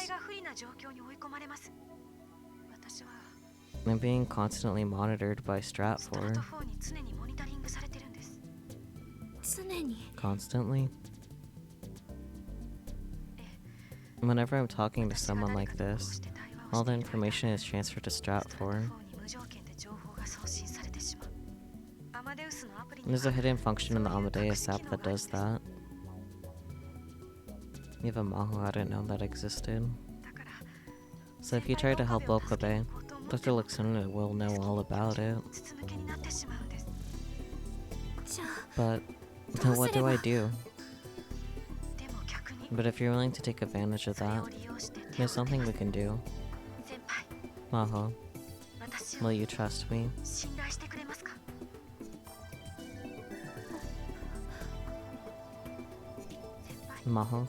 I'm being constantly monitored by Stratfor. 常に Constantly? Whenever I'm talking to someone like this, all the information is transferred to Stratfor. There's a hidden function in the Amadeus app that does that. You have a Maho, I didn't know that existed. So if you try to help Okabe, Dr. Luxuna will know all about it. じゃあ But then what do I do? But if you're willing to take advantage of that, there's something we can do. Maho, will you trust me? Maho?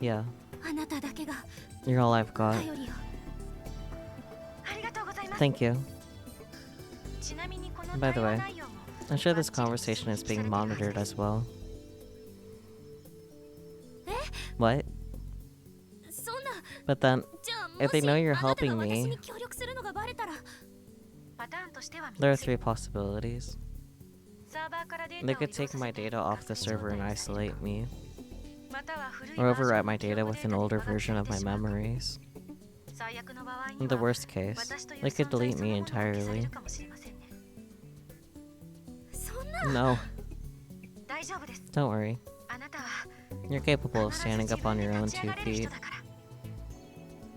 Yeah, あなただけが you're all I've got. 頼りよ Thank you. By the way, I'm sure this conversation is being monitored as well. What? そんな But then, じゃあ if they know you're もしあなたが helping 私 me, に協力するのがバレたら there are 3 possibilities. They could take my data off the server and isolate me, or overwrite my data with an older version of my memories. In the worst case, they could delete me entirely. そんな No, don't worry. You're capable of standing up on your own 2 feet.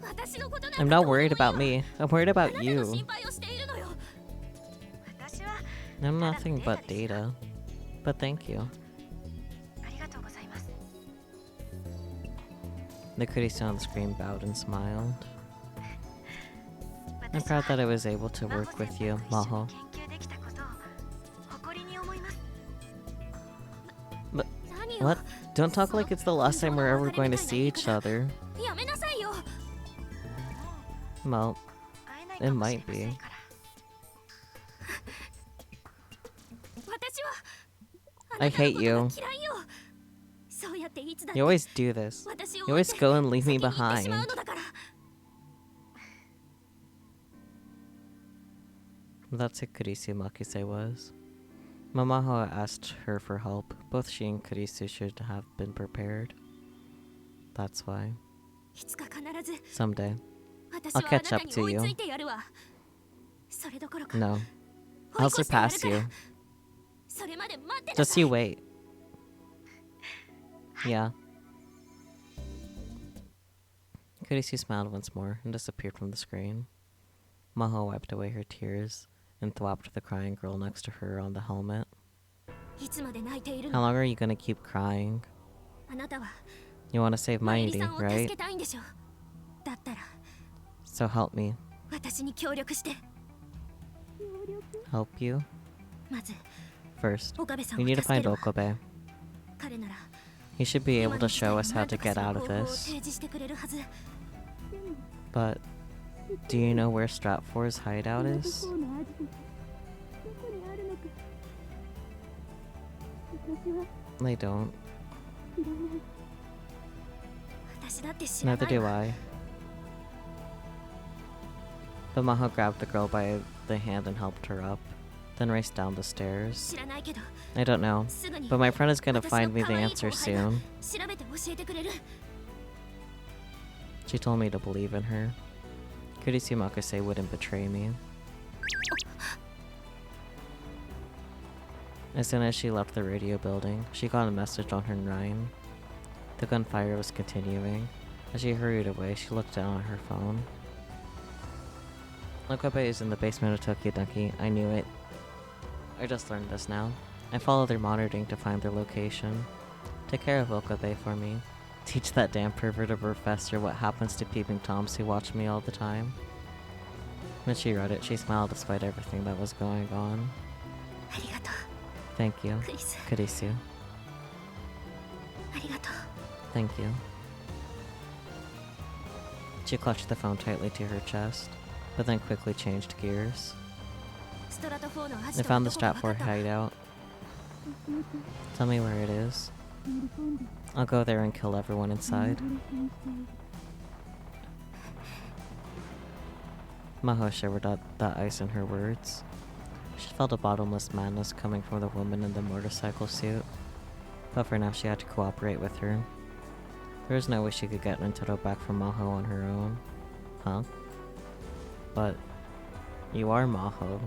私のことなんか I'm not worried about me. I'm worried about あなたの you. 心配をしているのよ I'm nothing but data. But thank you. The Kurisu on the screen bowed and smiled. I'm proud that I was able to work with you, Maho. But 何よ what? Don't talk like it's the last time we're ever going to see each other. やめなさいよ Well, it might be. 私は I hate you. あなたのことが嫌いよそうやっていつだって You always do this. 私を You 置い always て go and leave me 先に行ってしまう behind. のだから That's who Kurisu Makise was. Mamaho asked her for help. Both she and Kurisu should have been prepared. That's why. いつか必ず Someday. 私 I'll はあな catch た up に to 追い you. ついてやるわそれどころか No. 追い I'll 越してやる surpass から you. それまで待ってな Just さい you wait. Yeah. Kurisu smiled once more and disappeared from the screen. Maho wiped away her tears and thwapped the crying girl next to her on the helmet. いつまで泣いている How の long are you gonna keep crying? あなたは You wanna save マイ Mighty, リさんを助 right? けたいんでしょだったら So help me. 私に協力して Help you? まず First, 岡部さん we を need to 助け find るわ Okabe. 彼なら He should be 今 able の to 事態 show を us 何 how と to か get する out of 方法を this. 提示してくれるはず But do you know where Stratfor's hideout is? They don't. 私だって知ら Neither ない do わ I. But Maho grabbed the girl by the hand and helped her up, then raced down the stairs. 知らないけど I don't know, すぐに but my friend is gonna 私 find の me 可 the 愛い answer 後輩が soon. 調べて教えてくれる She told me to believe in her. Kurisu Makise wouldn't betray me. As soon as she left the radio building, she got a message on her 9. The gunfire was continuing. As she hurried away, she looked down at her phone. Okabe is in the basement of Tokyo Donkey. I knew it. I just learned this now. I followed their monitoring to find their location. Take care of Okabe for me. Teach that damn pervert of a professor what happens to peeping toms who watch me all the time. When she read it, she smiled despite everything that was going on. ありがとう Thank you, クリス Kurisu. ありがとう Thank you. She clutched the phone tightly to her chest, but then quickly changed gears. ストラト4のアジ I ト found の the どこか分か Stratfor った hideout. Tell me where it is. I'll go there and kill everyone inside. Maho shivered at the ice in her words. She felt a bottomless madness coming from the woman in the motorcycle suit. But for now she had to cooperate with her. There was no way she could get Nintendo back from Maho on her own. Huh? But you are Maho.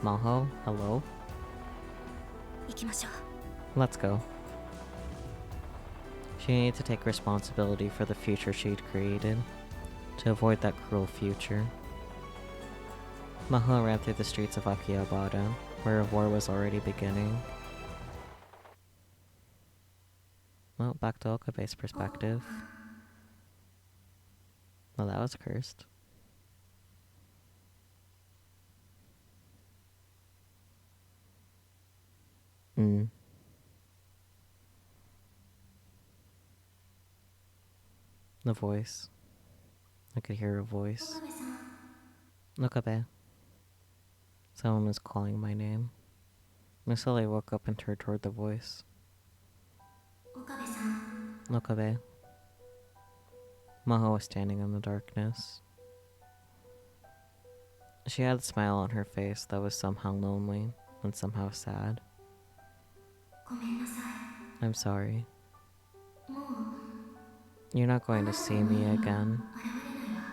Maho, hello? 行きましょう。 Let's go. She needed to take responsibility for the future she'd created, to avoid that cruel future. Maho ran through the streets of Akihabara, where a war was already beginning. Well, back to Okabe's perspective. Well, that was cursed. The voice. I could hear a voice. 岡部さん、 Okabe. Someone was calling my name. I slowly woke up and turned toward the voice. 岡部さん、 Okabe. Maho was standing in the darkness. She had a smile on her face that was somehow lonely and somehow sad. ごめんなさ I'm sorry. い。もう You're not going to see me again. 現れないわ。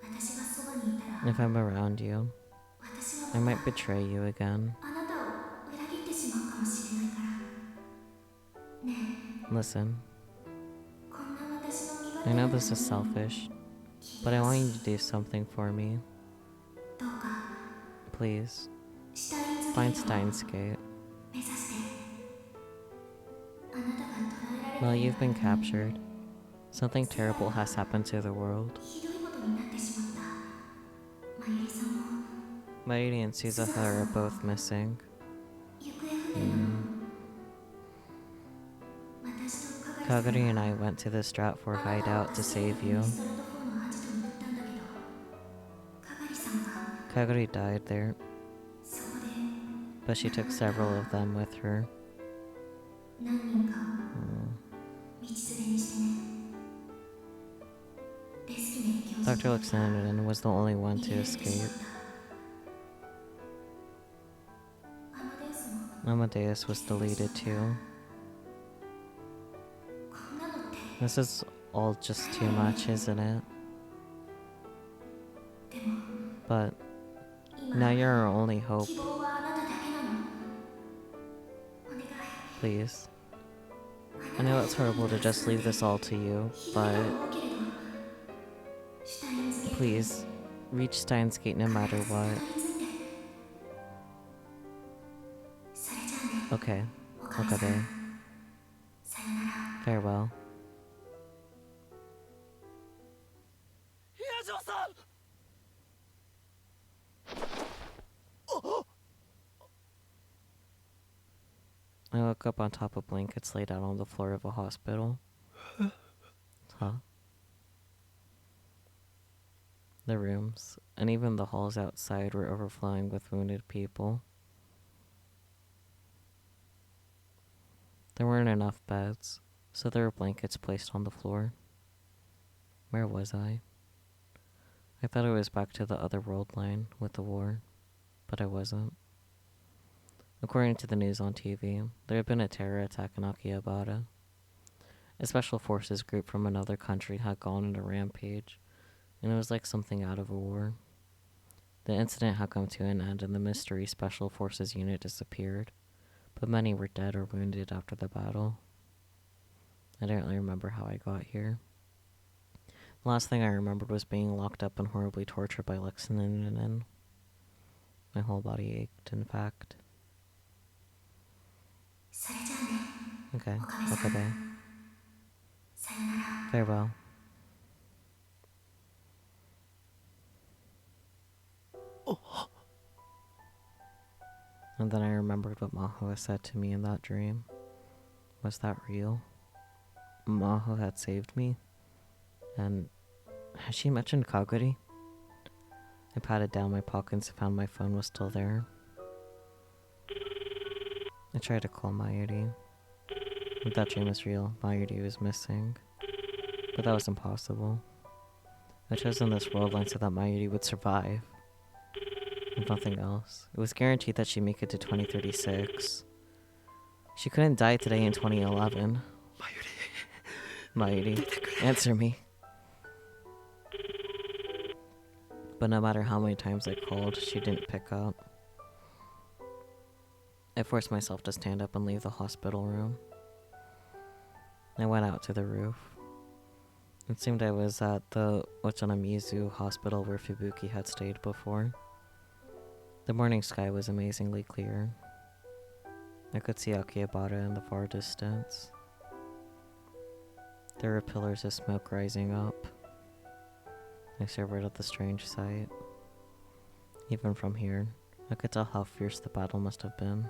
私がそばにいたら、 If I'm around you, 私 I は might betray you again. あなたを裏切ってしまうかもしれないから。ね Listen, え、こんな私の身 I 勝 know 手な this is ために selfish, but I want you to do something for me. どうか Please, シュタインズゲ find ートを Steins Gate. 目指して。あなたが捕らえられて While いる you've been 間に captured, something terrible has happened to the world. ひどいことになってしまった。まゆりさんも Mayuri and Suzuha are both missing. 行方不明なの。私と Kaguri and I went to the Stratford hideout to save you. ストラト4のアジトに行ったんだけど、かがりさんが Kaguri died there, そこで but she took several of them with her. 何人かを道連れにしてね。レスキネン教授 Dr. Luxanen was the only one 逃 to げられてし escape. まった。アマデウスも Amadeus was deleted too. こんなのって。 This is all just too much, isn't it? でも But 今 now you're our only hope. 希望はあなただけなの。お願い。 Please. I know it's horrible to just leave this all to you, ひどいと but 思うけれど、シュタインズゲート please, reach Steins Gate no matter what. たどり着いて。それじゃあね、 Okay, 岡部さん。 Okabe. さよなら。 Farewell. 平城さん。 I woke up on top of blankets laid out on the floor of a hospital. Huh? The rooms, and even the halls outside, were overflowing with wounded people. There weren't enough beds, so there were blankets placed on the floor. Where was I? I thought I was back to the other world line with the war, but I wasn't. According to the news on TV, there had been a terror attack in Akihabara. A special forces group from another country had gone on a rampage, and it was like something out of a war. The incident had come to an end and the mystery special forces unit disappeared, but many were dead or wounded after the battle. I don't really remember how I got here. The last thing I remembered was being locked up and horribly tortured by Luxanen. My whole body ached, in fact. それじゃあね、 Okay, 岡部さん。 Okabe. さよなら。 Farewell. And then I remembered what Maho had said to me in that dream. Was that real? Maho had saved me? And had she mentioned Kaguri? I patted down my pockets and found my phone was still there. I tried to call Mayuri. If that dream was real, Mayuri was missing. But that was impossible. I chose in this world line so that Mayuri would survive. If nothing else. It was guaranteed that she'd make it to 2036. She couldn't die today in 2011. Mayuri, answer me. But no matter how many times I called, she didn't pick up. I forced myself to stand up and leave the hospital room. I went out to the roof. It seemed I was at the Ochonamizu hospital where Fubuki had stayed before. The morning sky was amazingly clear. I could see Akihabara in the far distance. There were pillars of smoke rising up. I stared at the strange sight. Even from here, I could tell how fierce the battle must have been.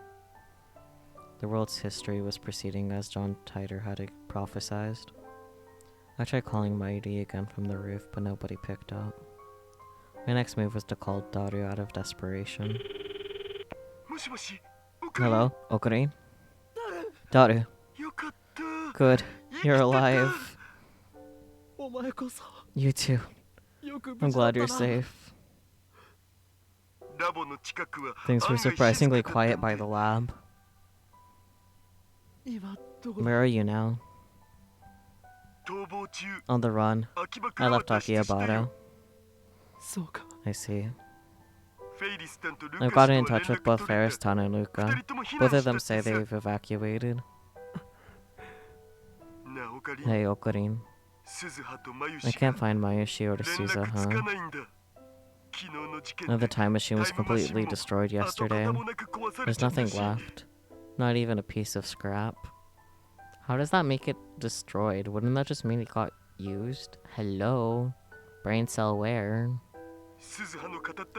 The world's history was proceeding as John Titor had prophesied. I tried calling Mayuri again from the roof, but nobody picked up. My next move was to call Daru out of desperation. Hello, Okarin? Daru. Good, you're alive. You too. I'm glad you're safe. Things were surprisingly quiet by the lab. Where are you now? On the run. I left Akihabara. I see. I've gotten in touch with both Ferris-tan and Luca. Both of them say they've evacuated. Hey, Okarin. I can't find Mayushi or Suzuha. The time machine was completely destroyed yesterday. There's nothing left. Not even a piece of scrap. How does that make it destroyed? Wouldn't that just mean it got used? Hello? Brain cell where?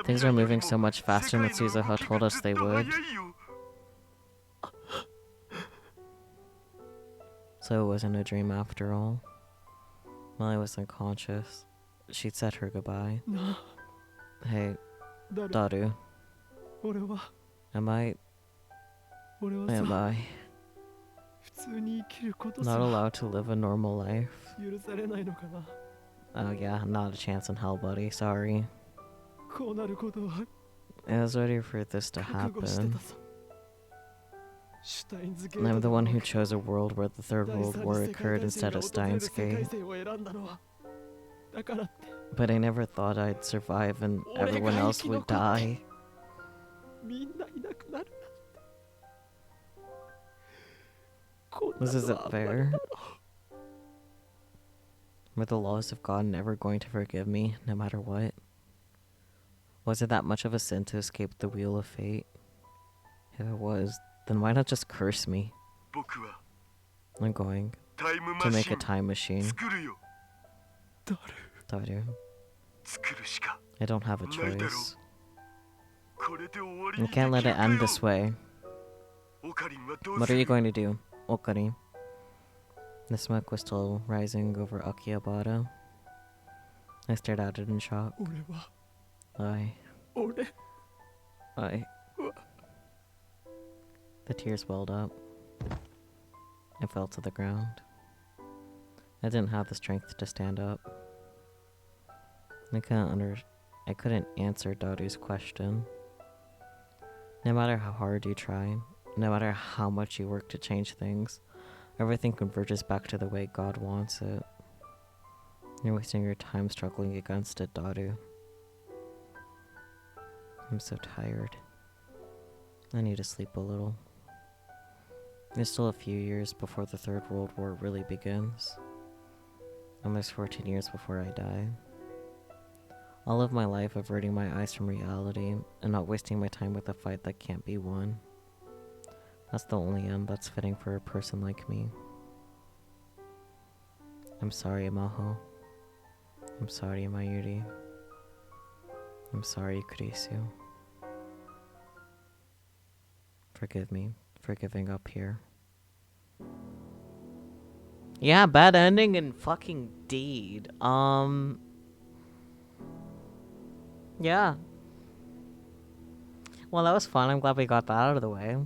Things are moving so much faster than Suzuha told us they would. So it wasn't a dream after all. While I was unconscious, she'd said her goodbye. Hey, Daru. Am I not allowed to live a normal life? Oh yeah, not a chance in hell, buddy. Sorry. I was ready for this to happen. I'm the one who chose a world where the Third World War occurred instead of Steins Gate. But I never thought I'd survive and everyone else would die. This isn't fair. Were the laws of God never going to forgive me, no matter what? Was it that much of a sin to escape the wheel of fate? If it was, then why not just curse me? I'm going to make a time machine. Daru. I don't have a choice. I can't let it end this way. What are you going to do, Okarin? The smoke was still rising over Akihabara. I stared at it in shock. The tears welled up. I fell to the ground. I didn't have the strength to stand up. I couldn't answer Daru's question. No matter how hard you try, no matter how much you work to change things, everything converges back to the way God wants it. You're wasting your time struggling against it, Daru. I'm so tired. I need to sleep a little. There's still a few years before the Third World War really begins. And there's 14 years before I die. I'll live my life averting my eyes from reality and not wasting my time with a fight that can't be won. That's the only end that's fitting for a person like me. I'm sorry, Maho. I'm sorry, Mayuri. I'm sorry, Kurisu. Forgive me for giving up here. Yeah, bad ending and fucking deed. Yeah. Well, that was fun. I'm glad we got that out of the way.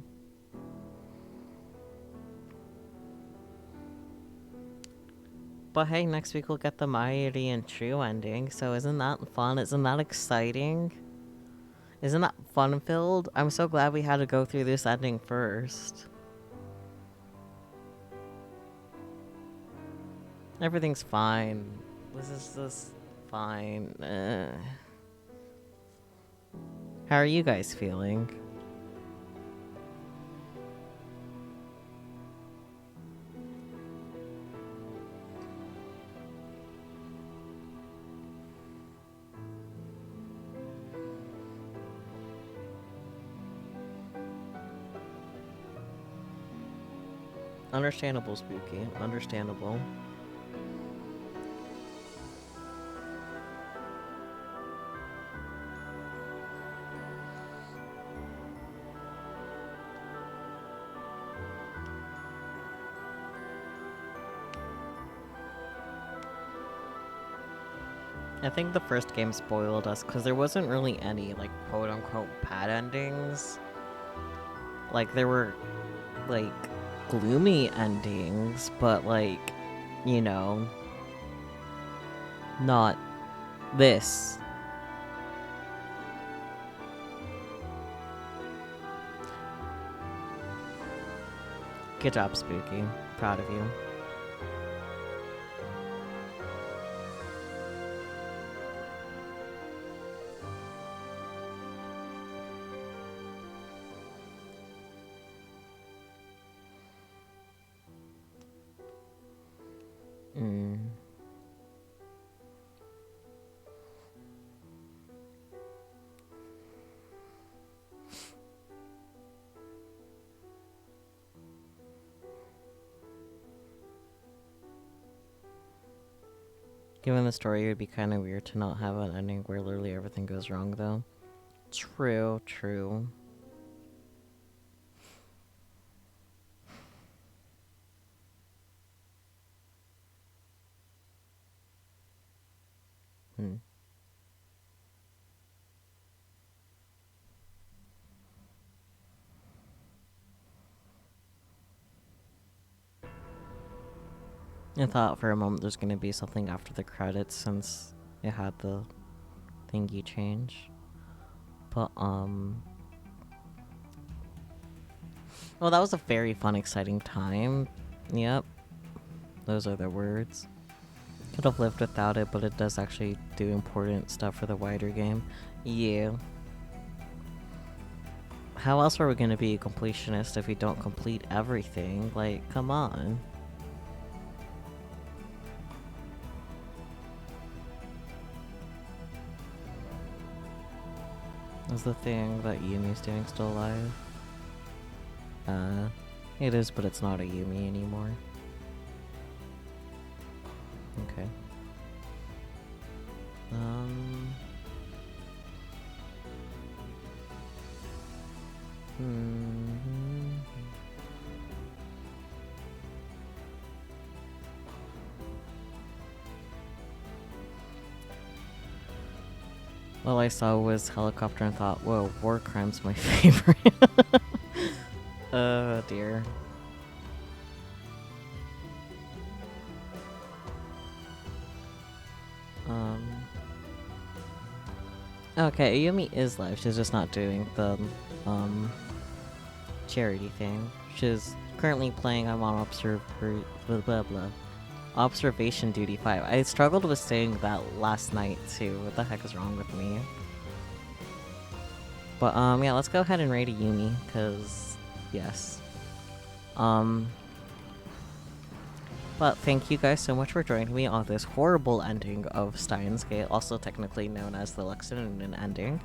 But hey, next week we'll get the Mighty and True ending, so isn't that fun? Isn't that exciting? Isn't that fun-filled? I'm so glad we had to go through this ending first. Everything's fine. This is just fine. How are you guys feeling? Understandable, Spooky. Understandable. I think the first game spoiled us because there wasn't really any, like, quote-unquote bad endings. Like, there were, like, gloomy endings, but, like, you know, not this. Good job, Spooky. Proud of you. Given the story, it would be kind of weird to not have an ending where literally everything goes wrong, though. True, true. I thought for a moment there's gonna be something after the credits since it had the thingy change. But, well, that was a very fun, exciting time. Yep. Those are the words. Could have lived without it, but it does actually do important stuff for the wider game. Yeah. How else are we gonna be a completionist if we don't complete everything? Like, come on. Is the thing that Yumi's doing still alive? It is, but it's not a Yumi anymore. Okay. All I saw was helicopter and thought, whoa, war crime's my favorite. Oh dear. Okay, Yumi is live. She's just not doing the charity thing. She's currently playing. I'm on observation duty 5. I struggled with saying that last night too. What the heck is wrong with me? But yeah, let's go ahead and raid a Yumi, cause yes. But thank you guys so much for joining me on this horrible ending of Steins Gate, also technically known as the Lexington ending.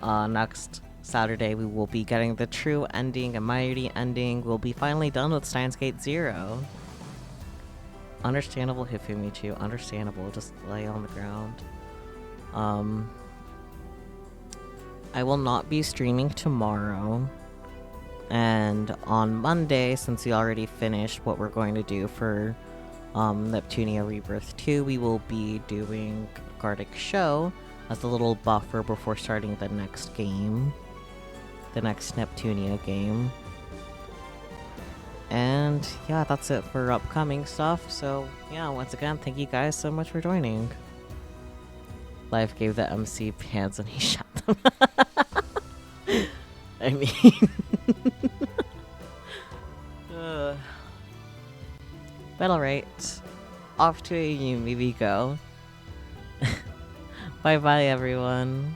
Next Saturday we will be getting the true ending and mighty ending. We'll be finally done with Steins Gate 0. Understandable, Hifumichu. Understandable. Just lay on the ground. I will not be streaming tomorrow. And on Monday, since we already finished what we're going to do for Neptunia Rebirth 2, we will be doing Gardic Show as a little buffer before starting the next game. The next Neptunia game. And yeah, that's it for upcoming stuff. So yeah, once again, thank you guys so much for joining. Life gave the MC pants and he shot them. I mean... But alright. Off to a new movie go. Bye bye everyone.